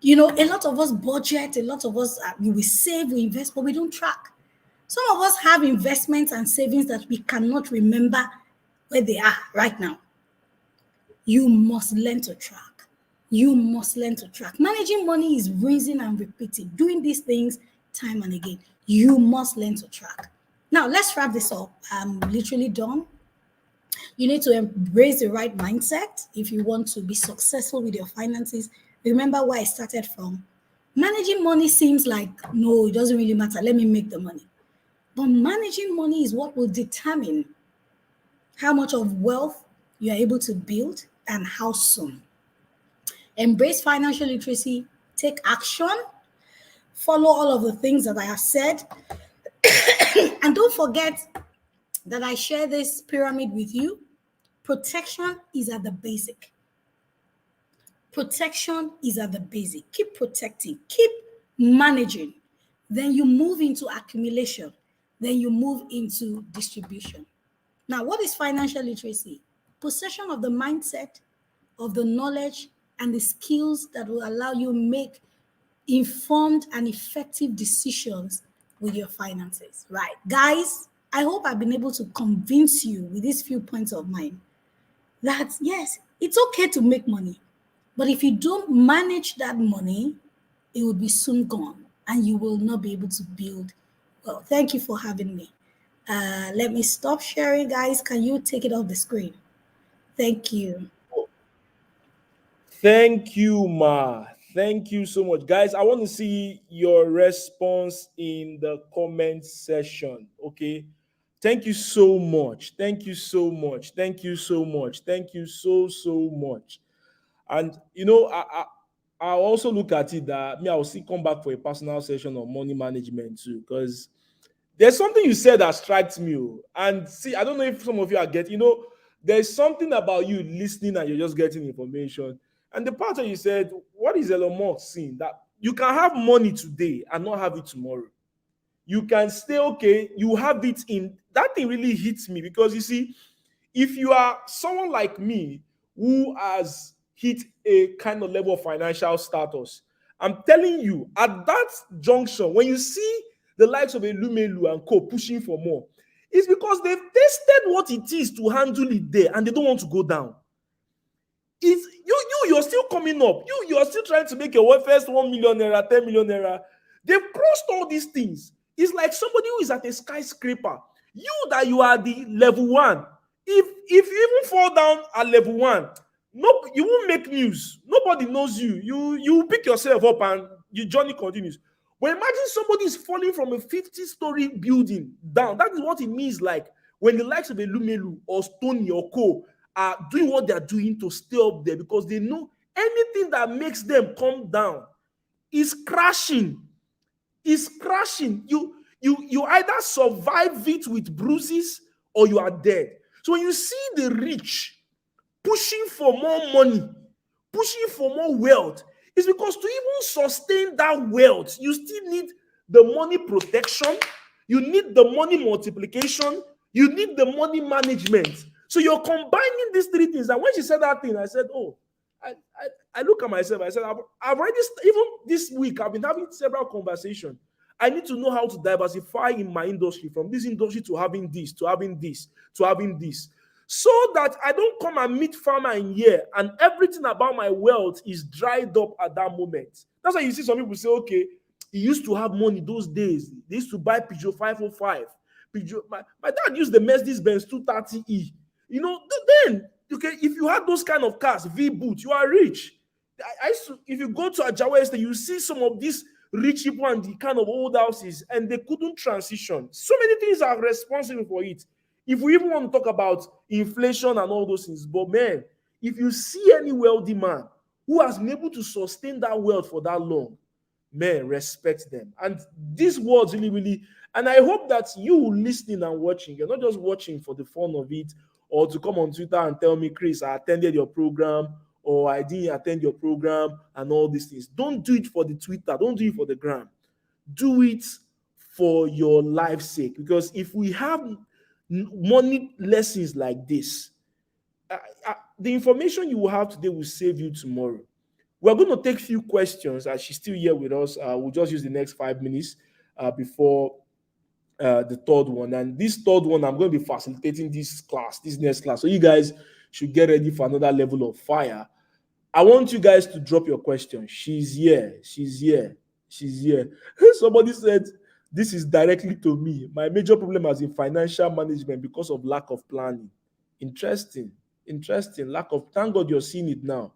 You know, a lot of us budget, a lot of us, we save, we invest, but we don't track. Some of us have investments and savings that we cannot remember where they are right now. You must learn to track. You must learn to track. Managing money is rinsing and repeating, doing these things time and again. You must learn to track. Now, let's wrap this up. I'm literally done. You need to embrace the right mindset if you want to be successful with your finances. Remember where I started from. Managing money seems like, no, it doesn't really matter. Let me make the money. But managing money is what will determine how much of wealth you are able to build and how soon. Embrace financial literacy, take action, follow all of the things that I have said, and don't forget that I share this pyramid with you. Protection is at the basic. Protection is at the basic. Keep protecting, keep managing. Then you move into accumulation. Then you move into distribution. Now, what is financial literacy? Possession of the mindset, of the knowledge, and the skills that will allow you to make informed and effective decisions with your finances, right? Guys, I hope I've been able to convince you with these few points of mine that, yes, it's okay to make money. But if you don't manage that money, it will be soon gone and you will not be able to build. Well, thank you for having me. Let me stop sharing, guys. Can you take it off the screen? Thank you. Thank you, Ma. Thank you so much. Guys, I want to see your response in the comment section. Okay. Thank you so much. Thank you so much. Thank you so much. Thank you so much. And you know, I also look at it that me, I will still come back for a personal session on money management too, because there's something you said that strikes me. And see, I don't know if some of you are getting, there's something about you listening and you're just getting information. And the part that you said, what is Elon Musk saying? That you can have money today and not have it tomorrow. You can stay okay, you have it in. That thing really hits me because you see, if you are someone like me who has hit a kind of level of financial status, I'm telling you, at that junction, when you see the likes of a Lumelu and Co pushing for more, it's because they've tested what it is to handle it there and they don't want to go down. It's you're still coming up. You're still trying to make your first 1 million naira, 10 million naira. They've crossed all these things. It's like somebody who is at a skyscraper. You that you are the level 1. If you even fall down at level 1, no, you won't make news. Nobody knows you. You pick yourself up and your journey continues. But imagine somebody is falling from a 50-story building down. That is what it means like when the likes of a Lumelu or Stony or Co are doing what they're doing to stay up there because they know anything that makes them come down is crashing. Is crashing. You either survive it with bruises or you are dead. So when you see the rich pushing for more money, pushing for more wealth, it's because to even sustain that wealth, you still need the money protection, you need the money multiplication, you need the money management. So you're combining these three things. And when she said that thing, I said, oh, I look at myself, I said, I've already, even this week, I've been having several conversations. I need to know how to diversify in my industry, from this industry to having this, to having this, to having this, so that I don't come and meet farmer in here and everything about my wealth is dried up at that moment. That's why you see some people say, okay, he used to have money those days. They used to buy Peugeot 505. Peugeot, my dad used the Mercedes Benz 230E. You know, then, okay, if you had those kind of cars, V boot, you are rich. I used to, if you go to Ajawa Estate, you see some of these rich people and the kind of old houses, and they couldn't transition. So many things are responsible for it. If we even want to talk about inflation and all those things, but man, if you see any wealthy man who has been able to sustain that wealth for that long, man, respect them. And these words really, really, and I hope that you listening and watching, you're not just watching for the fun of it or to come on Twitter and tell me, Chris, I attended your program or I didn't attend your program and all these things. Don't do it for the Twitter. Don't do it for the gram. Do it for your life's sake. Because if we have money lessons like this, the information you will have today will save you tomorrow. We're going to take a few questions as she's still here with us. We'll just use the next 5 minutes before the third one. And this third one, I'm going to be facilitating this class, this next class. So you guys should get ready for another level of fire. I want you guys to drop your question. She's here. She's here. She's here. Somebody said, this is directly to me. My major problem is in financial management because of lack of planning. Interesting. Interesting. Lack of, thank God you're seeing it now.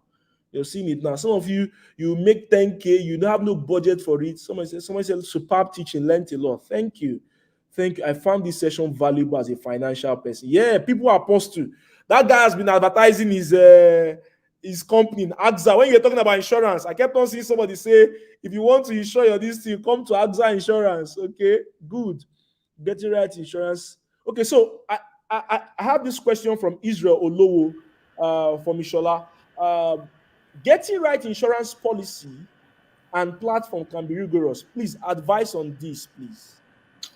You're seeing it now. Some of you, you make 10K, you don't have no budget for it. Someone said, superb teaching, learned a lot. Thank you. Thank you. I found this session valuable as a financial person. Yeah, people are opposed to. That guy has been advertising his company in AXA. When you're talking about insurance, I kept on seeing somebody say, if you want to insure your this thing, come to AXA Insurance. Okay, good. Getting right insurance. Okay, so I have this question from Israel Olowo from Ishola. Getting right insurance policy and platform can be rigorous. Please advise on this, please.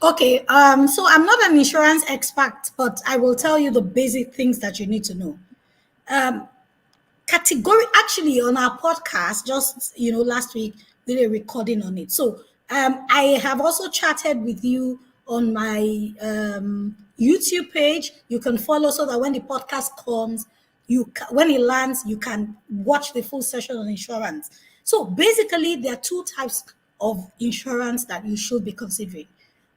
Okay, so I'm not an insurance expert, but I will tell you the basic things that you need to know. Category actually on our podcast, just last week, did a recording on it. So I have also chatted with you on my YouTube page. You can follow so that when the podcast comes, when it lands, you can watch the full session on insurance. So basically, there are two types of insurance that you should be considering.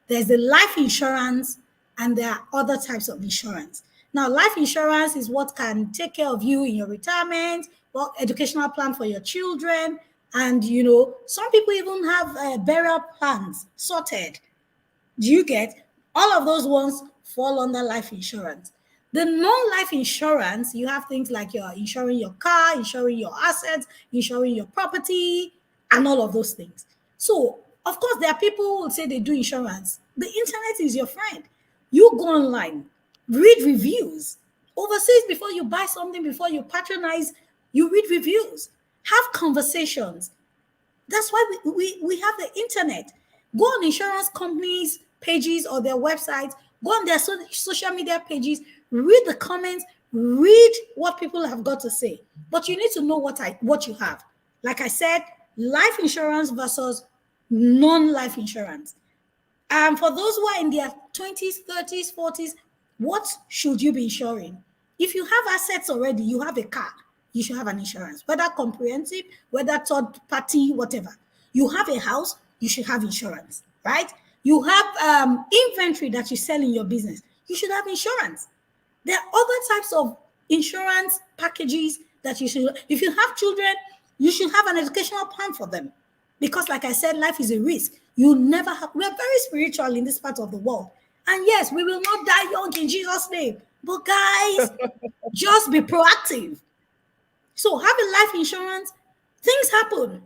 There's the life insurance, and there are other types of insurance. Now, life insurance is what can take care of you in your retirement, or educational plan for your children, and some people even have burial plans sorted. Do you get? All of those ones fall under life insurance. The non-life insurance, you have things like you're insuring your car, insuring your assets, insuring your property, and all of those things. So, of course, there are people who will say they do insurance. The internet is your friend. You go online, read reviews. Overseas, before you buy something, before you patronize, you read reviews. Have conversations. That's why we have the internet. Go on insurance companies' pages or their websites. Go on their social media pages. Read the comments. Read what people have got to say. But you need to know what you have. Like I said, life insurance versus non-life insurance. For those who are in their 20s, 30s, 40s, what should you be insuring? If you have assets already, you have a car, you should have an insurance, whether comprehensive, whether third party, whatever. You have a house, you should have insurance, right? You have inventory that you sell in your business, you should have insurance. There are other types of insurance packages that you should. If you have children, you should have an educational plan for them. Because like I said, life is a risk. You never have, we are very spiritual in this part of the world. And yes, we will not die young in Jesus' name. But guys, just be proactive. So have a life insurance. Things happen.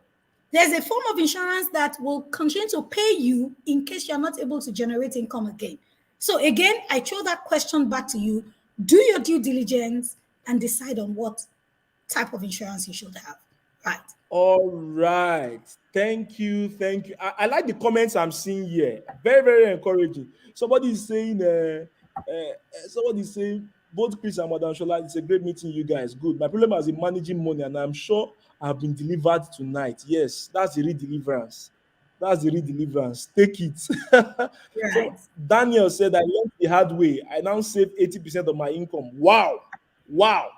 There's a form of insurance that will continue to pay you in case you're not able to generate income again. So again, I throw that question back to you. Do your due diligence and decide on what type of insurance you should have. Right. All right. Thank you. Thank you. I like the comments I'm seeing here. Very, very encouraging. Somebody is saying, both Chris and Madam Shola, it's a great meeting, you guys. Good. My problem is in managing money, and I'm sure I've been delivered tonight. Yes, that's the real deliverance. That's the real deliverance. Take it. Right. So Daniel said, I learned the hard way. I now save 80% of my income. Wow. Wow.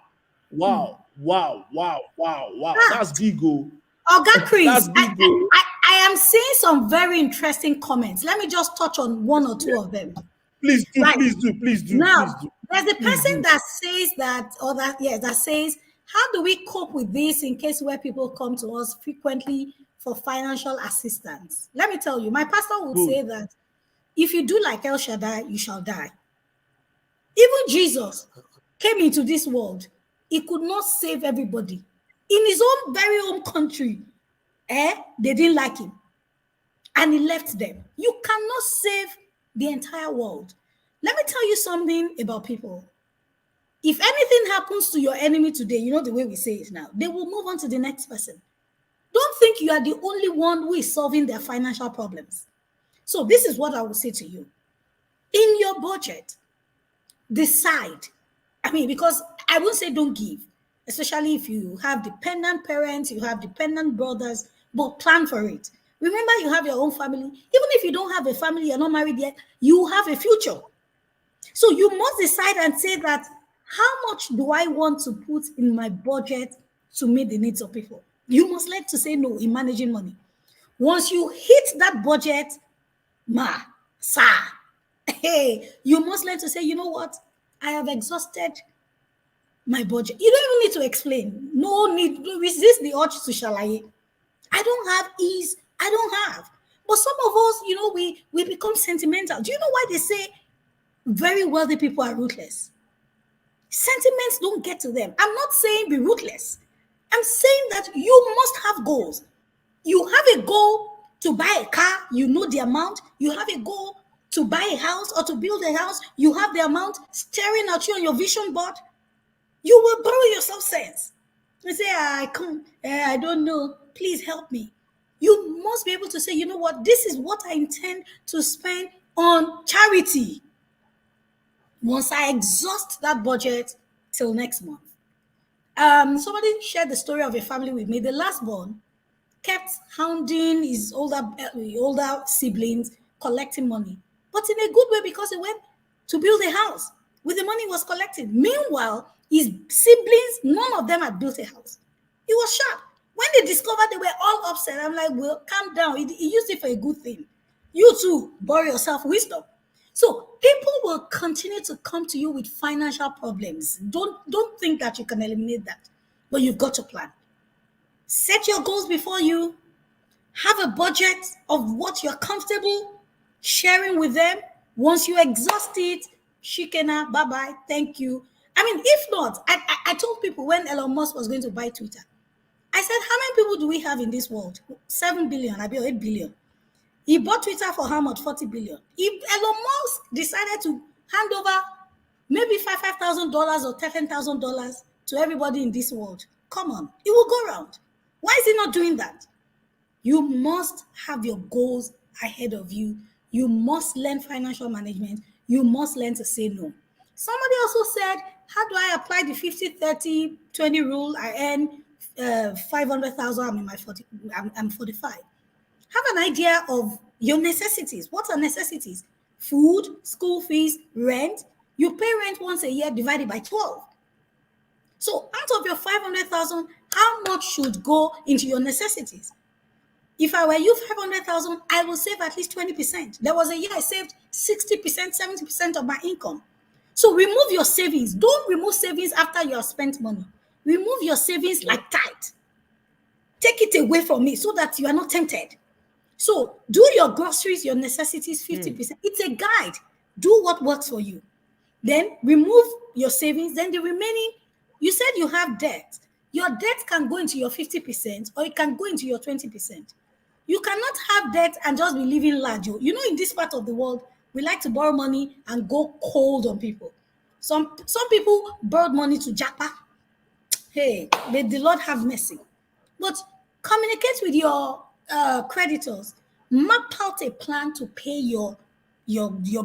Wow. Wow. Wow. Wow. Wow. Ah, That's big. Oh. Oga That's Chris, big. Oh. I am seeing some very interesting comments. Let me just touch on one or two of them. Please do. Right. Please do. Please do. Please Now, do. there's a Please person do. that says that, or that, yes, that says, how do we cope with this in case where people come to us frequently for financial assistance? Let me tell you, my pastor would Good. say that if you do like El Shaddai, you shall die. Even Jesus came into this world, he could not save everybody. In his own very own country, they didn't like him and he left them. You cannot save the entire world. Let me tell you something about people. If anything happens to your enemy today, you know the way we say it now, they will move on to the next person. Don't think you are the only one who is solving their financial problems. So, this is what I will say to you. In your budget, decide. I mean, because I won't say don't give, especially if you have dependent parents, you have dependent brothers, but plan for it. Remember, you have your own family. Even if you don't have a family, you're not married yet, you have a future. So you must decide and say that how much do I want to put in my budget to meet the needs of people? You must learn to say no in managing money. Once you hit that budget, ma, sa, hey, you must learn to say, you know what? I have exhausted my budget. You don't even need to explain. No need. Resist the urge to shalaye. I don't have ease. I don't have. But some of us, we become sentimental. Do you know why they say very wealthy people are ruthless? Sentiments don't get to them. I'm not saying be ruthless. I'm saying that you must have goals. You have a goal to buy a car, you know the amount. You have a goal to buy a house or to build a house, you have the amount staring at you on your vision board. You will borrow yourself sense and say, I can't, I don't know, please help me. You must be able to say, you know what, this is what I intend to spend on charity. Once I exhaust that budget till next month. Somebody shared the story of a family with me. The last born kept hounding his older siblings, collecting money, but in a good way because he went to build a house with the money he was collecting. Meanwhile, his siblings, none of them had built a house. He was shocked. When they discovered, they were all upset. I'm like, well, calm down. He used it for a good thing. You too, borrow yourself wisdom. So people will continue to come to you with financial problems. Don't think that you can eliminate that, but you've got to plan. Set your goals before you. Have a budget of what you're comfortable sharing with them. Once you exhaust it, shikena, bye-bye, thank you. I mean, if not, I told people when Elon Musk was going to buy Twitter, I said, how many people do we have in this world? 7 billion, I mean 8 billion. He bought Twitter for how much? 40 billion. If Elon Musk decided to hand over maybe $5,000 or $10,000 to everybody in this world, come on, it will go around. Why is he not doing that? You must have your goals ahead of you. You must learn financial management. You must learn to say no. Somebody also said, how do I apply the 50-30-20 rule? I earn 500,000. I'm in my 40. I'm 45. Have an idea of your necessities. What are necessities? Food, school fees, rent. You pay rent once a year divided by 12. So out of your 500,000, how much should go into your necessities? If I were you, 500,000, I will save at least 20%. There was a year I saved 60%, 70% of my income. So remove your savings. Don't remove savings after you have spent money. Remove your savings like tithe. Take it away from me so that you are not tempted. So do your groceries, your necessities, 50%. It's a guide. Do what works for you. Then remove your savings. Then the remaining, you said you have debt. Your debt can go into your 50% or it can go into your 20%. You cannot have debt and just be living large. You know, in this part of the world, we like to borrow money and go cold on people. Some people borrowed money to japa. Hey, may the Lord have mercy. But communicate with your creditors. Map out a plan to pay your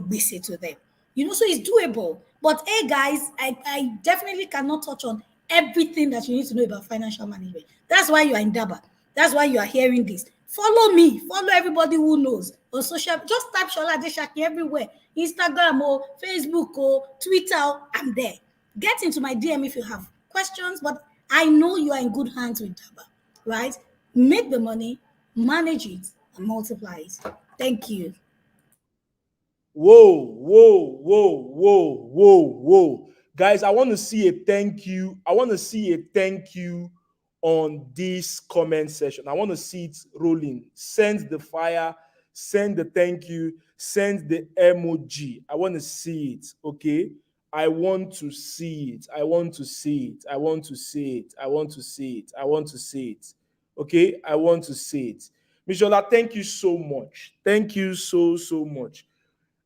basic to them. So it's doable. But hey, guys, I definitely cannot touch on everything that you need to know about financial management. That's why you are in Daba. That's why you are hearing this. Follow me, follow everybody who knows on social. Just type Shola Adeshaki everywhere. Instagram or Facebook or Twitter. I'm there. Get into my DM if you have questions, but I know you are in good hands with Daba, right? Make the money, manage it, and multiply it. Thank you. Whoa, whoa, whoa, whoa, whoa, whoa. Guys, I want to see a thank you. I want to see a thank you on this comment section. I want to see it rolling. Send the fire, send the thank you, send the emoji. I want to see it, okay? I want to see it. I want to see it. I want to see it. I want to see it. I want to see it. Okay? I want to see it. Mishola, thank you so much. Thank you so, so much.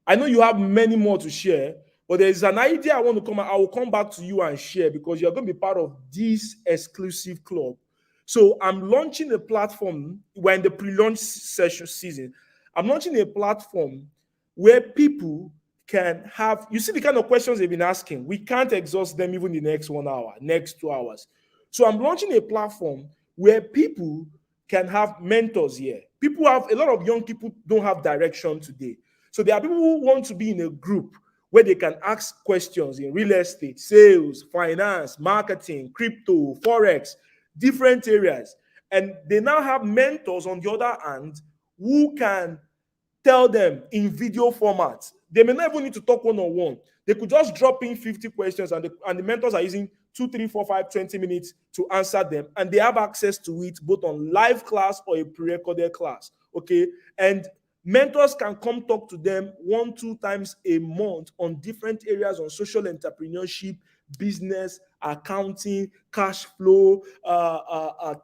I know you have many more to share, but there is an idea I want to come. I will come back to you and share because you're going to be part of this exclusive club. So I'm launching a platform. We're in the pre-launch session season. I'm launching a platform where people can have. You see the kind of questions they've been asking. We can't exhaust them even in the next 1 hour, next 2 hours. So I'm launching a platform where people can have mentors here. People have a lot of young people don't have direction today. So there are people who want to be in a group where they can ask questions in real estate, sales, finance, marketing, crypto, forex, different areas. And they now have mentors on the other hand who can tell them in video format. They may not even need to talk one-on-one. They could just drop in 50 questions and the mentors are using 2, 3, 4, 5, 20 minutes to answer them. And they have access to it both on live class or a pre-recorded class. Okay. And mentors can come talk to them 1, 2 times a month on different areas on social entrepreneurship, business, accounting, cash flow,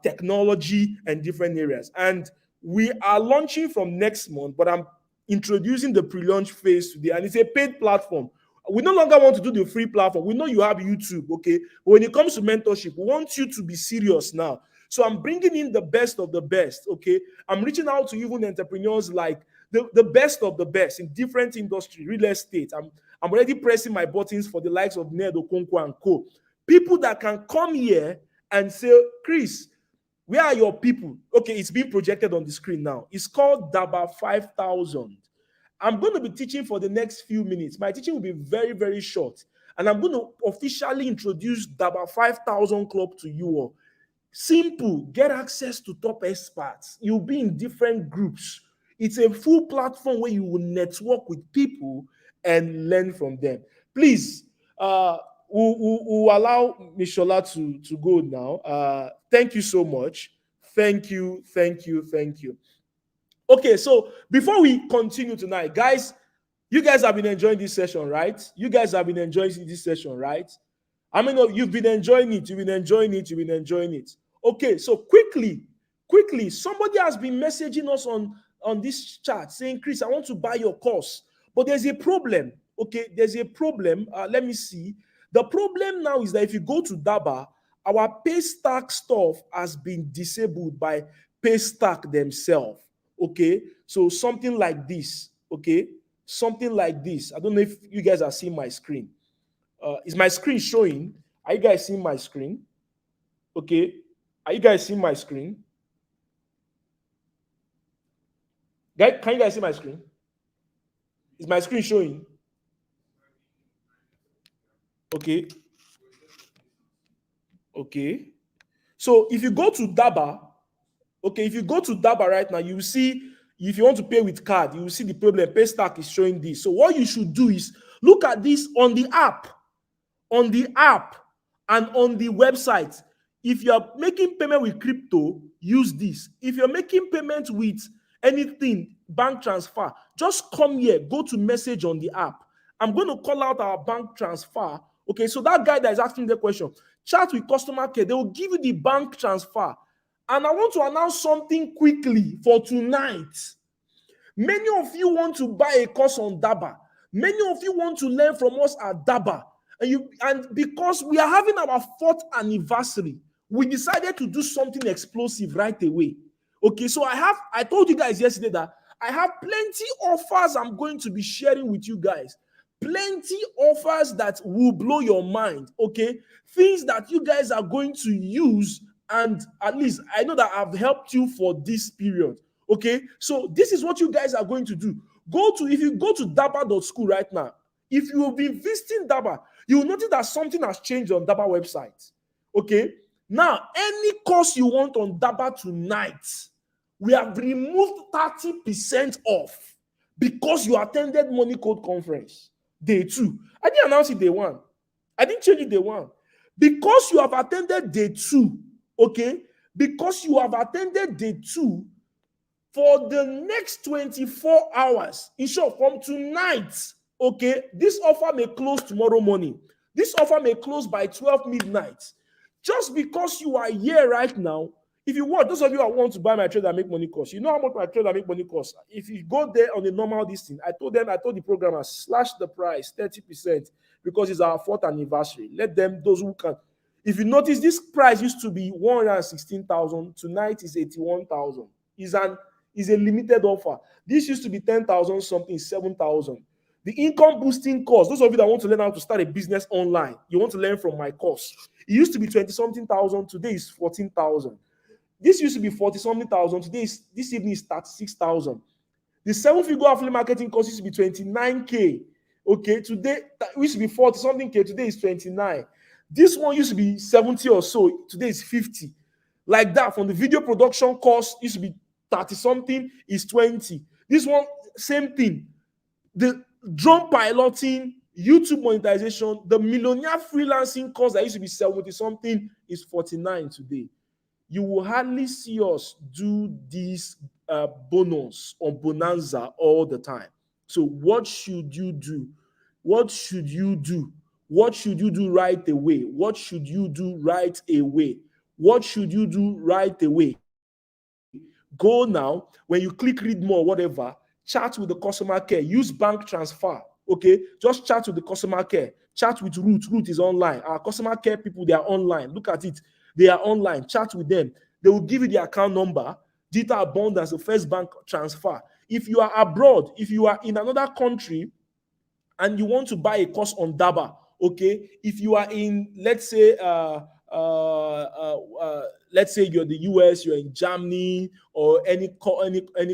technology, and different areas. And we are launching from next month, but I'm introducing the pre-launch phase today, and it's a paid platform. We no longer want to do the free platform. We know you have YouTube, okay? But when it comes to mentorship, we want you to be serious now. So I'm bringing in the best of the best, okay? I'm reaching out to even entrepreneurs like the best of the best in different industry, real estate. I'm already pressing my buttons for the likes of Ned Okonkwo and co. People that can come here and say, Chris, where are your people? Okay, it's being projected on the screen now. It's called Daba 5000. I'm going to be teaching for the next few minutes. My teaching will be very, very short. And I'm going to officially introduce Daba 5000 Club to you all. Simple, get access to top experts. You'll be in different groups. It's a full platform where you will network with people and learn from them. Please, we'll allow Mishola to go now. Thank you so much. Thank you, thank you, thank you. Okay, so before we continue tonight, guys, you guys have been enjoying this session, right? You guys have been enjoying this session, right? I mean, you've been enjoying it, you've been enjoying it, you've been enjoying it. Okay, so quickly, somebody has been messaging us on this chat saying, Chris, I want to buy your course, but there's a problem. Okay, there's a problem. Let me see. The problem now is that if you go to Daba, our Paystack stuff has been disabled by Paystack themselves. Okay, so something like this. Okay, something like this. I don't know if you guys are seeing my screen. Is my screen showing? Are you guys seeing my screen? Okay, are you guys seeing my screen? Guys, can you guys see my screen? Is my screen showing? Okay. Okay. So if you go to Daba, okay, if you go to Daba right now, you will see, if you want to pay with card, you will see the problem. Paystack is showing this. So what you should do is look at this on the app and on the website. If you're making payment with crypto, use this. If you're making payment with anything, bank transfer, just come here, go to message on the app. I'm going to call out our bank transfer. Okay, so that guy that is asking the question, chat with customer care, they will give you the bank transfer. And I want to announce something quickly for tonight. Many of you want to buy a course on Daba. Many of you want to learn from us at Daba. And because we are having our 4th anniversary, we decided to do something explosive right away. Okay, so I told you guys yesterday that I have plenty offers I'm going to be sharing with you guys. Plenty offers that will blow your mind. Okay, things that you guys are going to use, and at least I know that I've helped you for this period. Okay, so this is what you guys are going to do. If you go to daba.school right now, if you have been visiting Daba, you will notice that something has changed on Daba website. Okay, now any course you want on Daba tonight, we have removed 30% off because you attended Money Code Conference day 2. I didn't announce it day 1. I didn't change it day 1. Because you have attended day 2, okay? Because you have attended day 2, for the next 24 hours, in short, from tonight, okay, this offer may close tomorrow morning. This offer may close by 12 midnight. Just because you are here right now, if you want, those of you that want to buy my trade and make money course, you know how much my trade and make money cost. If you go there on the normal listing, I told the programmers, slash the price 30% because it's our 4th anniversary. Let them, those who can. If you notice, this price used to be 116,000. Tonight is 81,000. Is a limited offer. This used to be 10,000 something, 7,000. The income boosting course, those of you that want to learn how to start a business online, you want to learn from my course. It used to be 20 something thousand, today is 14,000. This used to be 40 something thousand, this evening is 36,000. The 7-figure affiliate marketing course used to be 29K. Okay, today it used to be 40 something K, today is 29. This one used to be 70 or so, today is 50. Like that. From the video production course used to be 30 something, is 20. This one, same thing. The drone piloting, YouTube monetization, the millionaire freelancing course that used to be 70 something is 49 today. You will hardly see us do this bonus or bonanza all the time. So what should you do? What should you do? What should you do right away? What should you do right away? What should you do right away? Go now. When you click read more, whatever, chat with the customer care. Use bank transfer. Okay, just chat with the customer care. Chat with Root. Root is online. Our customer care people, they are online. Look at it. They are online. Chat with them. They will give you the account number, digital abundance, the first bank transfer. If you are abroad, if you are in another country, and you want to buy a course on Daba, okay? If you are in, let's say you're the US, you're in Germany, or any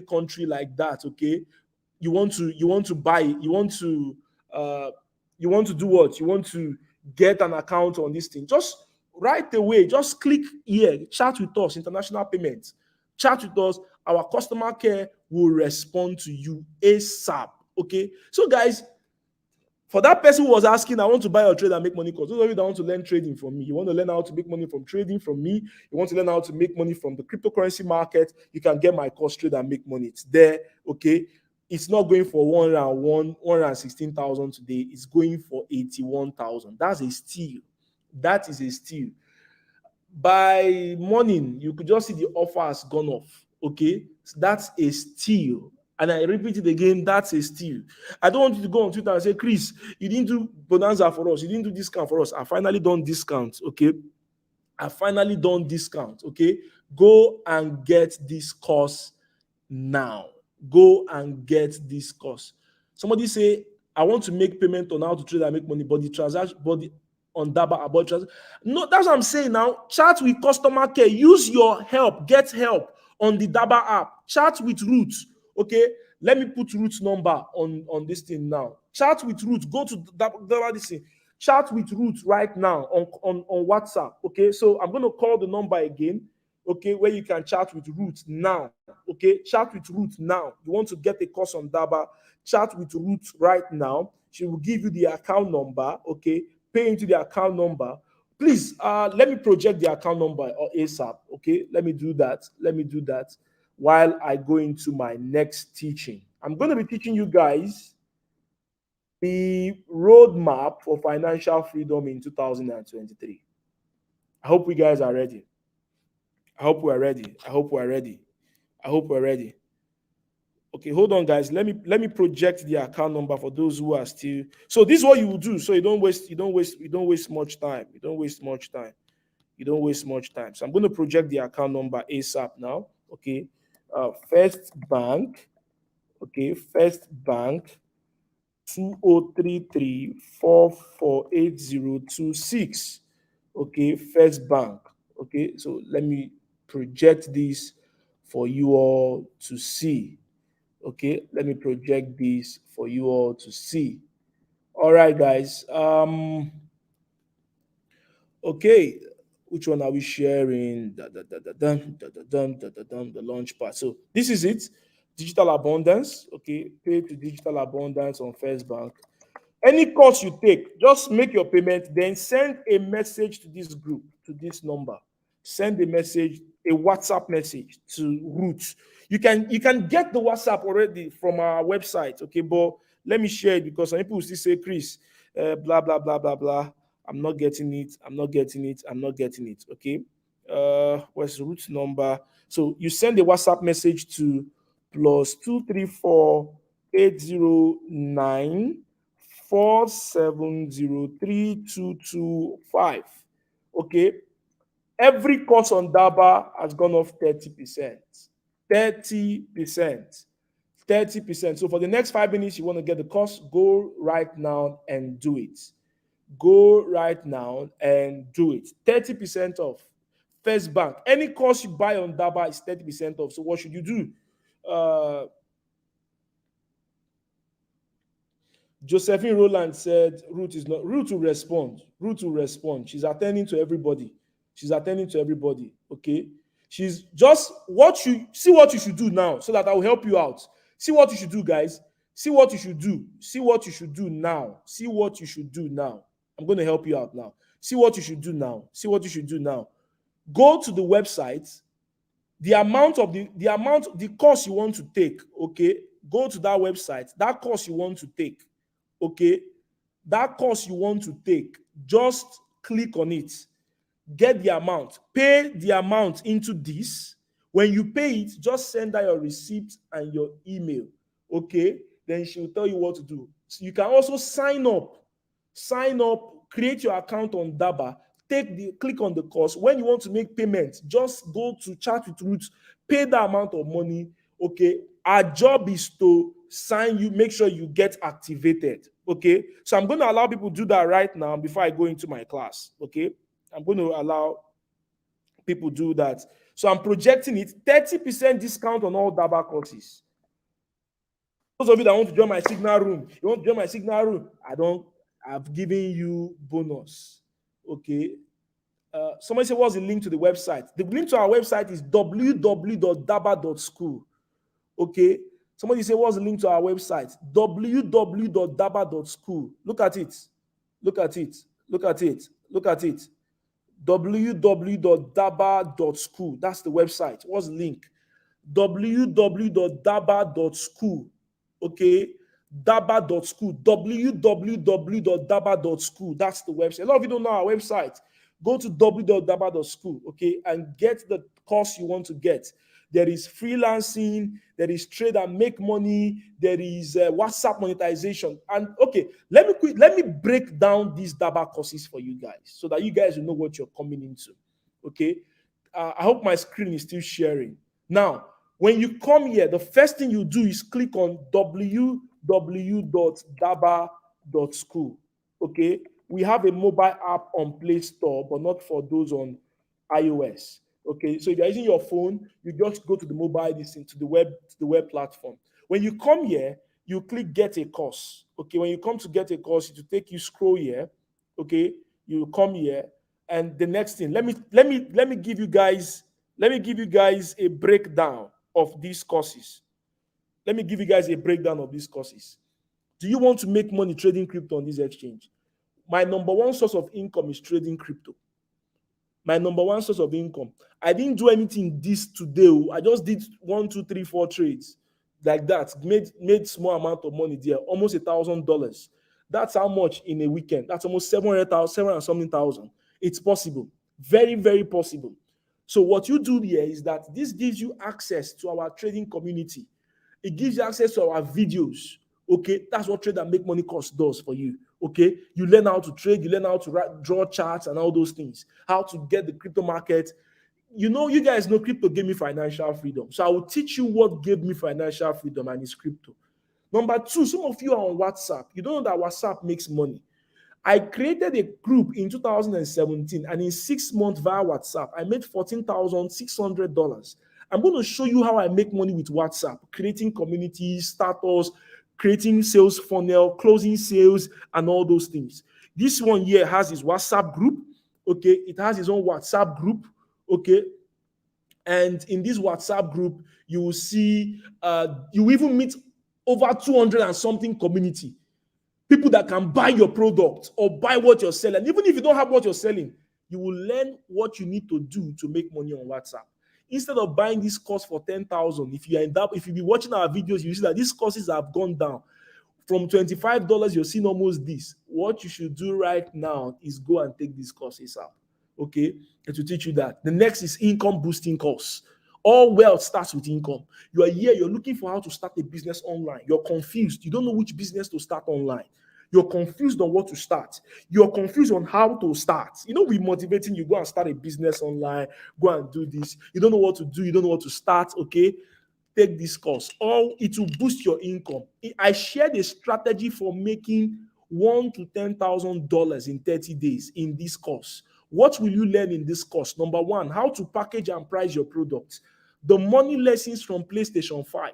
country like that, okay? You want to buy, uh, you want to do what? You want to get an account on this thing. Just right away, just click here, chat with us, international payments. Chat with us. Our customer care will respond to you ASAP. Okay. So, guys, for that person who was asking, I want to buy your trade and make money course. Those of you that want to learn trading from me, you want to learn how to make money from trading from me, you want to learn how to make money from the cryptocurrency market, you can get my course, Trade and Make Money. It's there, okay? It's not going for 116,000 today. It's going for 81,000. That's a steal. That is a steal. By morning, you could just see the offer has gone off, okay? So that's a steal. And I repeat it again, that's a steal. I don't want you to go on Twitter and say, Chris, you didn't do bonanza for us. You didn't do discount for us. I finally done discount, okay? I finally done discount, okay? Go and get this course now. Go and get this course. Somebody say, I want to make payment on how to trade and make money, but the transaction, on Daba about transaction. No, that's what I'm saying now. Chat with customer care. Use your help. Get help on the Daba app. Chat with Root. Okay, let me put Root's number on this thing now. Chat with Root. Go to Daba this thing. Chat with Root right now on WhatsApp. Okay, so I'm going to call the number again. Okay, where you can chat with Root now. Okay, chat with Root now. You want to get a course on Daba, chat with Root right now. She will give you the account number. Okay, pay into the account number. Please, let me project the account number or ASAP. Okay, let me do that. Let me do that while I go into my next teaching. I'm going to be teaching you guys the roadmap for financial freedom in 2023. I hope you guys are ready. I hope we're ready. I hope we're ready. I hope we're ready. Okay, hold on, guys. Let me project the account number for those who are still. So this is what you will do. So you don't waste much time. You don't waste much time. You don't waste much time. So I'm going to project the account number ASAP now. Okay. First Bank. Okay, First Bank 2033448026. Okay, First Bank. Okay, so let me project this for you all to see. Okay, let me project this for you all to see. All right, guys. Okay, which one are we sharing? The launch part. So this is it. Digital abundance. Okay, pay to digital abundance on First Bank. Any course you take, just make your payment, then send a message to this group, to this number. Send a message, a WhatsApp message to Root. You can get the WhatsApp already from our website, okay? But let me share it because some people will still say, Chris, blah blah blah blah blah. I'm not getting it. I'm not getting it. I'm not getting it. Okay. What's the Root number? So you send a WhatsApp message to +234 809 4703225. Okay. Every course on DABA has gone off 30%. 30%. 30%. So for the next 5 minutes, you want to get the course, go right now and do it. Go right now and do it. 30% off. First Bank. Any course you buy on DABA is 30% off. So what should you do? Josephine Roland said, Ruth is not. Ruth will respond. Ruth will respond. She's attending to everybody. She's attending to everybody. Okay. She's just what you see what you should do now so that I will help you out. See what you should do, guys. See what you should do. See what you should do now. See what you should do now. I'm going to help you out now. See what you should do now. See what you should do now. Go to the website. The course you want to take, okay? Go to that website. That course you want to take, okay? That course you want to take, just click on it. Get the amount. Pay the amount into this. When you pay it, just send her your receipt and your email, okay? Then she will tell you what to do. So you can also sign up, create your account on DABA, click on the course. When you want to make payment, just go to chat with Ruth, pay the amount of money, okay? Our job is to sign you, make sure you get activated, okay? So I'm going to allow people to do that right now before I go into my class, okay? I'm going to allow people to do that. So I'm projecting it, 30% discount on all DABA courses. Those of you that want to join my signal room, you want to join my signal room, I've given you bonus, okay? Somebody said, what's the link to the website? The link to our website is www.daba.school, okay? Somebody said, what's the link to our website? www.daba.school. Look at it. Look at it. Look at it. Look at it. www.daba.school. That's the website. What's the link? www.daba.school. Okay, daba.school. www.daba.school. That's the website. A lot of you don't know our website. Go to www.daba.school, okay, and get the course you want to get. There is freelancing, there is trade and make money, there is WhatsApp monetization. And okay, let me break down these DABA courses for you guys so that you guys will know what you're coming into. Okay, I hope my screen is still sharing. Now, when you come here, the first thing you do is click on www.daba.school. Okay, we have a mobile app on Play Store, but not for those on iOS. Okay, so if you're using your phone, you just go to the mobile, to the web platform. When you come here, you click get a course. Okay, when you come to get a course, it will take you scroll here. Okay, you come here, and the next thing, let me give you guys a breakdown of these courses. Let me give you guys a breakdown of these courses. Do you want to make money trading crypto on this exchange? My number one source of income is trading crypto. My number one source of income. I didn't do anything this today. I just did 1, 2, 3, 4 trades like that. Made small amount of money there, almost $1,000. That's how much in a weekend. That's almost 700 something thousand. It's possible. Very, very possible. So what you do here is that this gives you access to our trading community. It gives you access to our videos. Okay, that's what Trade and Make Money course does for you. Okay, you learn how to trade, you learn how to draw charts and all those things, how to get the crypto market. You guys know crypto gave me financial freedom. So I will teach you what gave me financial freedom, and it's crypto. Number two, some of you are on WhatsApp. You don't know that WhatsApp makes money. I created a group in 2017, and in 6 months via WhatsApp, I made $14,600. I'm going to show you how I make money with WhatsApp, creating communities, status, creating sales funnel, closing sales, and all those things. This one here has his WhatsApp group. Okay, it has its own WhatsApp group. Okay, and in this WhatsApp group, you will see, you even meet over 200 and something community. People that can buy your product or buy what you're selling. Even if you don't have what you're selling, you will learn what you need to do to make money on WhatsApp. Instead of buying this course for 10,000, if you end up, if you be watching our videos, you see that these courses have gone down. From $25, you're seeing almost this. What you should do right now is go and take these courses out. Okay, and to teach you that. The next is income boosting course. All wealth starts with income. You are here, you're looking for how to start a business online. You're confused. You don't know which business to start online. You're confused on what to start. You're confused on how to start. You know, we're motivating you, go and start a business online, go and do this. You don't know what to do, you don't know what to start, okay? Take this course. Or it will boost your income. I shared a strategy for making $1,000 to $10,000 in 30 days in this course. What will you learn in this course? Number one, how to package and price your products. The money lessons from PlayStation 5.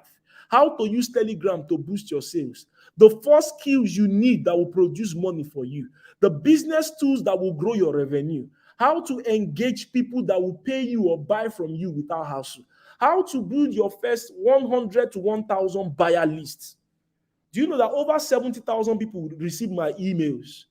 How to use Telegram to boost your sales. The 4 skills you need that will produce money for you. The business tools that will grow your revenue. How to engage people that will pay you or buy from you without hassle. How to build your first 100 to 1,000 buyer lists. Do you know that over 70,000 people receive my emails?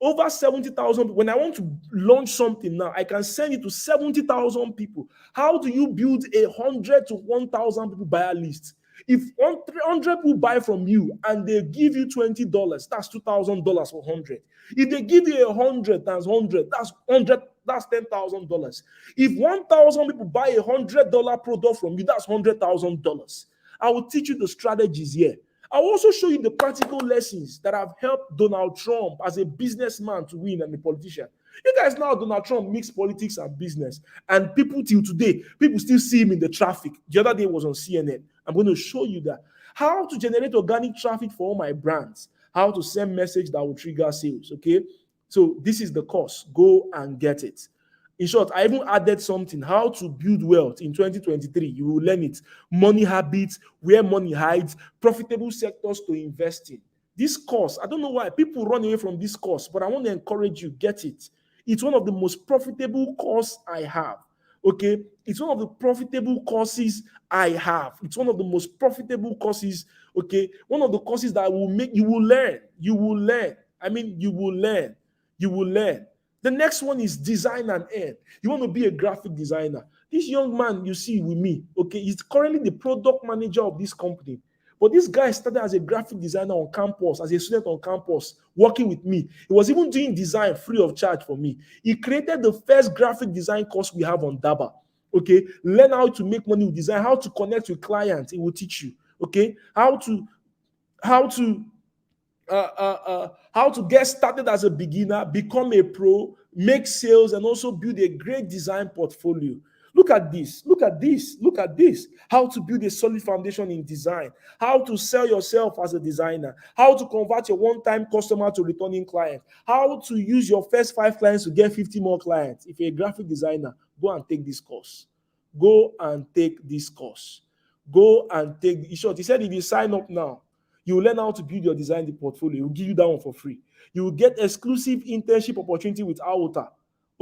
Over 70,000. When I want to launch something now, I can send it to 70,000 people. How do you build 100 to 1,000 people buyer list? If 300 people buy from you and they give you $20, that's $2,000 for 100. If they give you 100 times 100, that's $10,000. If 1,000 people buy a $100 product from you, that's $100,000. I will teach you the strategies here. I'll also show you the practical lessons that have helped Donald Trump as a businessman to win and a politician. You guys know Donald Trump mix politics and business, and people till today, people still see him in the traffic. The other day was on CNN. I'm going to show you that. How to generate organic traffic for all my brands. How to send message that will trigger sales, okay? So this is the course. Go and get it. In short, I even added something, how to build wealth in 2023. You will learn it. Money habits, where money hides, profitable sectors to invest in. This course, I don't know why people run away from this course, but I want to encourage you, get it. It's one of the most profitable courses I have. Okay, it's one of the profitable courses I have. It's one of the most profitable courses. Okay, one of the courses that will make you will learn. You will learn. I mean, you will learn. You will learn. The next one is design and earn. You want to be a graphic designer. This young man you see with me, okay, he's currently the product manager of this company. But this guy started as a graphic designer on campus, as a student on campus, working with me. He was even doing design free of charge for me. He created the first graphic design course we have on Daba. Okay, learn how to make money with design, how to connect with clients. It will teach you. Okay, how to get started as a beginner, become a pro, make sales, and also build a great design portfolio. Look at this. Look at this. Look at this. How to build a solid foundation in design. How to sell yourself as a designer. How to convert your one-time customer to returning client. How to use your first 5 clients to get 50 more clients. If you're a graphic designer, go and take this course. Go and take this course. Go and take. In short, he said if you sign up now, you will learn how to build your design portfolio. He will give you that one for free. You will get exclusive internship opportunity with Aota.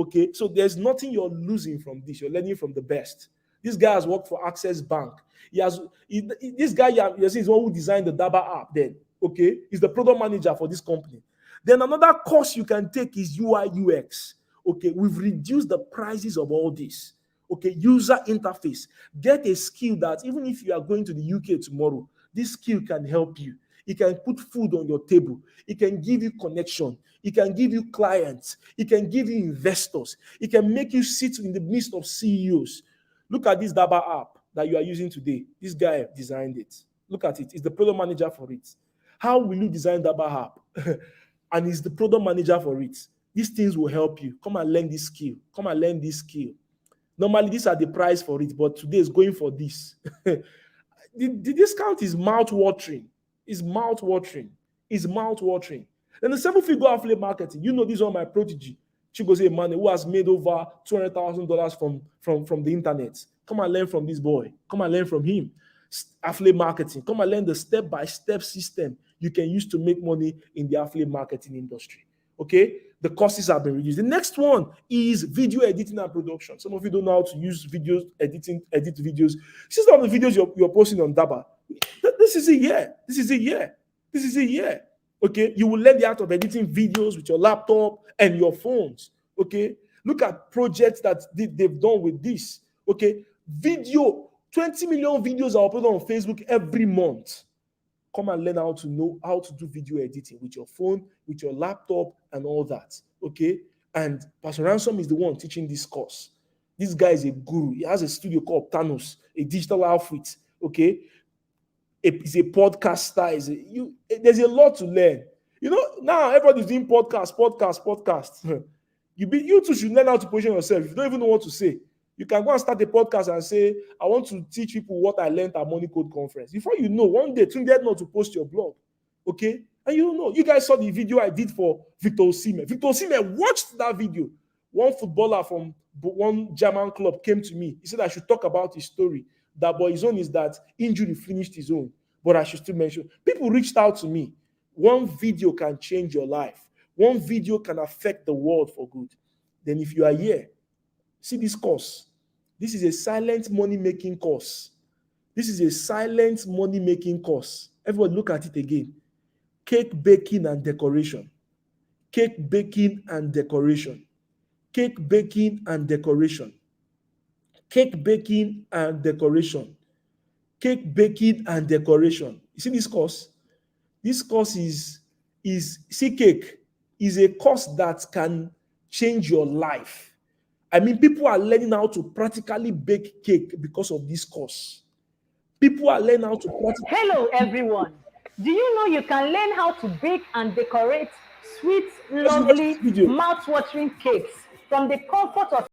Okay, so there's nothing you're losing from this. You're learning from the best. This guy has worked for Access Bank. This guy, you see, is one who designed the Daba app then. Okay, he's the product manager for this company. Then another course you can take is UI UX. Okay, we've reduced the prices of all this. Okay, user interface. Get a skill that even if you are going to the UK tomorrow, this skill can help you. It can put food on your table. It can give you connection. It can give you clients. It can give you investors. It can make you sit in the midst of CEOs. Look at this Daba app that you are using today. This guy designed it. Look at it. He's the product manager for it. How will you design Daba app? And he's the product manager for it. These things will help you. Come and learn this skill. Come and learn this skill. Normally, these are the price for it, but today is going for this. The discount is mouth-watering. It's mouth-watering. It's mouth-watering. Then the 7-figure affiliate marketing, you know, these are my protege. Chigozie Emmanuel, who has made over $200,000 from the internet. Come and learn from this boy. Come and learn from him. Affiliate marketing. Come and learn the step-by-step system you can use to make money in the affiliate marketing industry. Okay, the costs have been reduced. The next one is video editing and production. Some of you don't know how to use videos, edit videos. This is some of the videos you're posting on Daba. This is a year. This is a year. This is a year. Okay, you will learn the art of editing videos with your laptop and your phones. Okay, look at projects that they've done with this. Okay, video, 20 million videos are uploaded on Facebook every month. Come and learn how to do video editing with your phone, with your laptop, and all that. Okay, and Pastor Ransom is the one teaching this course. This guy is a guru. He has a studio called Thanos, a digital outfit. Okay, he's a podcaster. There's a lot to learn. You know, now everybody's doing podcast. You too should learn how to position yourself. If you don't even know what to say, you can go and start a podcast and say, I want to teach people what I learned at Money Code Conference. Before you know, one day, Tunde not to post your blog. Okay? And you know, you guys saw the video I did for Victor Osimhen. Victor Osimhen watched that video. One footballer from one German club came to me. He said I should talk about his story. That boy, his own is that injury finished his own. But I should still mention. People reached out to me. One video can change your life. One video can affect the world for good. Then if you are here, see this course. This is a silent money-making course. This is a silent money-making course. Everybody look at it again. Cake baking and decoration. Cake baking and decoration. Cake baking and decoration. Cake baking and decoration. Cake baking and decoration. You see this course? This course is cake is a course that can change your life. I mean, people are learning how to practically bake cake because of this course. People are learning how to practically... Hello, everyone. Do you know you can learn how to bake and decorate sweet, lovely, mouth-watering cakes from the comfort of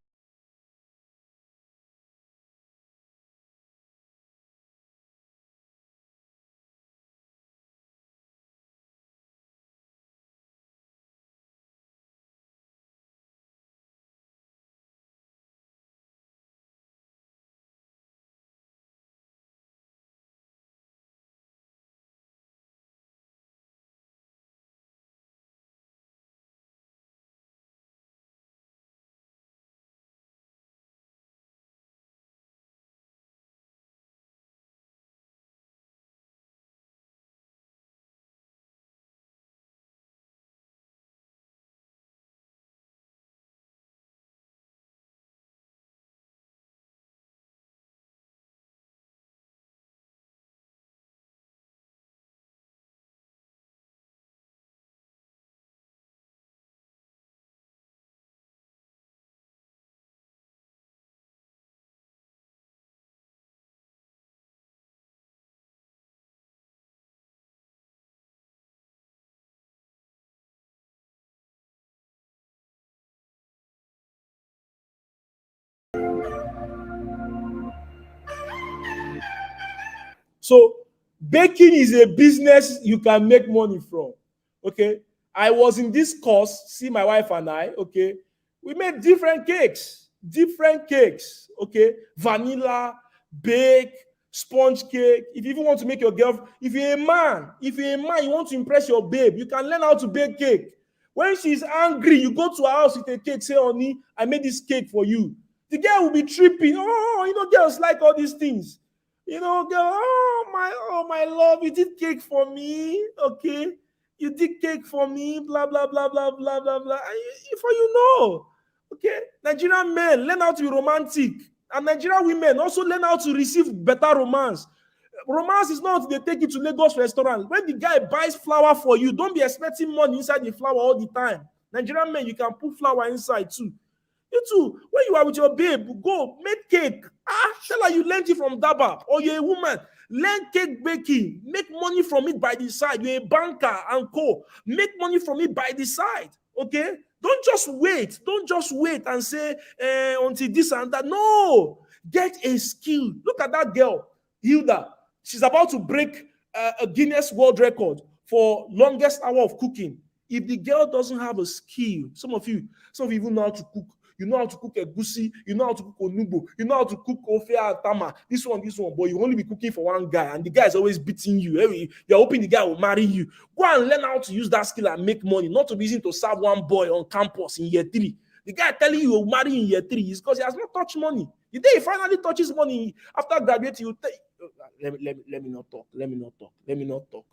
So baking is a business you can make money from. Okay. I was in this course, see my wife and I, okay. We made different cakes. Okay. Vanilla, bake, sponge cake. If you even want to make your girl, if you're a man, you want to impress your babe, you can learn how to bake cake. When she's angry, you go to her house with a cake, say, honey, I made this cake for you. The girl will be tripping. Oh, girls like all these things. Girl, oh my love, you did cake for me, okay? You did cake for me, blah, blah, blah, blah, blah, blah, blah. For okay? Nigerian men learn how to be romantic. And Nigerian women also learn how to receive better romance. Romance is not they take you to Lagos restaurant. When the guy buys flour for you, don't be expecting money inside the flour all the time. Nigerian men, you can put flour inside too. You too, when you are with your babe, go make cake. Tell her you learned it from Daba, or you're a woman. Learn cake baking. Make money from it by the side. You're a banker and co. Make money from it by the side. Okay? Don't just wait and say until this and that. No. Get a skill. Look at that girl, Hilda. She's about to break a Guinness World Record for longest hour of cooking. If the girl doesn't have a skill, some of you even know how to cook. You know how to cook egusi, you know how to cook onugbo, you know how to cook ofe and tama, this one, but you only be cooking for one guy, and the guy is always beating you. You're hoping the guy will marry you. Go and learn how to use that skill and make money, not to be using to serve one boy on campus in year 3. The guy telling you will marry in year 3 is because he has not touched money. The day he finally touches money after graduating, you let me not talk. Let me not talk. Let me not talk.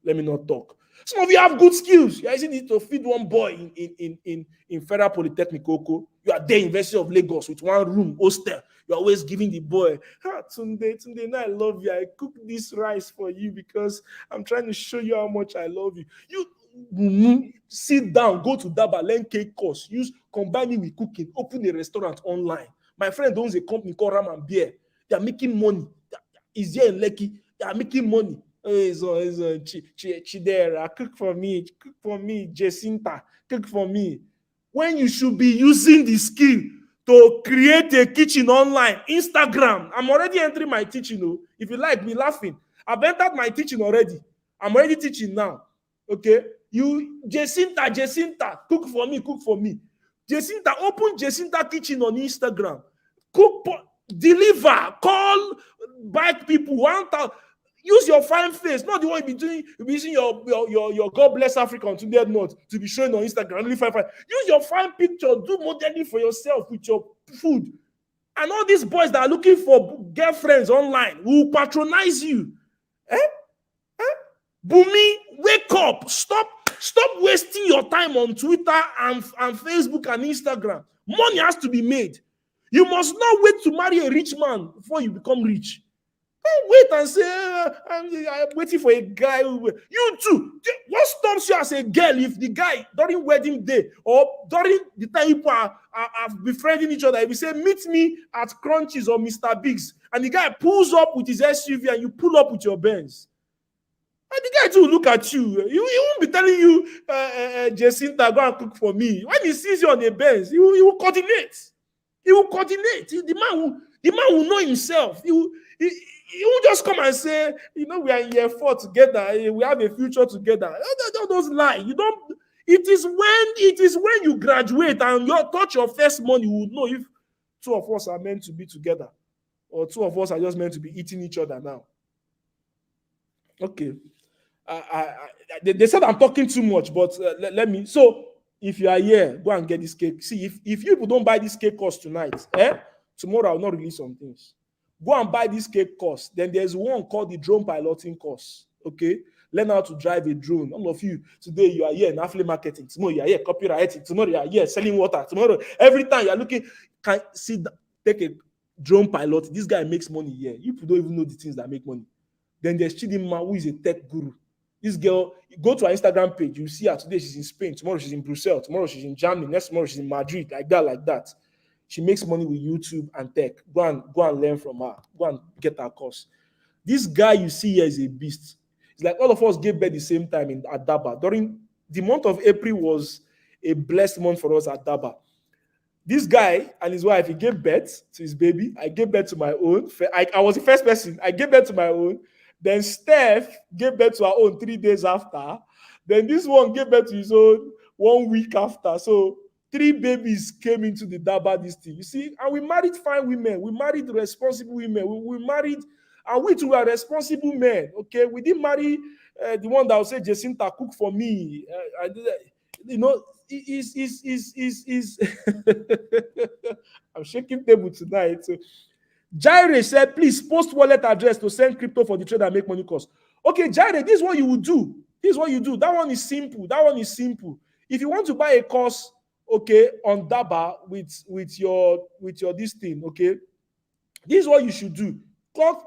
Let me not talk. Some of you have good skills. You're using it to feed one boy in Federal Polytechnic Oko. You are there, University of Lagos, with one room, hostel. You're always giving the boy, Tunde, now I love you. I cook this rice for you because I'm trying to show you how much I love you. You sit down, go to Daba, learn cake course, combine it with cooking, open a restaurant online. My friend owns a company called Ram and Beer. They are making money. He's here in Lekki. They are making money. Chidera, cook for me, Jacinta, cook for me. When you should be using the skill to create a kitchen online, Instagram. I'm already entering my teaching. If you like me laughing, I've entered my teaching already. I'm already teaching now. Okay, you Jacinta, cook for me. Jacinta, open Jacinta Kitchen on Instagram. Cook, deliver, call back people 1,000. Use your fine face, not the one you be doing. You be using your God bless Africa on Today Note to be showing on Instagram. Only fine. Use your fine picture. Do modeling for yourself with your food. And all these boys that are looking for girlfriends online will patronize you. Bumi, wake up! Stop wasting your time on Twitter and Facebook and Instagram. Money has to be made. You must not wait to marry a rich man before you become rich. Don't wait and say, I'm waiting for a guy. You too. What stops you as a girl if the guy, during wedding day or during the time people are befriending each other, if you say, meet me at Crunchies or Mr. Biggs, and the guy pulls up with his SUV and you pull up with your Benz, and the guy too will look at you. He won't be telling you, Jacinta, go and cook for me. When he sees you on the Benz, he will coordinate. He will coordinate. The man will know himself. He won't just come and say, we are in year 4 together. We have a future together. Don't lie. It is when you graduate and you touch your first money, you will know if two of us are meant to be together or two of us are just meant to be eating each other now. Okay. They said I'm talking too much, but let me. So if you are here, go and get this cake. See, if you people don't buy this cake course tonight, tomorrow I will not release some things. Go and buy this cake course. Then there's one called the drone piloting course. Okay, learn how to drive a drone. All of you today, you are here in affiliate marketing. Tomorrow you are here copywriting. Tomorrow you are here selling water. Tomorrow, every time you are looking, take a drone pilot. This guy makes money here. You people don't even know the things that make money. Then there's Chidinma, who is a tech guru. This girl, go to her Instagram page, you see her today, she's in Spain, tomorrow she's in Brussels, tomorrow she's in Germany, next tomorrow she's in Madrid, like that. She makes money with YouTube and tech. Go and learn from her. Go and get her course. This guy you see here is a beast. It's like all of us gave birth the same time at Daba. During the month of April was a blessed month for us at Daba. This guy and his wife, he gave birth to his baby. I gave birth to my own. I was the first person. I gave birth to my own. Then Steph gave birth to her own 3 days after. Then this one gave birth to his own 1 week after. So 3 babies came into the Daba this thing. You see, and we married fine women. We married responsible women. We married, and we too are responsible men. Okay, we didn't marry the one that will say, Jacinta, cook for me. I'm shaking table tonight. So, Jaire said, please post wallet address to send crypto for the trade and make money cost. Okay, Jaire, this is what you would do. This is what you do. That one is simple. If you want to buy a course, okay, on Daba with your this thing, okay, this is what you should do.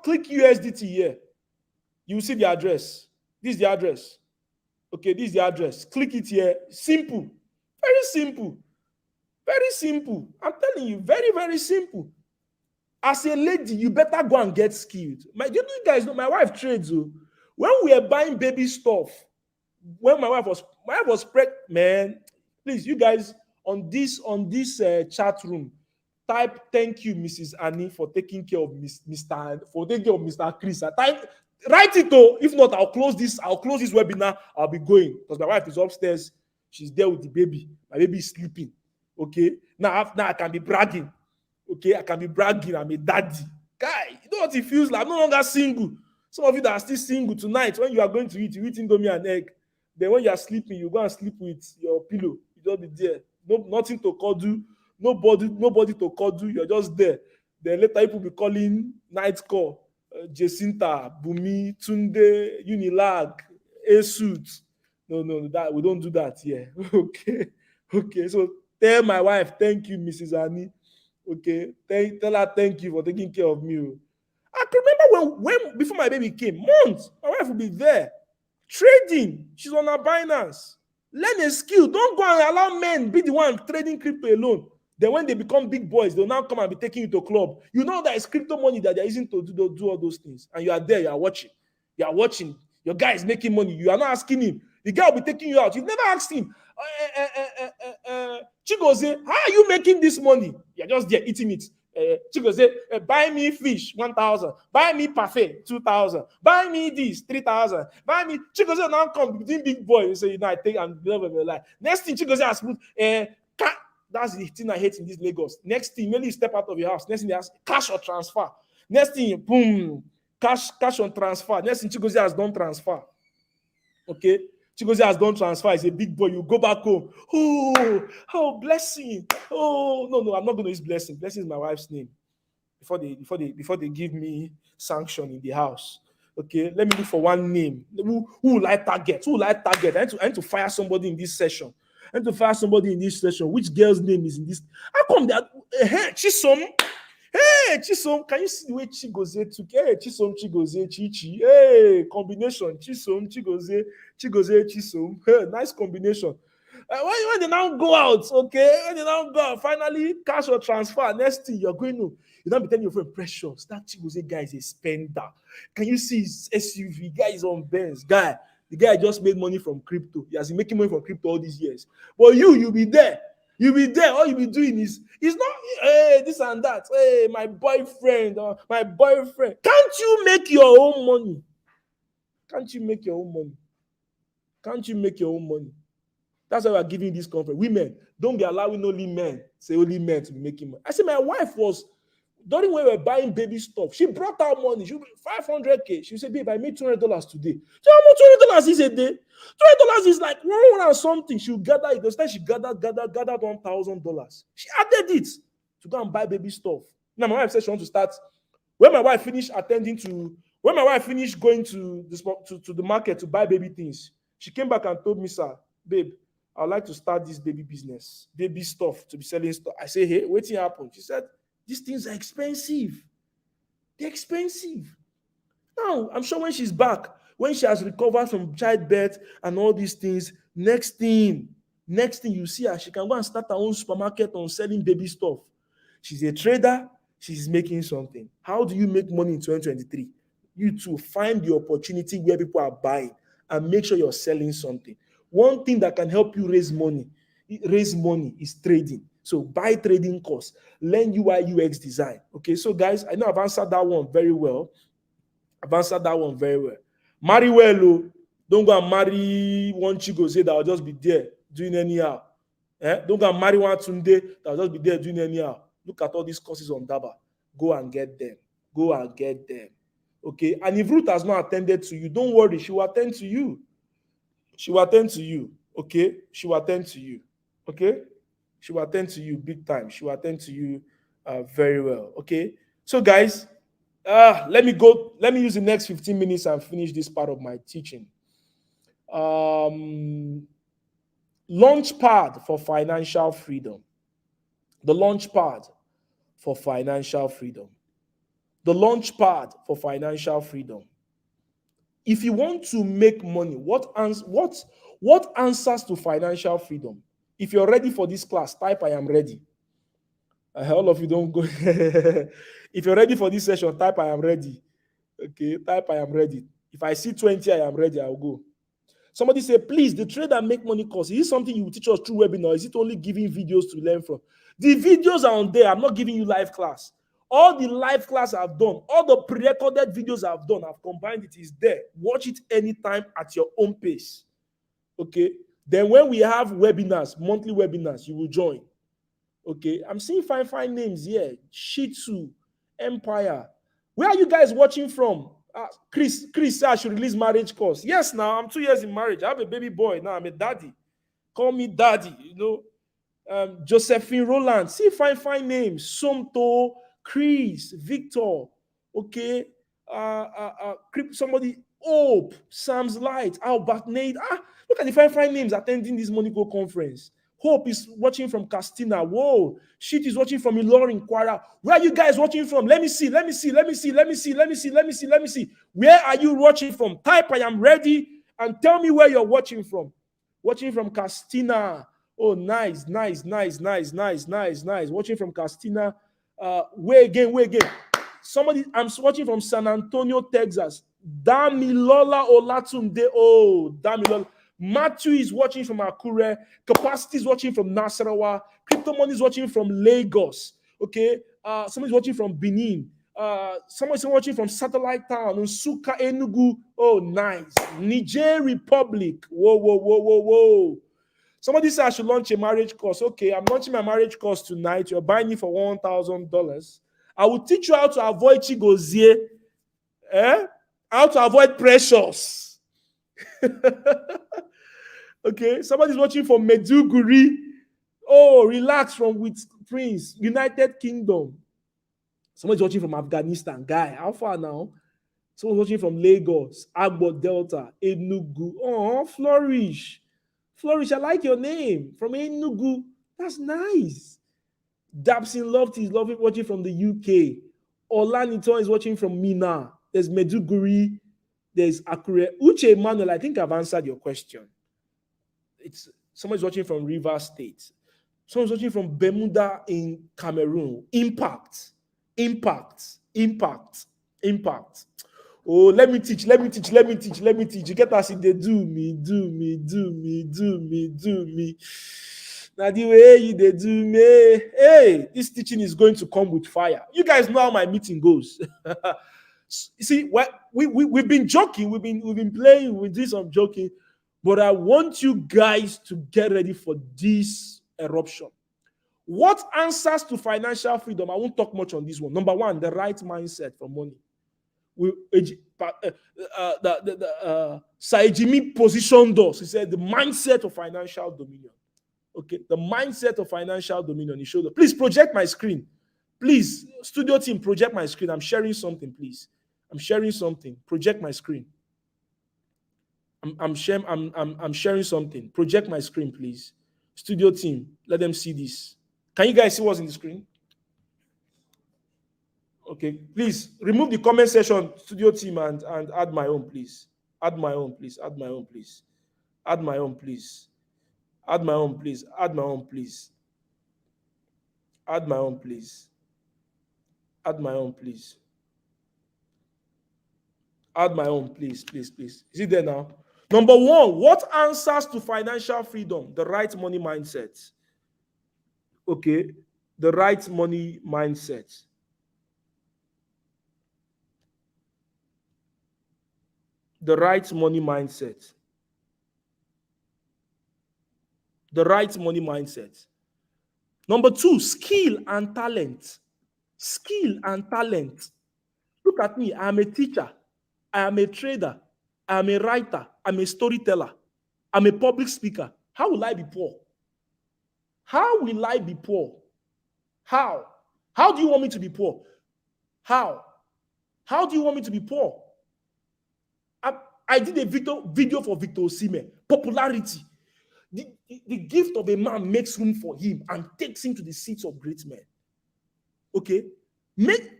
Click USDT here. You will see the address. This is the address. Okay, this is the address. Click it here. Simple. Very simple. Very simple. I'm telling you, very, very simple. As a lady, you better go and get skilled. You guys know my wife trades. When we are buying baby stuff, when my wife was pregnant, man, please, you guys on this chat room, type thank you, Mrs. Annie, for taking care of Mr. Chris. Write it though. If not, I'll close this webinar. I'll be going because my wife is upstairs She's there with the baby. My baby is sleeping. Okay. Now I can be bragging. Okay, I can be bragging. I'm a daddy. Guy, you know what it feels like? I'm no longer single. Some of you that are still single tonight, when you are going to eat, you eat indomie and egg. Then when you are sleeping, you go and sleep with your pillow. You just be there. No, nothing to cuddle. Nobody to cuddle. You're just there. Then later people be calling night call. Jacinta, Bumi, Tunde, Unilag, A-Suit. No, that we don't do that here. Okay. So tell my wife, thank you, Mrs. Annie. Okay, tell her thank you for taking care of me. I can remember when before my baby came, months, my wife will be there trading. She's on her Binance. Learn a skill. Don't go and allow men be the one trading crypto alone. Then when they become big boys, they'll now come and be taking you to club. You know that it's crypto money that they're using to do all those things. And you are there, you are watching. You are watching. Your guy is making money. You are not asking him. The guy will be taking you out. You've never asked him, Chigoze, how are you making this money? You're just there eating it. Chigoze, buy me fish, 1,000. Buy me parfait, 2,000. Buy me this, 3,000. Buy me. Chigoze now come between big boy. You say, I take and love of your life. Next thing, Chigoze has put, that's the thing I hate in this Lagos. Next thing, when you step out of your house, next thing, they ask cash or transfer. Next thing, boom, cash on transfer. Next thing, Chigoze has done transfer. Okay. Chigozie has done transfer. He's a big boy. You go back home. Oh, blessing. Oh, no, I'm not going to use blessing. Blessing is my wife's name. Before they give me sanction in the house. Okay, let me look for one name. Who will I target? I need to fire somebody in this session. Which girl's name is in this? How come that? Chisom. Hey, Chisom, can you see the way Chigoze took? Hey, Chigoze, Chichi. Hey, combination. Chigoze, Chisom. Hey, nice combination. When they now go out, okay? When they now go out, finally, cash or transfer. Next thing, you're going to, you don't be telling your friend, precious, that Chigoze guy is a spender. Can you see his SUV? Guy is on Benz. The guy just made money from crypto. He has been making money from crypto all these years. But you'll be there. You'll be there. All you'll be doing is, it's not, hey, this and that. Hey, my boyfriend. Can't you make your own money? Can't you make your own money? That's why we're giving this conference. Women, don't be allowing only men to be making money. I said my wife was, during when we were buying baby stuff, she brought out money. She 500K. She said, babe, I made $200 today. So how much $200 is a day? $200 is like 100 something. She'll gather it. This time she gathered $1,000. She added it to go and buy baby stuff. Now my wife said she wants to start. When my wife finished going to the market to buy baby things, she came back and told me, sir, babe, I'd like to start this baby business, baby stuff, to be selling stuff. I say, hey, what's happened? She said, these things are expensive. They're expensive. Now, I'm sure when she's back, when she has recovered from childbirth and all these things, next thing you see her, she can go and start her own supermarket on selling baby stuff. She's a trader. She's making something. How do you make money in 2023? You too, find the opportunity where people are buying and make sure you're selling something. One thing that can help you raise money is trading. So buy trading course, learn UI UX design. Okay, so guys, I know I've answered that one very well. Marry well, oh. Don't go and marry one Chigoze that will just be there doing anyhow. Don't go and marry one Tunde that will just be there doing anyhow. Look at all these courses on Daba. Go and get them. Okay, and if Ruth has not attended to you, don't worry, she will attend to you. Okay, she will attend to you. Okay, she will attend to you big time. She will attend to you very well. Okay, so guys, let me use the next 15 minutes and finish this part of my teaching. Launchpad for financial freedom. The launchpad for financial freedom. If you want to make money, what answers to financial freedom? If you're ready for this class, type I am ready. All of you don't go. If you're ready for this session, type I am ready. Okay, type I am ready. If I see 20, I am ready, I'll go. Somebody say, please, the trade and make money course, is it something you will teach us through webinar? Is it only giving videos to learn from? The videos are on there. I'm not giving you live class. All the live class I've done, all the pre-recorded videos I've done, I've combined it. Is there. Watch it anytime at your own pace. Okay. Then when we have webinars, monthly webinars, you will join. Okay, I'm seeing fine names here. Shih Tzu, Empire. Where are you guys watching from? Chris said I should release marriage course. Yes, now I'm 2 years in marriage. I have a baby boy. Now I'm a daddy. Call me daddy, Josephine Roland. See fine names. Somto, Chris, Victor. Okay. Somebody, Hope, Sam's Light, Albert Nate. Look at the fine names attending this Monaco conference. Hope is watching from Castina. Whoa. Shit is watching from Ilorin, Kwara. Where are you guys watching from? Let me see. Where are you watching from? Type I am ready and tell me where you're watching from. Watching from Castina. Oh, nice. Watching from Castina. Where again? Somebody, I'm watching from San Antonio, Texas. Damilola Olatunde. Oh, Damilola. Matthew is watching from Akure. Capacity is watching from Nasarawa. Crypto Money is watching from Lagos. Okay. Somebody's watching from Benin. Somebody's watching from Satellite Town, Nsuka, Enugu. Oh, nice. Niger Republic. Whoa. Somebody said I should launch a marriage course. Okay, I'm launching my marriage course tonight. You're buying it for $1,000. I will teach you how to avoid chigozie, how to avoid pressures. Okay, somebody's watching from Medjugorje. Oh, relax from with Prince, United Kingdom. Somebody's watching from Afghanistan. Guy, how far now? Someone's watching from Lagos, Agbo Delta, Enugu. Oh, Flourish. Flourish, I like your name. From Enugu. That's nice. Dabson Lofty is watching from the UK. Olaniton is watching from Mina. There's Medjugorje. There's Akure. Uche Emmanuel, I think I've answered your question. Someone's watching from Rivers State. Someone's watching from Bermuda in Cameroon. Impact. Oh, let me teach. You get us in the do me. Now the way you they do me. Hey, this teaching is going to come with fire. You guys know how my meeting goes. You see, we've been joking, we've been playing with this, I'm joking, but I want you guys to get ready for this eruption. What answers to financial freedom? I won't talk much on this one. Number one, the right mindset for money. Saijimi positioned us. He said the mindset of financial dominion. Okay, the mindset of financial dominion. He showed up. Please project my screen. Please, studio team, project my screen. I'm sharing something, please. I'm sharing something. Project my screen. I'm sharing something. Project my screen, please. Studio team, let them see this. Can you guys see what's in the screen? Okay, please remove the comment section, studio team, and add my own, please. Add my own, please. Add my own, please. Add my own, please. Add my own, please. Add my own, please. Add my own, please. Add my own, please. Add my own, please. Is it there now? Number one, what answers to financial freedom? The right money mindset. Okay, the right money mindset. The right money mindset. The right money mindset. Number two, skill and talent. Skill and talent. Look at me. I am a teacher. I am a trader. I am a writer. I'm a storyteller. I'm a public speaker. How will I be poor? How will I be poor? How? How do you want me to be poor? How? How do you want me to be poor? I did a video for Victor Osimhen. Popularity. The gift of a man makes room for him and takes him to the seats of great men. Okay?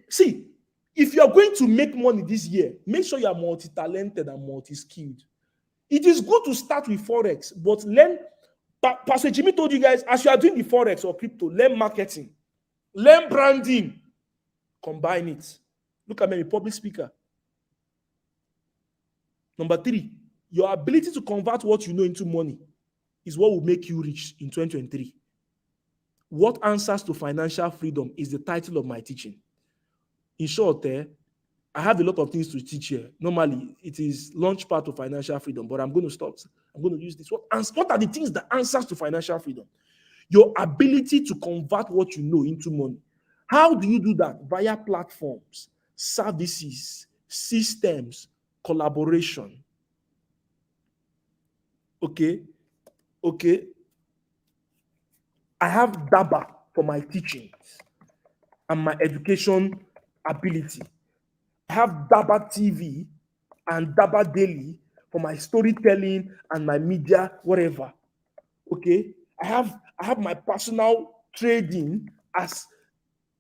See, if you are going to make money this year, make sure you are multi-talented and multi-skilled. It is good to start with Forex, but learn. Pastor Jimmy told you guys, as you are doing the Forex or crypto, learn marketing, learn branding, combine it. Look at me, public speaker. Number three, your ability to convert what you know into money is what will make you rich in 2023. What answers to financial freedom is the title of my teaching. In short, I have a lot of things to teach here. Normally, it is launch part of financial freedom, but I'm going to stop. I'm going to use this. What are the things that answers to financial freedom? Your ability to convert what you know into money. How do you do that? Via platforms, services, systems, collaboration. Okay. I have DABA for my teachings and my education ability. I have DABA TV and DABA Daily for my storytelling and my media, whatever. Okay. I have my personal trading as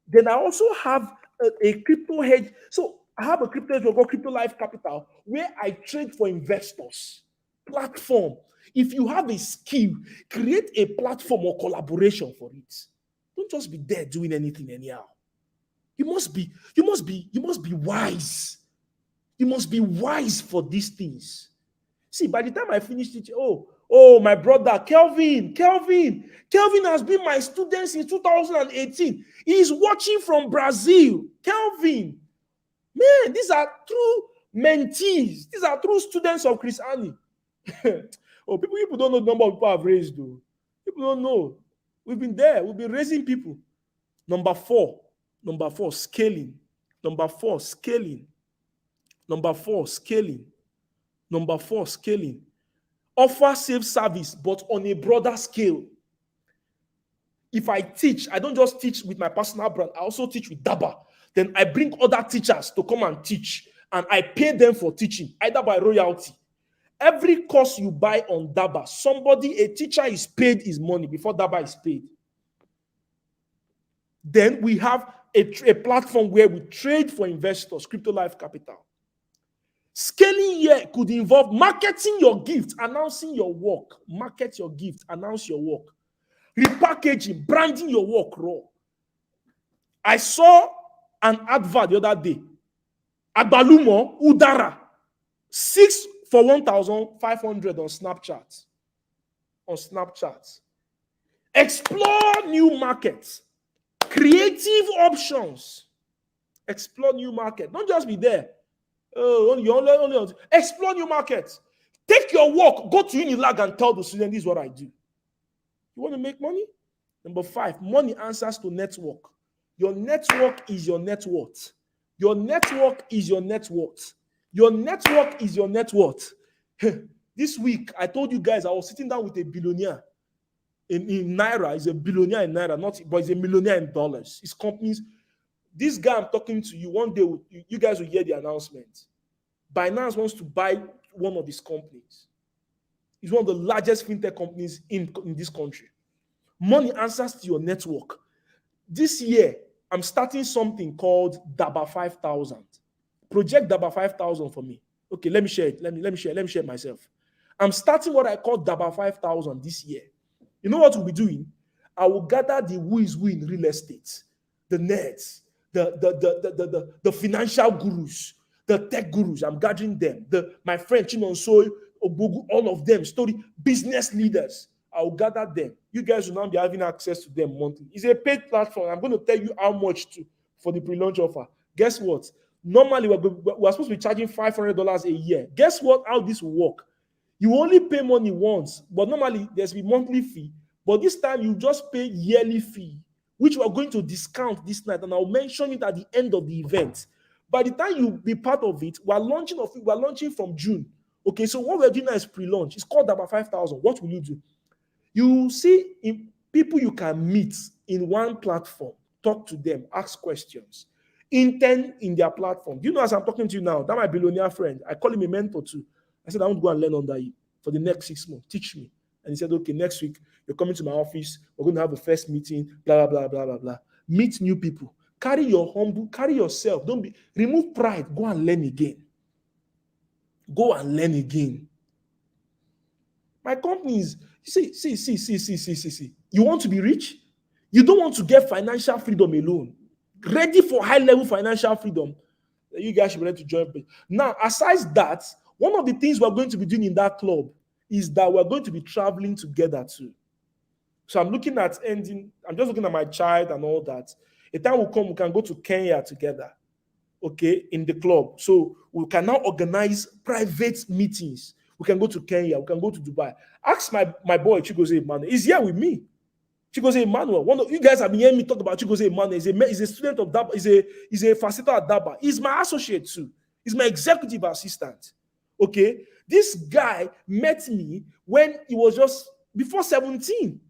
then I also have a crypto hedge. So I have a crypto hedge called Crypto Life Capital where I trade for investors. Platform. If you have a skill, create a platform or collaboration for it. Don't just be there doing anything anyhow. You must be wise. You must be wise for these things. See, by the time I finish teaching, my brother, Kelvin has been my student since 2018. He's watching from Brazil. Kelvin, man, these are true mentees. These are true students of Chris Annie. People don't know the number of people I've raised, though. People don't know. We've been there. We've been raising people. Number four, scaling. Number four, scaling. Offer safe service, but on a broader scale. If I teach, I don't just teach with my personal brand, I also teach with DABA. Then I bring other teachers to come and teach, and I pay them for teaching, either by royalty. Every course you buy on DABA, a teacher is paid his money before DABA is paid. Then we have a platform where we trade for investors, Crypto Life Capital. Scaling here could involve marketing your gift, announcing your work. Market your gift, announce your work. Repackaging, branding your work raw. I saw an advert the other day. Agbalumo, Udara. 6 for 1,500 on Snapchat. Explore new markets. Creative options. Explore new market. Don't just be there. Only explore new markets. Take your work, go to Unilag and tell the student, this is what I do. You want to make money? Number 5, money answers to network. Your network is your net worth. Your network is your net worth. Your network is your net worth. This week, I told you guys I was sitting down with a billionaire in Naira. He's a billionaire in Naira, but he's a millionaire in dollars. His companies. This guy I'm talking to you, one day you guys will hear the announcement. Binance wants to buy one of his companies. It's one of the largest fintech companies in this country. Money answers to your network. This year, I'm starting something called DABA 5000. Project DABA 5000 for me. Okay, let me share it. Let me share it myself. I'm starting what I call DABA 5000 this year. You know what we'll be doing? I will gather the who is who in real estate, the nerds, the financial gurus, the tech gurus. I'm gathering them. My friend Chinonso, Obugu, all of them, business leaders. I will gather them. You guys will now be having access to them monthly. It's a paid platform. I'm going to tell you how much for the pre-launch offer. Guess what? Normally, we're supposed to be charging $500 a year. Guess what? How this will work? You only pay money once, but normally there's a monthly fee. But this time you just pay yearly fee, which we are going to discount this night, and I'll mention it at the end of the event. By the time you be part of it, we're launching from June. Okay, so what we're doing now is pre-launch. It's called about 5,000. What will you do? You see people you can meet in one platform, talk to them, ask questions, intern in their platform. Do you know, as I'm talking to you now, that my billionaire friend, I call him a mentor too. I said, I want to go and learn under you for the next 6 months. Teach me. And he said, okay, next week, you're coming to my office. We're going to have a first meeting, blah, blah, blah, blah, blah. Meet new people. Carry yourself. Remove pride. Go and learn again. My company is, see. You want to be rich? You don't want to get financial freedom alone. Ready for high-level financial freedom. You guys should be ready to join. Now, aside that, one of the things we're going to be doing in that club is that we're going to be traveling together too. So I'm just looking at my child and all that. A time will come, we can go to Kenya together. okay, in the club. So we can now organize private meetings. We can go to Kenya, we can go to Dubai. Ask my boy Chigozie Emmanuel. He's here with me. Chigozie Emmanuel. One of you guys have been hearing me talk about Chigozie Emmanuel. He's a student of DABA, he's a facilitator at DABA. He's my associate too. He's my executive assistant. Okay. This guy met me when he was just before 17.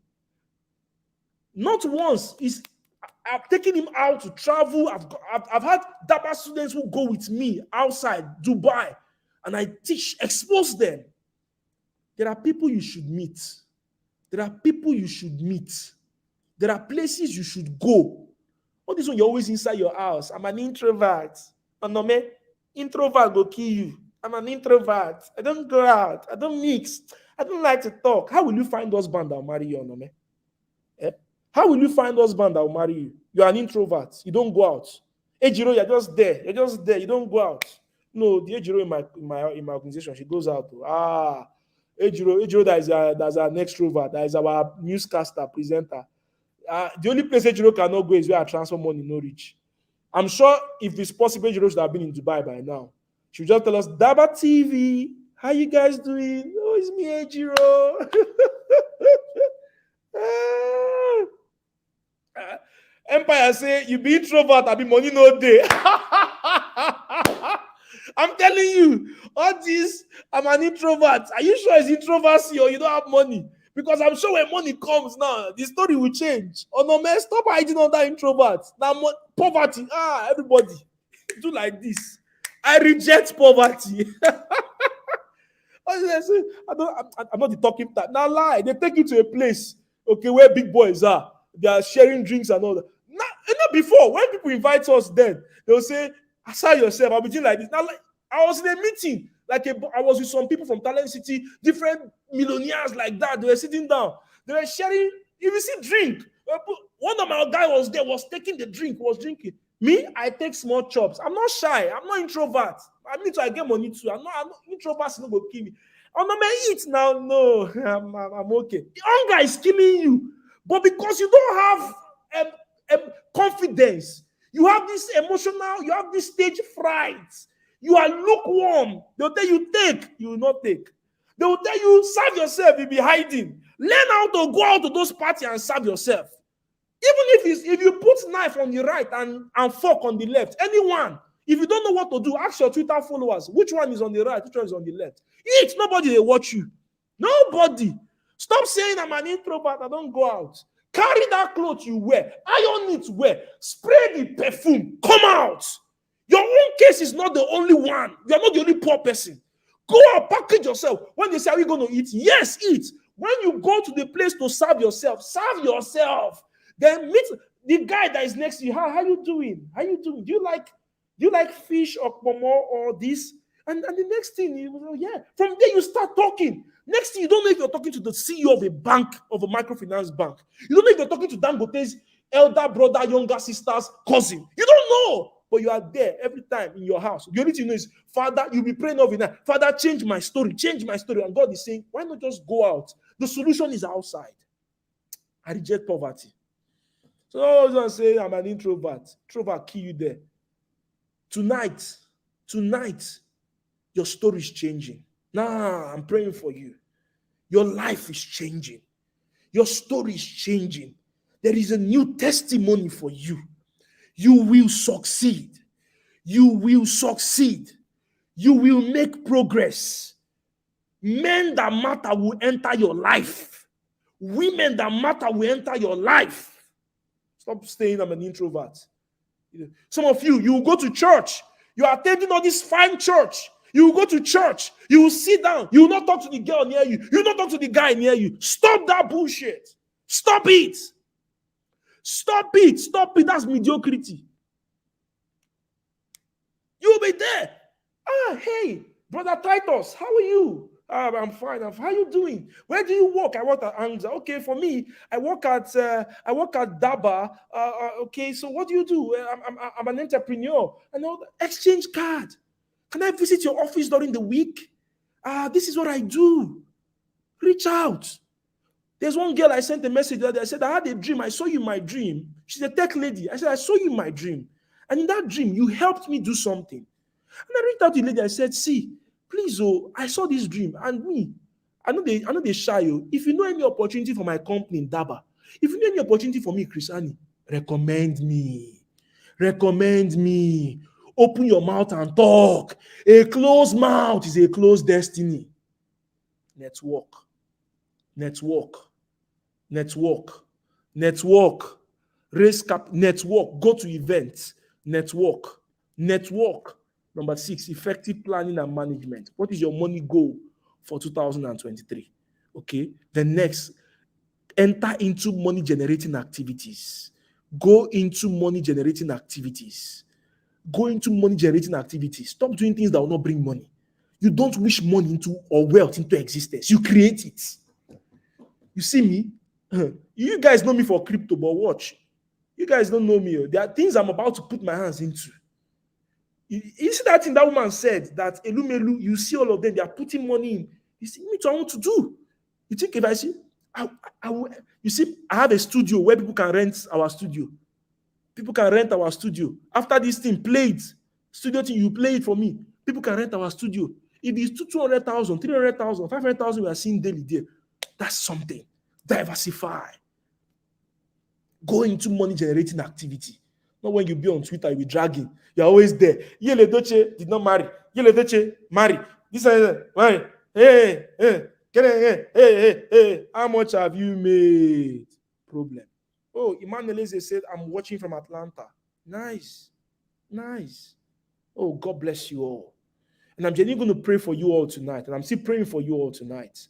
Not once. I've taken him out to travel. I've had DABA students who go with me outside Dubai, and I teach, expose them. There are people you should meet. There are people you should meet. There are places you should go. All this one, you're always inside your house. I'm an introvert. Oh, no, man. Introvert will kill you. I'm an introvert. I don't go out. I don't mix. I don't like to talk. How will you find husband that will marry you, no, man? Eh? How will you find husband that will marry you? You're an introvert. You don't go out. Ejiro, you're just there. You're just there. You don't go out. No, the Ejiro in my organization, she goes out. Ejiro, that's an extrovert. That is our newscaster, presenter. The only place Ejiro cannot go is where I transfer money no reach. I'm sure if it's possible, Ejiro should have been in Dubai by now. She would just tell us, Daba TV, how you guys doing? Oh, it's me, Ejiro. Empire say, you be introvert, I be money no day. I'm telling you, all this, I'm an introvert. Are you sure it's introversy or you don't have money? Because I'm sure when money comes now, the story will change. Oh no, man, stop hiding on that introvert. Now, poverty, everybody, do like this. I reject poverty. I'm not the talking type. Now lie. They take you to a place, okay, where big boys are. They are sharing drinks and all that. Not before. When people invite us, then they'll say, "Aside yourself." I'll be doing like this. Now, like I was in a meeting, I was with some people from Talent City, different millionaires like that. They were sitting down. They were sharing. If you see drink, one of my guys was there, was taking the drink, was drinking. Me, I take small chops. I'm not shy. I'm not introvert. I mean, I get money too. I'm not introvert. No go kill me. Oh no, man, eat now. No, I'm okay. The hunger is killing you, but because you don't have confidence, you have this emotional, you have this stage fright. You are lukewarm. They'll tell you take, you will not take. They will tell you serve yourself. You'll be hiding. Learn how to go out to those parties and serve yourself. Even if you put knife on the right and fork on the left, anyone, if you don't know what to do, ask your Twitter followers, which one is on the right, which one is on the left. Eat, nobody will watch you. Nobody. Stop saying I'm an introvert, I don't go out. Carry that cloth you wear, iron it wear, spray the perfume, come out. Your own case is not the only one. You are not the only poor person. Go out, package yourself. When they say, are we going to eat? Yes, eat. When you go to the place to serve yourself, serve yourself. Then meet the guy that is next to you. How you doing? How you doing? Do you like fish or momo or this? And the next thing, yeah. From there, you start talking. Next thing, you don't know if you're talking to the CEO of a bank, of a microfinance bank. You don't know if you're talking to Dangote's elder brother, younger sister's cousin. You don't know. But you are there every time in your house. The only thing you know is, Father, you'll be praying over now. Father, change my story. Change my story. And God is saying, why not just go out? The solution is outside. I reject poverty. So I was going to say, I'm an introvert. Introvert kill you there. Tonight, your story is changing. Nah, I'm praying for you. Your life is changing. Your story is changing. There is a new testimony for you. You will succeed. You will succeed. You will make progress. Men that matter will enter your life. Women that matter will enter your life. Stop saying I'm an introvert. Some of you will go to church. You are attending all this fine church. You will go to church. You will sit down. You will not talk to the girl near you. You will not talk to the guy near you. Stop that bullshit. Stop it. Stop it. Stop it. That's mediocrity. You will be there. Hey, Brother Titus, how are you? I'm fine. How are you doing? Where do you work? I work at Angza. Okay, for me, I work at Daba. Okay, so what do you do? I'm an entrepreneur. And all the exchange card. Can I visit your office during the week? This is what I do. Reach out. There's one girl I sent a message that I said, I had a dream. I saw you in my dream. She's a tech lady. I said, I saw you in my dream. And in that dream, you helped me do something. And I reached out to the lady. I said, see, please, oh, I saw this dream. And me, I know they shy you. If you know any opportunity for my company in Daba, if you know any opportunity for me, Chrisani, recommend me. Recommend me. Open your mouth and talk. A closed mouth is a closed destiny. Network. Network. Network. Network. Raise cap. Network. Go to events. Network. Network. Number 6, effective planning and management. What is your money goal for 2023? Okay. The next, enter into money generating activities. Go into money generating activities. Go into money generating activities. Stop doing things that will not bring money. You don't wish money into or wealth into existence. You create it. You see me? You guys know me for crypto, but watch. You guys don't know me. There are things I'm about to put my hands into. You see that thing that woman said, that Elumelu, you see all of them, they are putting money in. You see, me too, I want to do. You think if I see, you see, I have a studio where people can rent our studio. People can rent our studio. After this thing, play it. Studio thing, you play it for me. People can rent our studio. If it's 200,000, 300,000, 500,000, we are seeing daily there. That's something. Diversify. Go into money generating activity. Not when you be on Twitter, you be dragging. You're always there. Yele Doche did not marry. Yele Doche marry. This is marry. Hey, hey, hey. How much have you made? Problem. Oh, Emmanuel said, I'm watching from Atlanta. Nice. Nice. Oh, God bless you all. And I'm genuinely going to pray for you all tonight. And I'm still praying for you all tonight.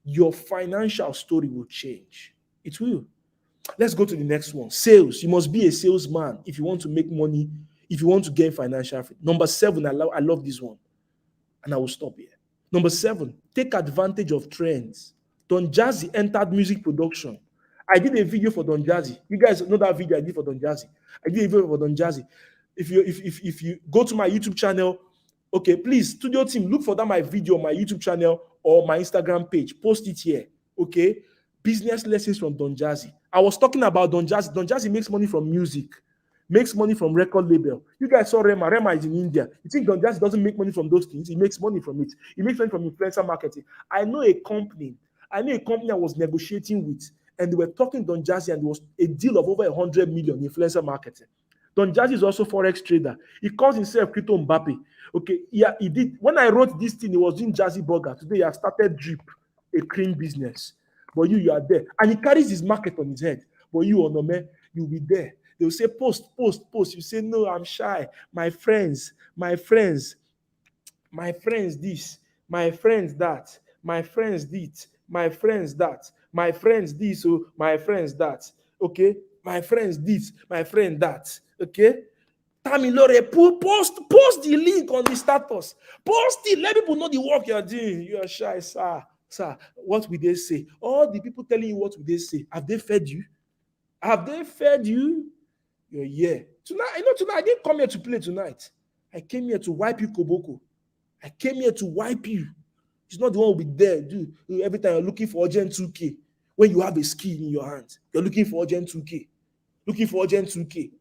Your financial story will change. It will. Let's go to the next one. Sales. You must be a salesman if you want to make money, if you want to gain financial freedom. Number 7, I love this one. And I will stop here. Number 7, take advantage of trends. Don Jazzy entered music production. I did a video for Don Jazzy. You guys know that video I did for Don Jazzy. I did a video for Don Jazzy. If you go to my YouTube channel, okay, please, studio team, look for that my video on my YouTube channel or my Instagram page. Post it here. Okay. Business lessons from Don Jazzy. I was talking about Don Jazzy. Don Jazzy makes money from music, makes money from record label. You guys saw Rema. Rema is in India. You think Don Jazzy doesn't make money from those things? He makes money from it. He makes money from influencer marketing. I know a company I was negotiating with, and they were talking Don Jazzy, and there was a deal of over 100 million influencer marketing. Don Jazzy is also forex trader. He calls himself Crypto Mbappe. Okay, yeah, he did. When I wrote this thing, he was doing Jazzy Burger. Today, he has started Drip, a cream business. But you are there. And he carries his market on his head. But you, Onome, you'll be there. They'll say, post. You say, no, I'm shy. My friends, this, my friends that, my friends this, my friends that, my friends this, oh, my friends that. Okay? My friends this, my friend that. Okay? Tamilore, post the link on the status. Post it. Let people know the work you're doing. You're shy, sir. Sir, what will they say? All the people telling you what will they say? Have they fed you? Have they fed you? You're here. Tonight, I didn't come here to play tonight. I came here to wipe you, Koboko. I came here to wipe you. It's not the one who will be there, dude. Every time you're looking for urgent 2K. When you have a skill in your hand, you're looking for urgent 2K. Looking for urgent 2K.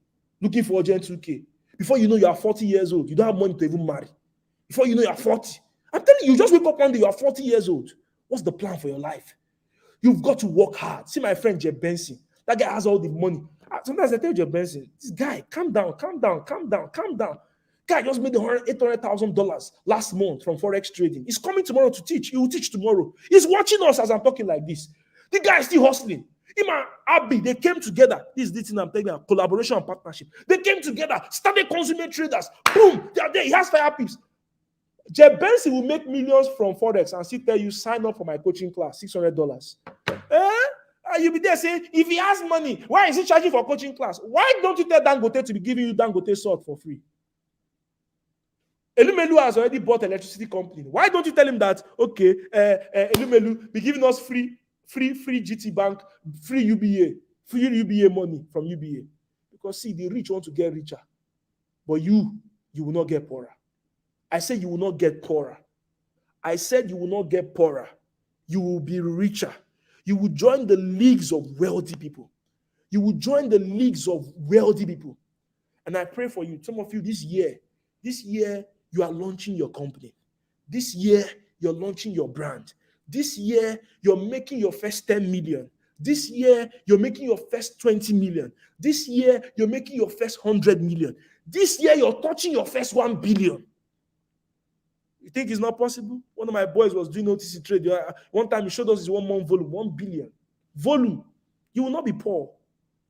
Before you know you are 40 years old, you don't have money to even marry. Before you know you are 40. I'm telling you, you just wake up one day, you are 40 years old. What's the plan for your life? You've got to work hard. See my friend Jeb Benson. That guy has all the money. Sometimes I tell Jeb Benson, this guy, calm down. Guy just made $800,000 last month from forex trading. He's coming tomorrow to teach. He will teach tomorrow. He's watching us as I'm talking like this. The guy is still hustling. Him and Abby, they came together. This is the thing I'm telling you, collaboration and partnership. They came together, started consumer traders. Boom, they are there. He has fire pips. Jeb Benson will make millions from Forex and still tell you, sign up for my coaching class, $600. And you'll be there saying, if he has money, why is he charging for coaching class? Why don't you tell Dangote to be giving you Dangote salt for free? Elumelu has already bought electricity company. Why don't you tell him that, okay, Elumelu, be giving us free GT Bank, free UBA money from UBA? Because see, the rich want to get richer, but you will not get poorer. I said you will not get poorer. I said you will not get poorer. You will be richer. You will join the leagues of wealthy people. You will join the leagues of wealthy people. And I pray for you, some of you this year, you are launching your company. This year, you're launching your brand. This year, you're making your first 10 million. This year, you're making your first 20 million. This year, you're making your first 100 million. This year, you're touching your first 1 billion. You think it's not possible? One of my boys was doing OTC trade. One time he showed us his 1 month volume, 1 billion. Volume. You will not be poor.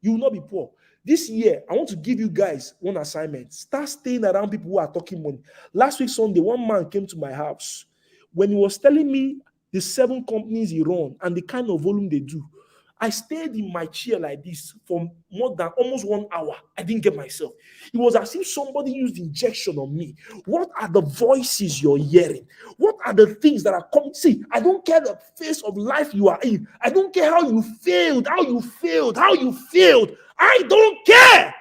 You will not be poor. This year, I want to give you guys one assignment. Start staying around people who are talking money. Last week, Sunday, one man came to my house. When he was telling me the 7 companies he run and the kind of volume they do, I stayed in my chair like this for more than almost 1 hour. I didn't get myself. It was as if somebody used injection on me. What are the voices you're hearing? What are the things that are coming? See, I don't care the phase of life you are in. I don't care how you failed. I don't care.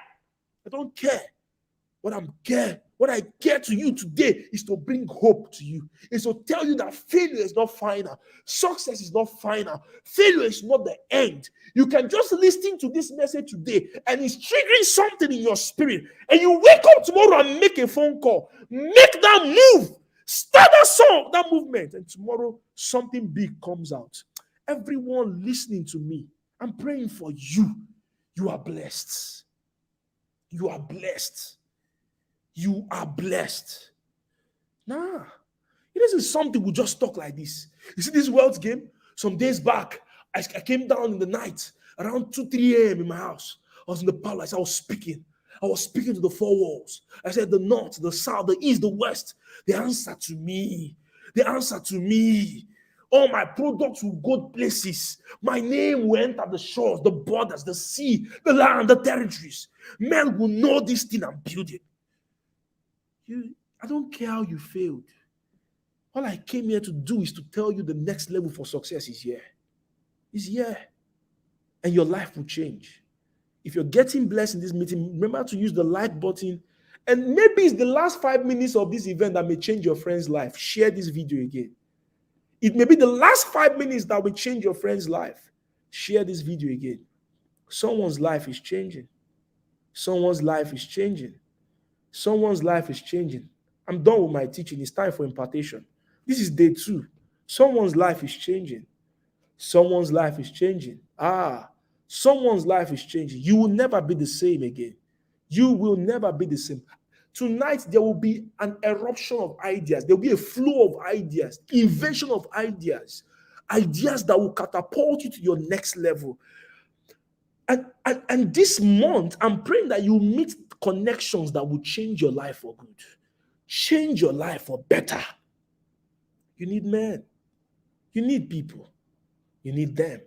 I don't care. What I care to you today is to bring hope to you. Is to tell you that failure is not final. Success is not final. Failure is not the end. You can just listen to this message today and it's triggering something in your spirit. And you wake up tomorrow and make a phone call. Make that move. Start that song, that movement. And tomorrow something big comes out. Everyone listening to me, I'm praying for you. You are blessed. You are blessed. You are blessed. Nah, it isn't something we just talk like this. You see this wealth game? Some days back, I came down in the night around 2, 3 a.m. in my house. I was in the palace. I was speaking. To the 4 walls. I said the north, the south, the east, the west. They answered to me. All my products will go places. My name will enter the shores, the borders, the sea, the land, the territories. Men will know this thing I'm building. I don't care how you failed. All I came here to do is to tell you the next level for success is here. It's here. And your life will change. If you're getting blessed in this meeting, remember to use the like button. And maybe it's the last 5 minutes of this event that may change your friend's life. Share this video again. It may be the last 5 minutes that will change your friend's life. Share this video again. Someone's life is changing. Someone's life is changing. Someone's life is changing. I'm done with my teaching. It's time for impartation. This is day 2. Someone's life is changing. Someone's life is changing. Someone's life is changing. You will never be the same again. You will never be the same. Tonight, there will be an eruption of ideas. There will be a flow of ideas, invention of ideas, ideas that will catapult you to your next level. And this month, I'm praying that you meet connections that will change your life for good. Change your life for better. You need men. You need people. You need them.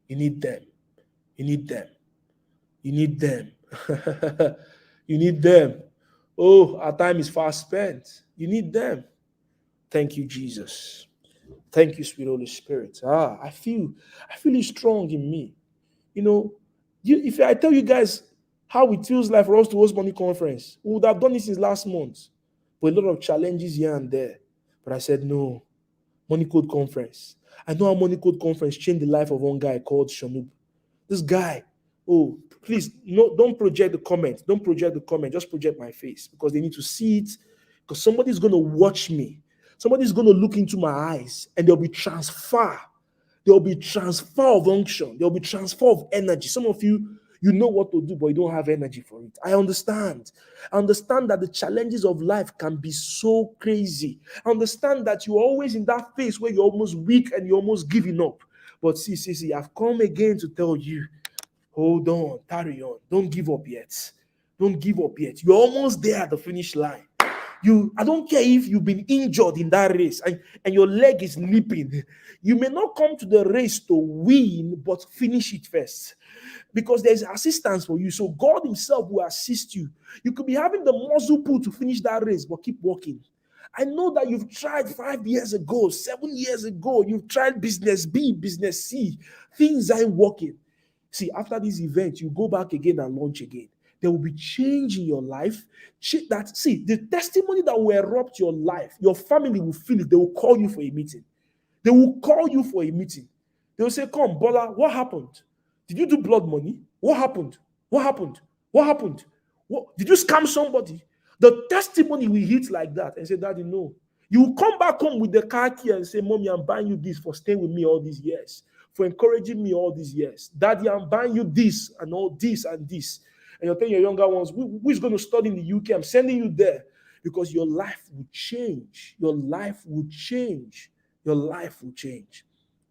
You need them. You need them. You need them. You need them. Oh, our time is fast spent. You need them. Thank you, Jesus. Thank you, sweet Holy Spirit. I feel it strong in me. If I tell you guys how it feels like for us to host Money Conference, we would have done it since last month. But a lot of challenges here and there. But I said, no, Money Code Conference. I know how Money Code Conference changed the life of one guy called Shanub. This guy, please, no, don't project the comment. Don't project the comment. Just project my face because they need to see it. Because somebody's going to watch me. Somebody's going to look into my eyes and there'll be transfer. There'll be transfer of unction. There'll be transfer of energy. Some of you, you know what to do, but you don't have energy for it. I understand. I understand that the challenges of life can be so crazy. I understand that you're always in that phase where you're almost weak and you're almost giving up. But see, I've come again to tell you, hold on, carry on. Don't give up yet. Don't give up yet. You're almost there at the finish line. I don't care if you've been injured in that race and your leg is limping. You may not come to the race to win, but finish it first. Because there's assistance for you. So God himself will assist you. You could be having the muscle pull to finish that race, but keep walking. I know that you've tried 5 years ago, 7 years ago. You've tried business B, business C. Things aren't working. See, after this event, you go back again and launch again. There will be change in your life. The testimony that will erupt your life, your family will feel it. They will call you for a meeting. They will call you for a meeting. They will say, come, Bola, what happened? Did you do blood money? What happened? What happened? What happened? What, did you scam somebody? The testimony will hit like that and say, Daddy, no. You will come back home with the car key and say, Mommy, I'm buying you this for staying with me all these years, for encouraging me all these years. Daddy, I'm buying you this and all this and this. And you're telling your younger ones, who is going to study in the UK? I'm sending you there because your life will change. Your life will change. Your life will change.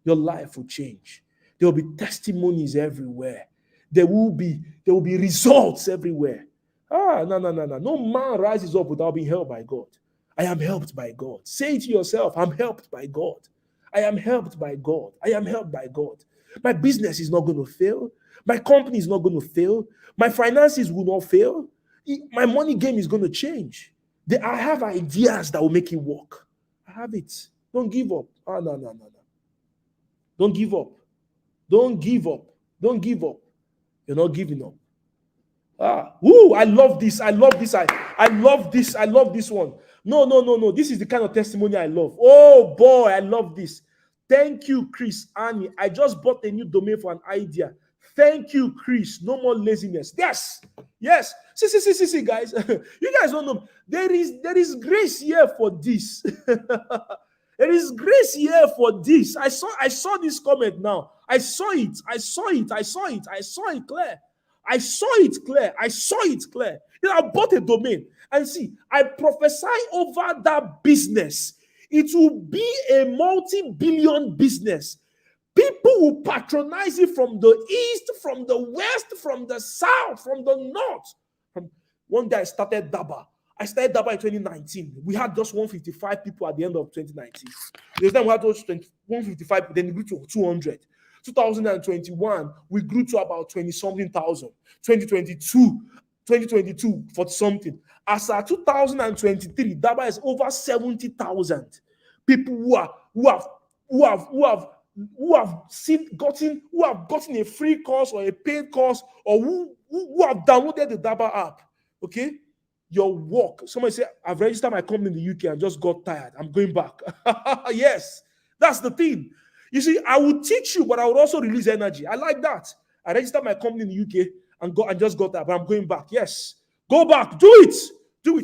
Your life will change. There will be testimonies everywhere. There will be results everywhere. No. No man rises up without being helped by God. I am helped by God. Say it to yourself, I'm helped by God. I am helped by God. I am helped by God. My business is not going to fail. My company is not going to fail. My finances will not fail. My money game is going to change. I have ideas that will make it work. I have it. Don't give up. No. Don't give up. Don't give up. Don't give up. You're not giving up. I love this. I love this. I love this. I love this one. No. This is the kind of testimony I love. Oh boy, I love this. Thank you, Chris, Annie. I just bought a new domain for an idea. Thank you, Chris. No more laziness. Yes. See, guys. You guys don't know. There is grace here for this. There is grace here for this. I saw this comment now. I saw it clear. You know, I bought a domain and see, I prophesy over that business. It will be a multi-billion business. People will patronize it from the east, from the west, from the south, from the north. One day I started Daba. in 2019. We had just 155 people at the end of 2019. This time we had just 155, then we grew to 200. 2021, we grew to about 20-something thousand. 2022, 40 something. As of 2023, Daba is over 70,000 people who have gotten a free course or a paid course, or who have downloaded the Daba app. Okay, your work. Somebody say, I've registered my company in the UK and just got tired. I'm going back. Yes, that's the thing. You see, I will teach you, but I will also release energy. I like that. I registered my company in the UK and just got that, but I'm going back. Yes, go back. Do it.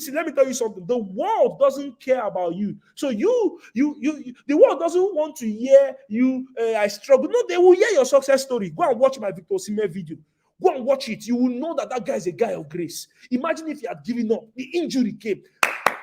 See, let me tell you something. The world doesn't care about you. So the world doesn't want to hear you. I struggle. No, they will hear your success story. Go and watch my Victor Osimhen video. Go and watch it. You will know that guy is a guy of grace. Imagine if he had given up. The injury came.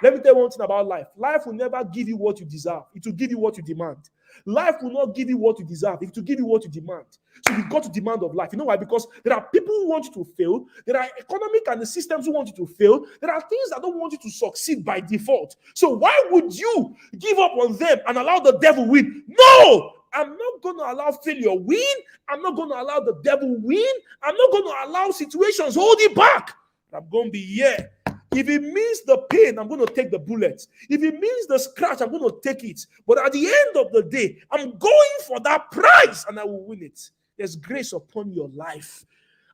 Let me tell you one thing about life. Life will never give you what you deserve. It will give you what you demand. Life will not give you what you deserve. It will give you what you demand. So you've got to demand of life. You know why? Because there are people who want you to fail. There are economic and the systems who want you to fail. There are things that don't want you to succeed by default. So why would you give up on them and allow the devil win? No! I'm not going to allow failure win. I'm not going to allow the devil win. I'm not going to allow situations hold you back. I'm going to be here. If it means the pain, I'm going to take the bullets. If it means the scratch, I'm going to take it. But at the end of the day, I'm going for that prize and I will win it. There's grace upon your life.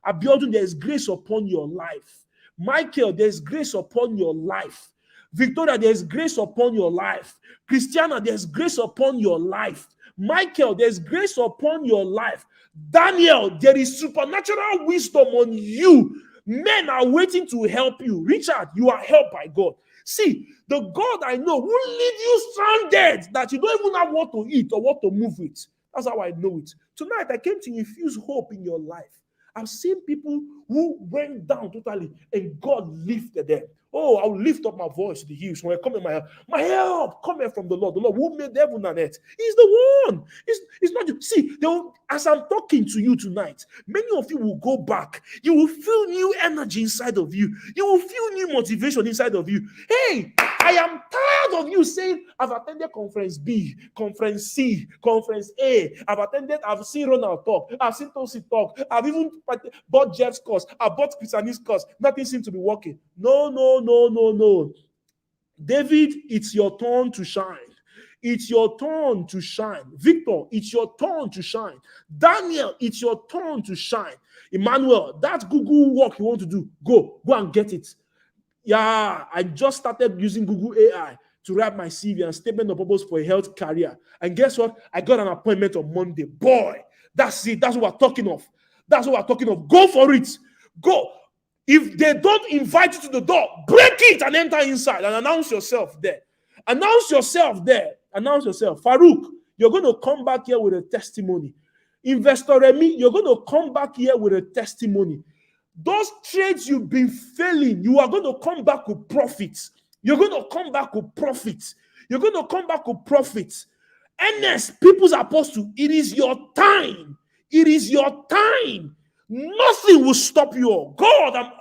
Abiodun, there's grace upon your life. Michael, there's grace upon your life. Victoria, there's grace upon your life. Christiana, there's grace upon your life. Michael, there's grace upon your life. Daniel, there is supernatural wisdom on you. Men are waiting to help you. Richard, you are helped by God. See, the God I know will leave you stranded that you don't even have what to eat or what to move with. That's how I know it. Tonight, I came to infuse hope in your life. I've seen people who went down totally and God lifted them. Oh, I'll lift up my voice to the hills when I come in my help. My help coming from the Lord who made heaven and earth. He's the one. It's not you. See, as I'm talking to you tonight, many of you will go back. You will feel new energy inside of you. You will feel new motivation inside of you. Hey, I am tired of you saying, I've attended conference B, conference C, conference A. I've seen Ronald talk. I've seen Tosi talk. I've even bought Jeff's course. I bought Christiani's course. Nothing seems to be working. No. David, it's your turn to shine. It's your turn to shine. Victor, it's your turn to shine. Daniel, it's your turn to shine. Emmanuel, that Google work you want to do, go and get it. Yeah, I just started using Google AI to write my CV and statement of purpose for a health career. And guess what? I got an appointment on Monday. Boy, that's it. That's what we're talking of. Go for it. Go. If they don't invite you to the door, break it and enter inside and announce yourself there. Announce yourself there. Announce yourself. Farouk, you're going to come back here with a testimony. Investor Remy, you're going to come back here with a testimony. Those trades you've been failing, you are going to come back with profits. You're going to come back with profits. You're going to come back with profits. Ernest, people's apostle, it is your time. It is your time. Nothing will stop you. All. God, I'm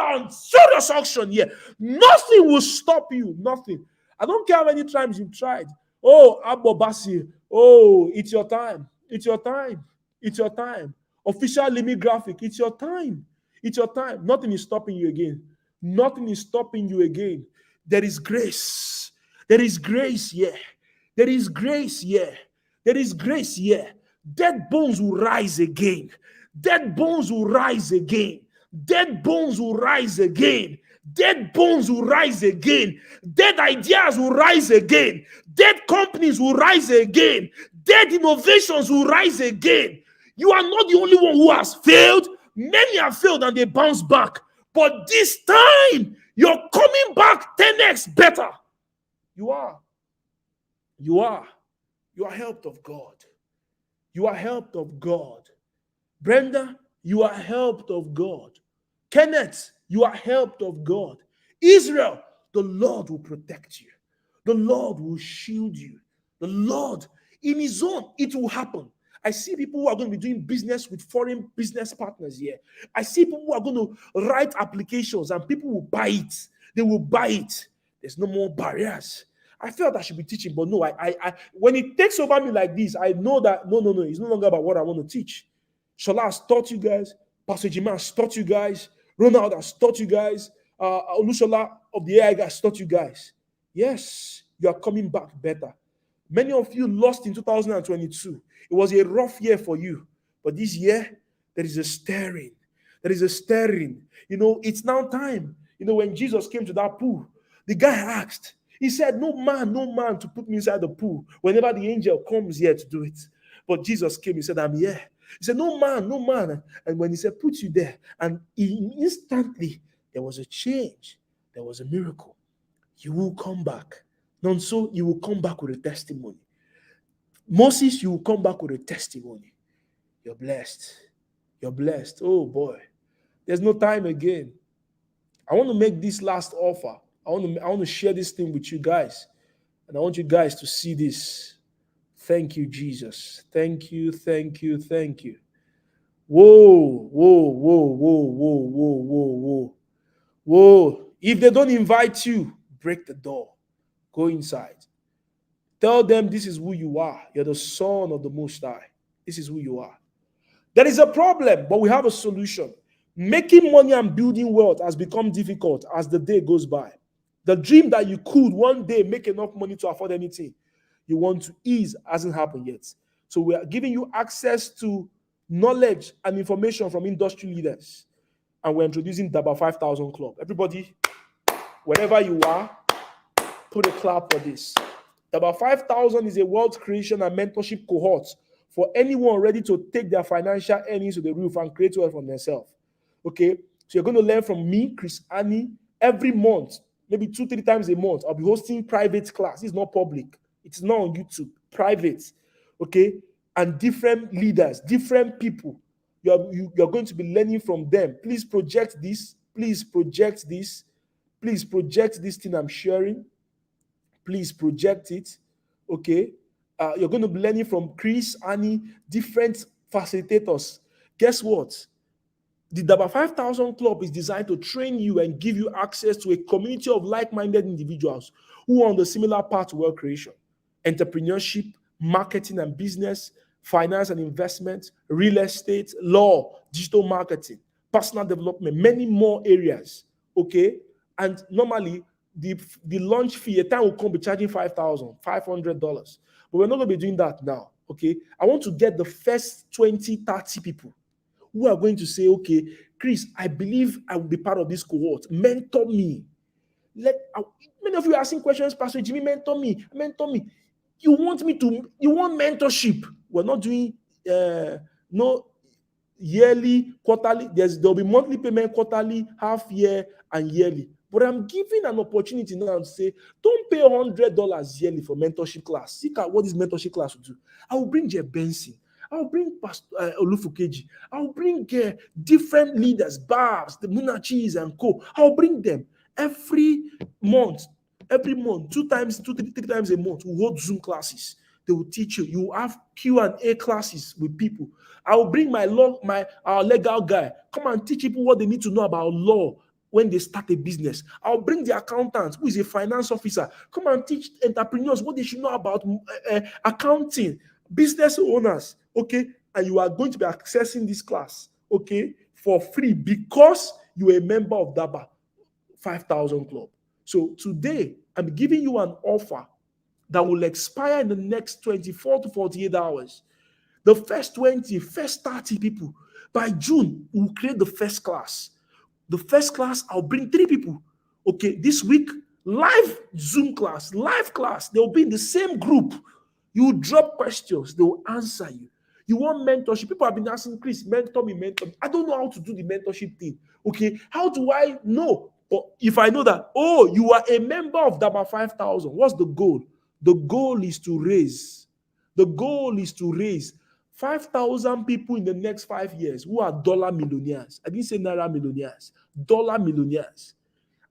under serious action here. Nothing will stop you. Nothing. I don't care how many times you've tried. Oh, Abobasi. Oh, it's your time. It's your time. It's your time. Official limit graphic. It's your time. It's your time. Nothing is stopping you again. Nothing is stopping you again. There is grace. There is grace here. There is grace here. There is grace here. Dead bones will rise again. Dead bones will rise again. Dead bones will rise again. Dead bones will rise again. Dead ideas will rise again. Dead companies will rise again. Dead innovations will rise again. You are not the only one who has failed. Many have failed and they bounce back. But this time, you're coming back 10x better. You are. You are. You are helped of God. You are helped of God. Brenda, you are helped of God. Kenneth, you are helped of God. Israel, the Lord will protect you. The Lord will shield you. The Lord, in his own, it will happen. I see people who are going to be doing business with foreign business partners here. I see people who are going to write applications and people will buy it. They will buy it. There's no more barriers. I felt I should be teaching, but no, I when it takes over me like this, I know that no, it's no longer about what I want to teach. Shola has taught you guys. Pastor Jima has taught you guys. Ronald has taught you guys. Olushola of the AI guys taught you guys. Yes, you are coming back better. Many of you lost in 2022. It was a rough year for you. But this year, there is a stirring. There is a stirring. You know, it's now time. You know, when Jesus came to that pool, the guy asked, he said, no man to put me inside the pool whenever the angel comes here to do it. But Jesus came, he said, I'm here. He said, no man. And when he said, put you there, and instantly there was a change. There was a miracle. You will come back. Not so, you will come back with a testimony. Moses, you will come back with a testimony. You're blessed. You're blessed. Oh boy. There's no time again. I want to make this last offer. I want to share this thing with you guys. And I want you guys to see this. Thank you, Jesus. Thank you. Whoa. If they don't invite you, break the door. Go inside. Tell them this is who you are. You're the son of the Most High. This is who you are. There is a problem, but we have a solution. Making money and building wealth has become difficult as the day goes by. The dream that you could one day make enough money to afford anything you want to ease hasn't happened yet. So we are giving you access to knowledge and information from industry leaders. And we're introducing Daba 5000 Club. Everybody, wherever you are, put a clap for this. Daba 5000 is a wealth creation and mentorship cohort for anyone ready to take their financial earnings to the roof and create wealth for themselves. Okay? So you're going to learn from me, Chris Annie, every month, maybe 2-3 times a month. I'll be hosting private class. It's not public. It's not on YouTube. Private. Okay? And different leaders, different people. You're going to be learning from them. Please project this. Please project this. Please project this thing I'm sharing. Please project it. Okay? You're going to be learning from Chris, Annie, different facilitators. Guess what? The Daba 5000 Club is designed to train you and give you access to a community of like-minded individuals who are on the similar path to wealth creation, entrepreneurship, marketing and business, finance and investment, real estate, law, digital marketing, personal development, many more areas. Okay? And normally, the launch fee, a time will come be charging $500. But we're not going to be doing that now. Okay? I want to get the first 20, 30 people who are going to say, okay, Chris, I believe I will be part of this cohort. Mentor me. Many of you are asking questions, Pastor Jimmy, mentor me. You want mentorship. We're not doing, no, yearly, quarterly. There'll be monthly payment, quarterly, half year, and yearly. But I'm giving an opportunity now to say, don't pay $100 yearly for mentorship class. See what this mentorship class will do. I will bring Jeff Benson. I'll bring Pastor Olufukeji. I'll bring different leaders, Babs, the Munachis and co. I'll bring them every month, 3 times a month. We'll hold Zoom classes. They will teach you. You will have Q&A classes with people. I will bring our legal guy. Come and teach people what they need to know about law when they start a business. I'll bring the accountant, who is a finance officer. Come and teach entrepreneurs what they should know about accounting, business owners. Okay, and you are going to be accessing this class, okay, for free because you are a member of DABA 5,000 Club. So today, I'm giving you an offer that will expire in the next 24 to 48 hours. The first 30 people. By June, we'll create the first class. The first class, I'll bring 3 people. Okay, this week, live Zoom class, live class. They'll be in the same group. You drop questions, they will answer you. You want mentorship? People have been asking, Chris, mentor me, mentor me. I don't know how to do the mentorship thing. Okay, how do I know? But if I know that, you are a member of DABA 5,000, what's the goal? The goal is to raise 5,000 people in the next 5 years who are dollar millionaires. I didn't say naira millionaires, dollar millionaires.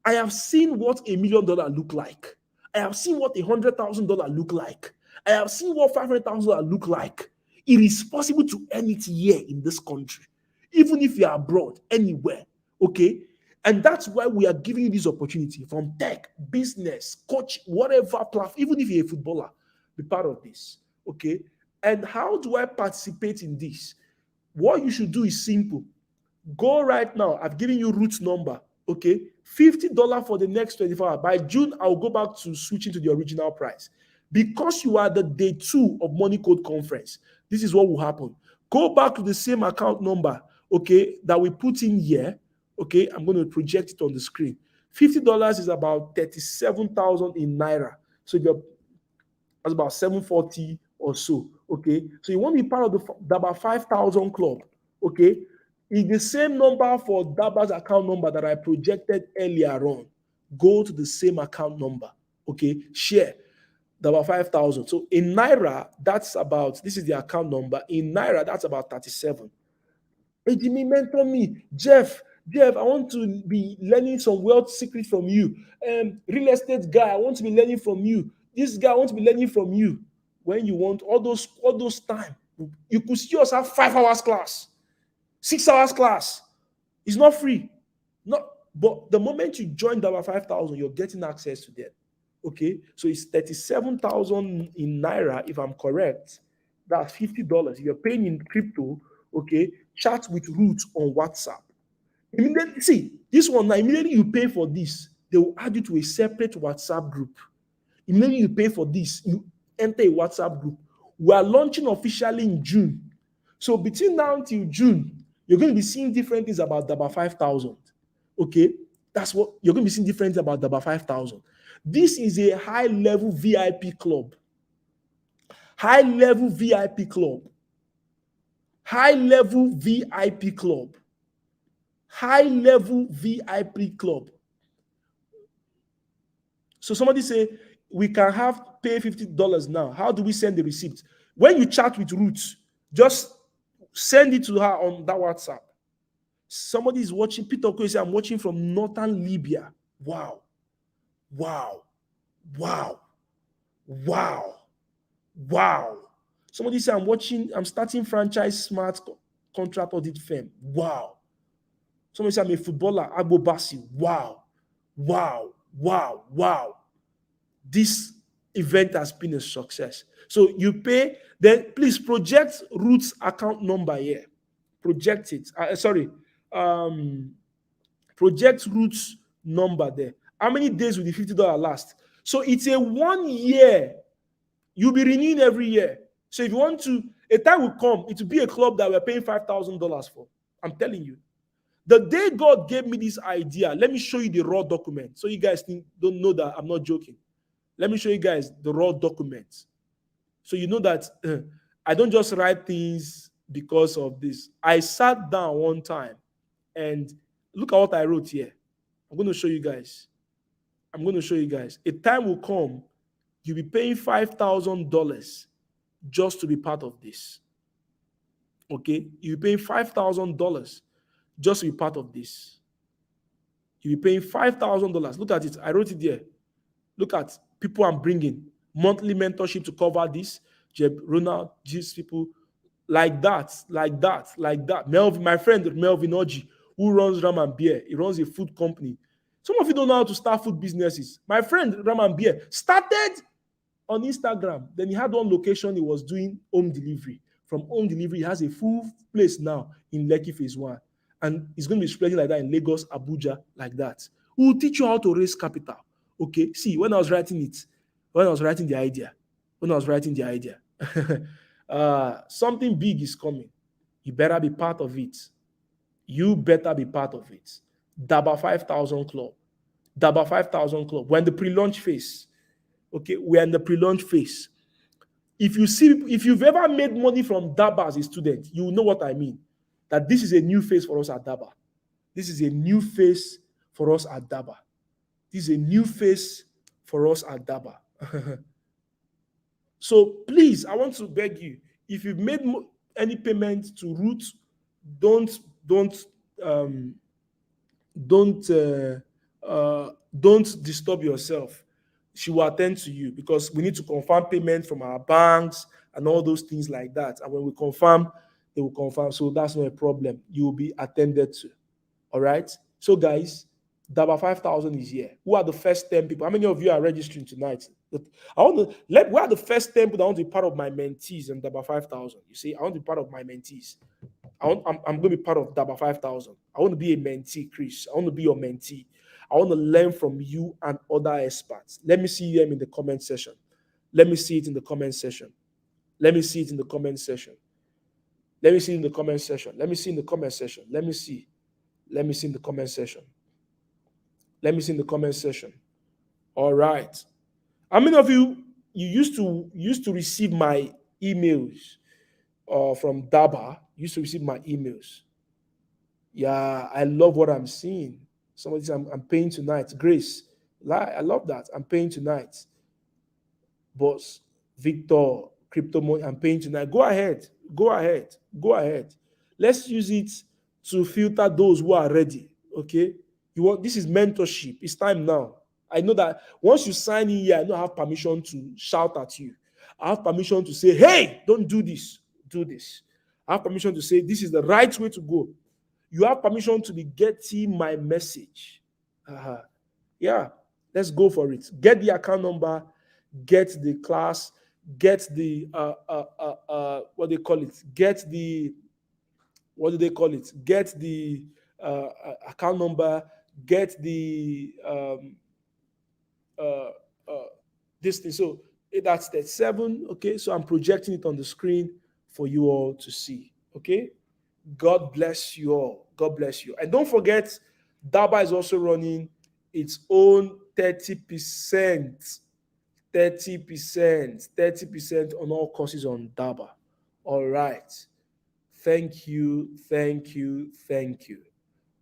I have seen what $1 million look like. I have seen what $100,000 look like. I have seen what $500,000 look like. It is possible to earn it here in this country, even if you are abroad, anywhere. Okay? And that's why we are giving you this opportunity from tech, business, coach, whatever platform, even if you're a footballer, be part of this. Okay? And how do I participate in this? What you should do is simple. Go right now. I've given you root number. Okay? $50 for the next 24 hours. By June, I'll go back to switching to the original price. Because you are the day 2 of Money Code Conference, this is what will happen. Go back to the same account number, okay, that we put in here. Okay, I'm going to project it on the screen. $50 is about 37,000 in naira. So that's about 740 or so. Okay, so you want to be part of the DABA 5,000 Club. Okay, it's the same number for DABA's account number that I projected earlier on. Go to the same account number. Okay, share DABA 5,000. So in naira, this is the account number. In naira, that's about 37. Hey, Jimmy, mentor me. Jeff, I want to be learning some wealth secret from you. Real estate guy, I want to be learning from you. This guy, I want to be learning from you. When you want all those time, you could see yourself 5 hours class, 6 hours class. It's not free. But the moment you join DABA 5,000, you're getting access to that. Okay, so it's 37,000 in naira, if I'm correct. That's $50. If you're paying in crypto, okay, chat with Roots on WhatsApp. Immediately, see, this one now, immediately you pay for this, they will add you to a separate WhatsApp group. Immediately you pay for this, you enter a WhatsApp group. We are launching officially in June. So between now until June, you're going to be seeing different things about DABA 5,000. Okay, that's what you're going to be seeing different things about DABA 5,000. This is a high-level VIP club. High-level VIP club. High-level VIP club. High-level VIP club. So somebody say, we can pay $50 now. How do we send the receipt? When you chat with Roots, just send it to her on that WhatsApp. Somebody is watching. Peter Okoye say, I'm watching from northern Libya. Wow. Somebody say, I'm starting franchise smart contract audit firm. Wow. Somebody say, I'm a footballer, Agbo Bassi. Wow. This event has been a success. So you pay, then please project Roots account number here. Project it. Project Roots number there. How many days will the $50 last? So it's a 1 year. You'll be renewing every year. So if you want to, a time will come, it will be a club that we're paying $5,000 for. I'm telling you. The day God gave me this idea, let me show you the raw document. So you guys don't know that I'm not joking. Let me show you guys the raw documents. So you know that I don't just write things because of this. I sat down one time and look at what I wrote here. I'm going to show you guys. I'm going to show you guys. A time will come, you'll be paying $5,000 just to be part of this. Okay? You'll be paying $5,000 just to be part of this. You'll be paying $5,000. Look at it. I wrote it there. Look at people I'm bringing. Monthly mentorship to cover this. Jeb, Ronald, these people. Like that, like that, like that. Melvin, my friend Melvin Oji, who runs Ram and Beer, he runs a food company. Some of you don't know how to start food businesses. My friend Ram and Beer started on Instagram. Then he had one location he was doing home delivery. From home delivery, he has a full place now in Lekki Phase 1. And he's going to be spreading like that in Lagos, Abuja, like that. We will teach you how to raise capital. Okay, see, when I was writing the idea, something big is coming. You better be part of it. You better be part of it. Daba 5,000 Club. Daba 5,000 Club. We're in the pre-launch phase. Okay, we're in the pre-launch phase. If you've ever made money from Daba as a student, you know what I mean. That this is a new phase for us at Daba. This is a new phase for us at Daba. This is a new phase for us at Daba. So please, I want to beg you, if you've made any payment to Root, don't disturb yourself. She will attend to you because we need to confirm payment from our banks and all those things like that. And when we confirm, they will confirm. So that's not a problem. You will be attended to. All right. So guys, Daba 5,000 is here. Who are the first 10 people? How many of you are registering tonight? Who are the first 10 people that want to be part of my mentees and Daba 5,000? You see, I want to be part of my mentees. I'm going to be part of Daba 5,000. I want to be a mentee, Chris. I want to be your mentee. I want to learn from you and other experts. Let me see them in the comment section. Let me see it in the comment section. Let me see it in the comment section. Let me see it in the comment section. Let me see in the comment section. Let me see. Let me see in the comment section. Let me see in the comment section. All right. How many of you used to receive my emails from Daba? Used to receive my emails. Yeah, I love what I'm seeing. Somebody said, I'm paying tonight. Grace, I love that. I'm paying tonight. Boss, Victor, Crypto Money, I'm paying tonight. Go ahead. Go ahead. Go ahead. Let's use it to filter those who are ready. Okay? This is mentorship. It's time now. I know that once you sign in here, I don't have permission to shout at you. I have permission to say, hey, don't do this. Do this. I have permission to say, this is the right way to go. You have permission to be getting my message. Yeah, let's go for it. Get the account number, get the class, get the what they call it. Get the Get the account number, get the this thing. So that's that 7. Okay, so I'm projecting it on the screen for you all to see. Okay. God bless you all. God bless you. And don't forget, Daba is also running its own 30%. 30% on all courses on Daba. All right. Thank you. Thank you. Thank you.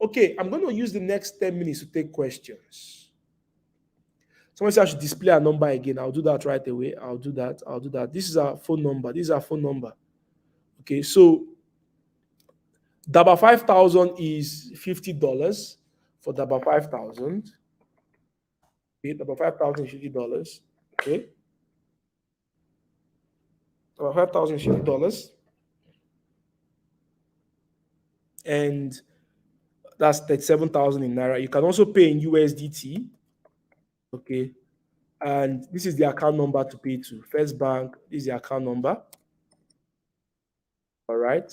Okay, I'm going to use the next 10 minutes to take questions. Someone said I should display a number again. I'll do that right away. I'll do that. This is our phone number. This is our phone number. Okay, so Daba 5,000 is $50 for Daba 5,000. Okay, Daba 5,000 is $50. Okay. Daba 5,000 is $50. And that's 37,000 in Naira. You can also pay in USDT. Okay. And this is the account number to pay to. First Bank, this is the account number. All right.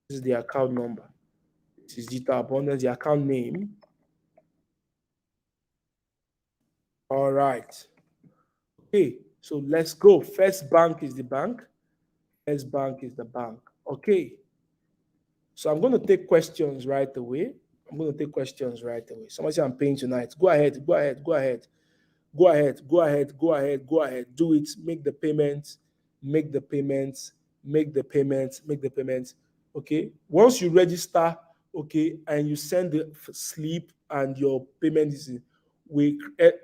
This is the account number. This is Digital Abundance, the account name. All right. Okay, so let's go. First Bank is the bank. First Bank is the bank. Okay. So I'm going to take questions right away. Somebody say I'm paying tonight. Go ahead. Do it. Make the payments. make the payment, make the payment. Okay. Once you register, okay, and you send the slip and your payment is in, we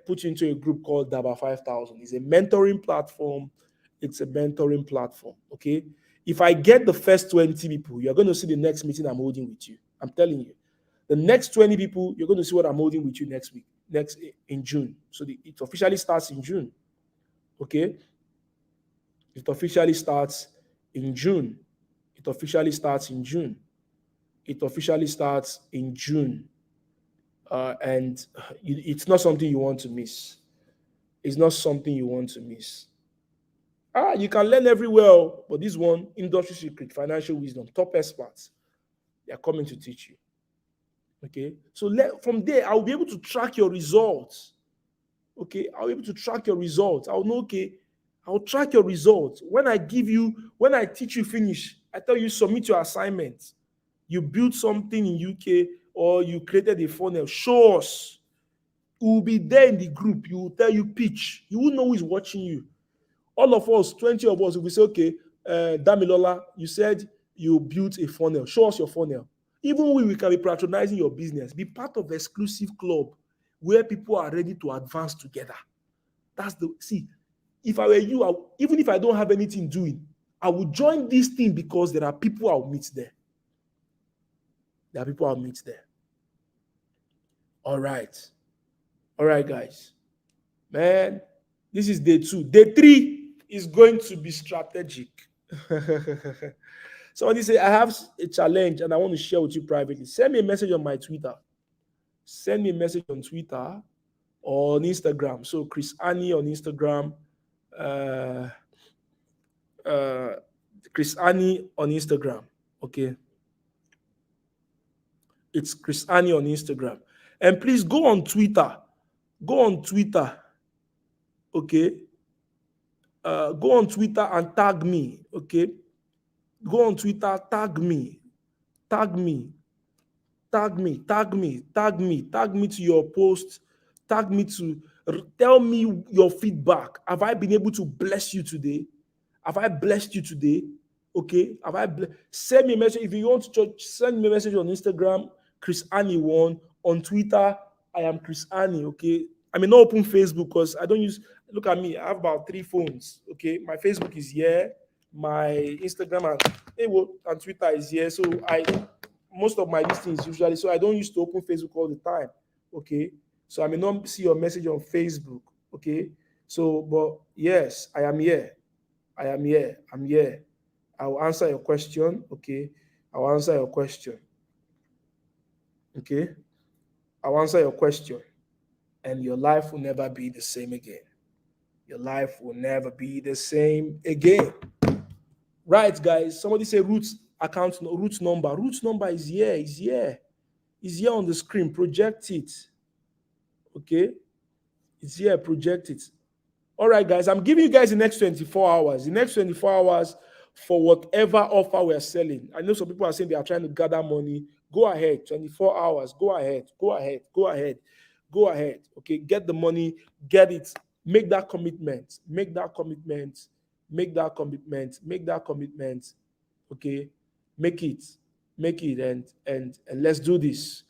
put you into a group called Daba 5000. It's a mentoring platform. It's a mentoring platform. Okay. If I get the first 20 people, you're going to see the next meeting I'm holding with you. I'm telling you. The next 20 people, you're going to see what I'm holding with you next week, next in June. So it officially starts in June. Okay. It officially starts in June. It officially starts in June. It officially starts in June. And it's not something you want to miss. It's not something you want to miss. You can learn everywhere, but this one, industry secret, financial wisdom, top experts, they are coming to teach you. Okay, so from there, I'll be able to track your results. Okay, I'll be able to track your results. I'll know, okay, I'll track your results. When I teach you finish, I tell you submit your assignment. You built something in UK or you created a funnel, show us. We'll be there in the group. You will tell you pitch. You will know who is watching you. All of us, 20 of us, we say, okay, Damilola, you said you built a funnel. Show us your funnel. Even we can be patronizing your business. Be part of the exclusive club where people are ready to advance together. If I were you, even if I don't have anything doing, I would join this thing because there are people I'll meet there. There are people I'll meet there. All right, guys. Man, this is day 2. Day 3 is going to be strategic. Somebody say, I have a challenge and I want to share with you privately. Send me a message on my Twitter. Send me a message on Twitter or on Instagram. So Chris Annie on Instagram. Chris Annie on Instagram. Okay. It's Chris Annie on Instagram. And please go on Twitter. Go on Twitter. Okay. Go on Twitter and tag me. Okay. Go on Twitter, tag me to your post, tag me to tell me your feedback. Have I been able to bless you today? Have I blessed you today? Okay. Send me a message. If you want to send me a message on Instagram, Chris Annie 1. On Twitter, I am Chris Annie. Okay. I may not open Facebook because I don't use. Look at me. I have about 3 phones. Okay. My Facebook is here. My Instagram and Twitter is here. So most of my listings usually. So I don't used to open Facebook all the time. Okay. So I may not see your message on Facebook. Okay. So, but yes, I am here. I'm here. I will answer your question. Okay. I'll answer your question. Okay. I'll answer your question. And your life will never be the same again. Your life will never be the same again. Right, guys. Somebody say root number. Root number is here. Is here on the screen. Project it. Okay. It's here. Project it. All right, guys. I'm giving you guys the next 24 hours. The next 24 hours for whatever offer we're selling. I know some people are saying they are trying to gather money. Go ahead. 24 hours. Go ahead. Okay. Get the money. Get it. Make that commitment. Okay, make it, and let's do this.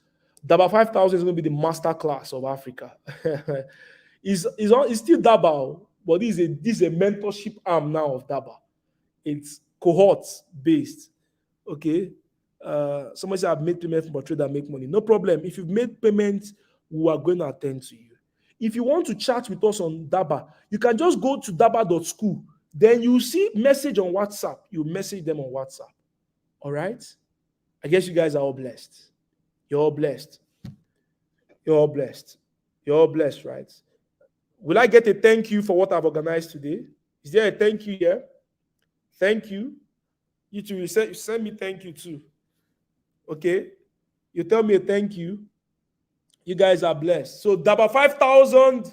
Daba 5000 is going to be the master class of Africa. It's still Daba, but this is a mentorship arm now of Daba. It's cohorts based. Okay, somebody said I've made payment for trade and make money. No problem. If you've made payments, we are going to attend to you. If you want to chat with us on Daba, you can just go to daba.school. Then you see message on WhatsApp. You message them on WhatsApp. All right? I guess you guys are all blessed. You're all blessed. Right? Will I get a thank you for what I've organized today? Is there a thank you here? Thank you. You too. You send me thank you too. Okay? You tell me a thank you. You guys are blessed. So Daba 5000,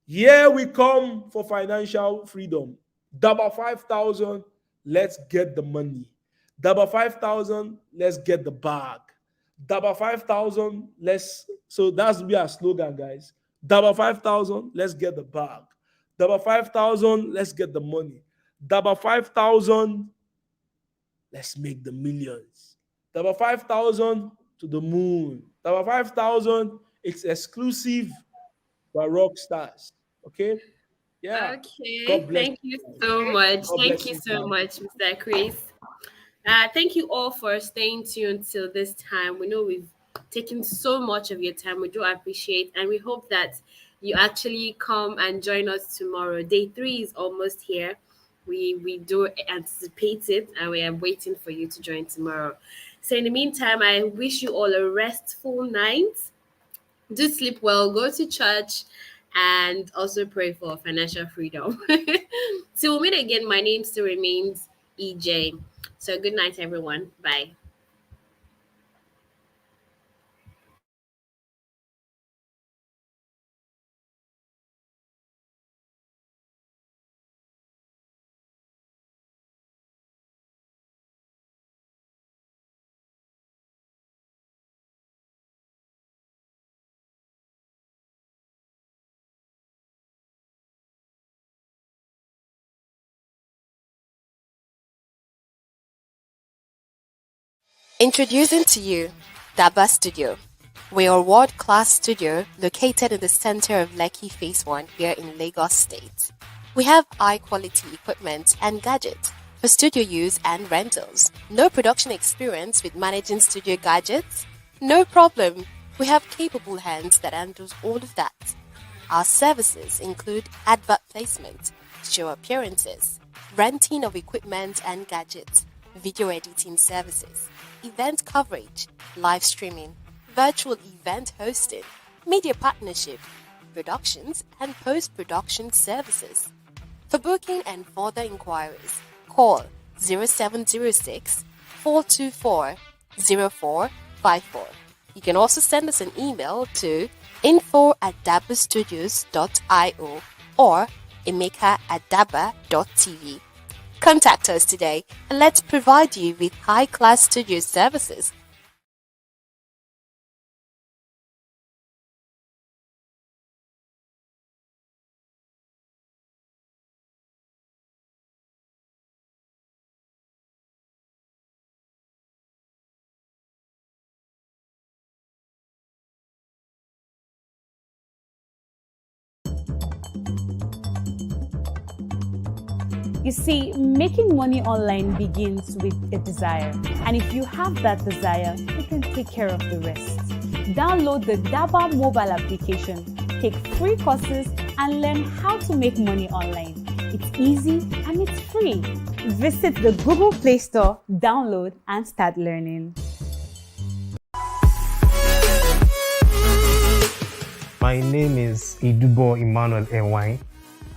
here we come for financial freedom. Daba 5000, let's get the money. Daba 5000, let's get the bag. Daba 5000, so that's be our slogan, guys. Daba 5000, let's get the bag. Daba 5000, let's get the money. Daba 5000, Let's make the millions. Daba 5,000 to the moon. Daba 5,000, it's exclusive by rock stars. Okay? Yeah. Okay, God bless thank you you. so much. God Thank bless you you, so guys. much, Mr. Chris. Thank you all for staying tuned till this time. We know we've taken so much of your time. We do appreciate, and we hope that you actually come and join us tomorrow. Day three is almost here. We do anticipate it, and we are waiting for you to join tomorrow. So in the meantime, I wish you all a restful night. Do sleep well, go to church, and also pray for financial freedom. Till we meet again, my name still remains EJ. So good night, everyone. Bye. Introducing to you Daba Studio. We are a world-class studio located in the center of Lekki Phase 1 here in Lagos State. We have high-quality equipment and gadgets for studio use and rentals. No production experience with managing studio gadgets? No problem. We have capable hands that handles all of that. Our services include advert placement, show appearances, renting of equipment and gadgets, video editing services, event coverage, live streaming, virtual event hosting, media partnership, productions, and post-production services. For booking and further inquiries, call 0706 424 0454. You can also send us an email to info@dabastudios.io or emeka@daba.tv. Contact us today and let's provide you with high-class studio services. You see, making money online begins with a desire. And if you have that desire, you can take care of the rest. Download the Daba mobile application, take free courses, and learn how to make money online. It's easy and it's free. Visit the Google Play Store, download, and start learning. My name is Idubo Emmanuel Enwine,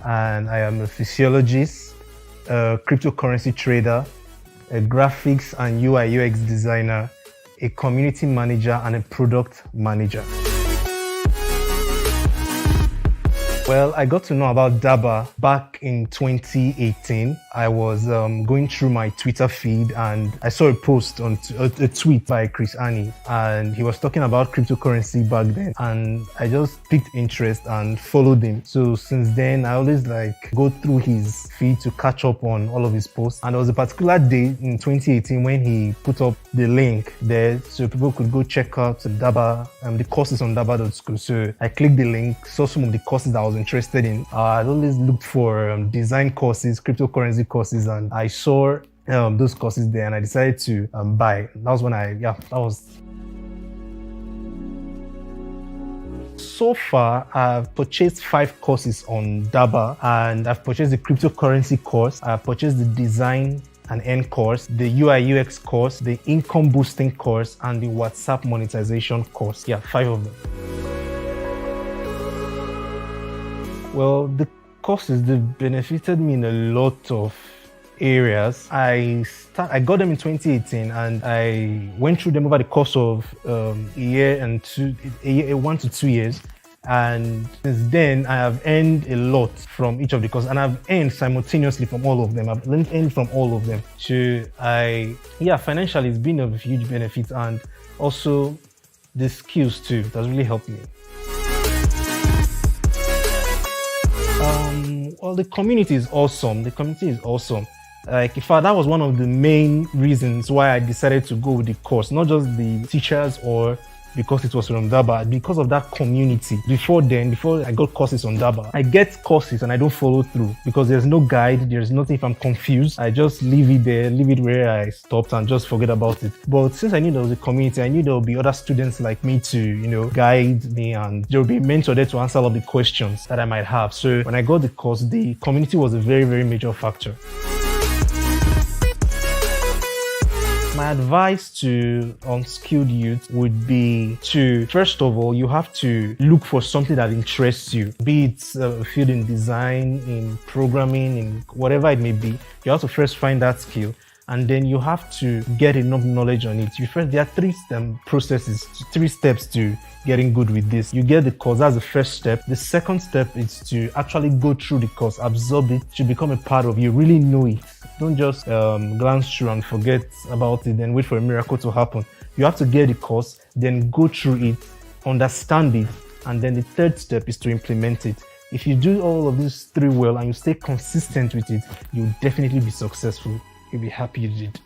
and I am a physiologist, a cryptocurrency trader, a graphics and UI UX designer, a community manager, and a product manager. Well, I got to know about Daba back in 2018. I was going through my Twitter feed and I saw a post on a tweet by Chris Annie, and he was talking about cryptocurrency back then, and I just picked interest and followed him. So since then, I always go through his feed to catch up on all of his posts. And there was a particular day in 2018 when he put up the link there so people could go check out Daba, the courses on daba.school. So I clicked the link, saw some of the courses that I was interested in. I'd always looked for design courses, cryptocurrency courses, and I saw those courses there and I decided to buy. That was when So far, I've purchased 5 courses on Daba, and I've purchased the cryptocurrency course, I've purchased the design and end course, the UI UX course, the income boosting course, and the WhatsApp monetization course. 5 of them. Well, the courses, they benefited me in a lot of areas. I got them in 2018 and I went through them over the course of 1 to 2 years. And since then, I have earned a lot from each of the courses, and I've earned simultaneously from all of them. I've earned from all of them. So financially, it's been of huge benefit, and also the skills too. It has really helped me. Well, the community is awesome. Like, in fact, that was one of the main reasons why I decided to go with the course, not just the teachers or because it was from Daba, because of that community. Before I got courses on Daba, I get courses and I don't follow through because there's no guide, there's nothing. If I'm confused, I just leave it there, leave it where I stopped and just forget about it. But since I knew there was a community, I knew there would be other students like me to, guide me, and there would be a mentor there to answer all of the questions that I might have. So when I got the course, the community was a very, very major factor. My advice to unskilled youth would be to, first of all, you have to look for something that interests you, be it a field in design, in programming, in whatever it may be. You have to first find that skill, and then you have to get enough knowledge on it. There are three steps to getting good with this. You get the course, that's the first step. The second step is to actually go through the course, absorb it, to become a part of you, really know it. Don't just glance through and forget about it, then wait for a miracle to happen. You have to get the course, then go through it, understand it, and then the third step is to implement it. If you do all of these three well and you stay consistent with it, you'll definitely be successful. You'll be happy you did.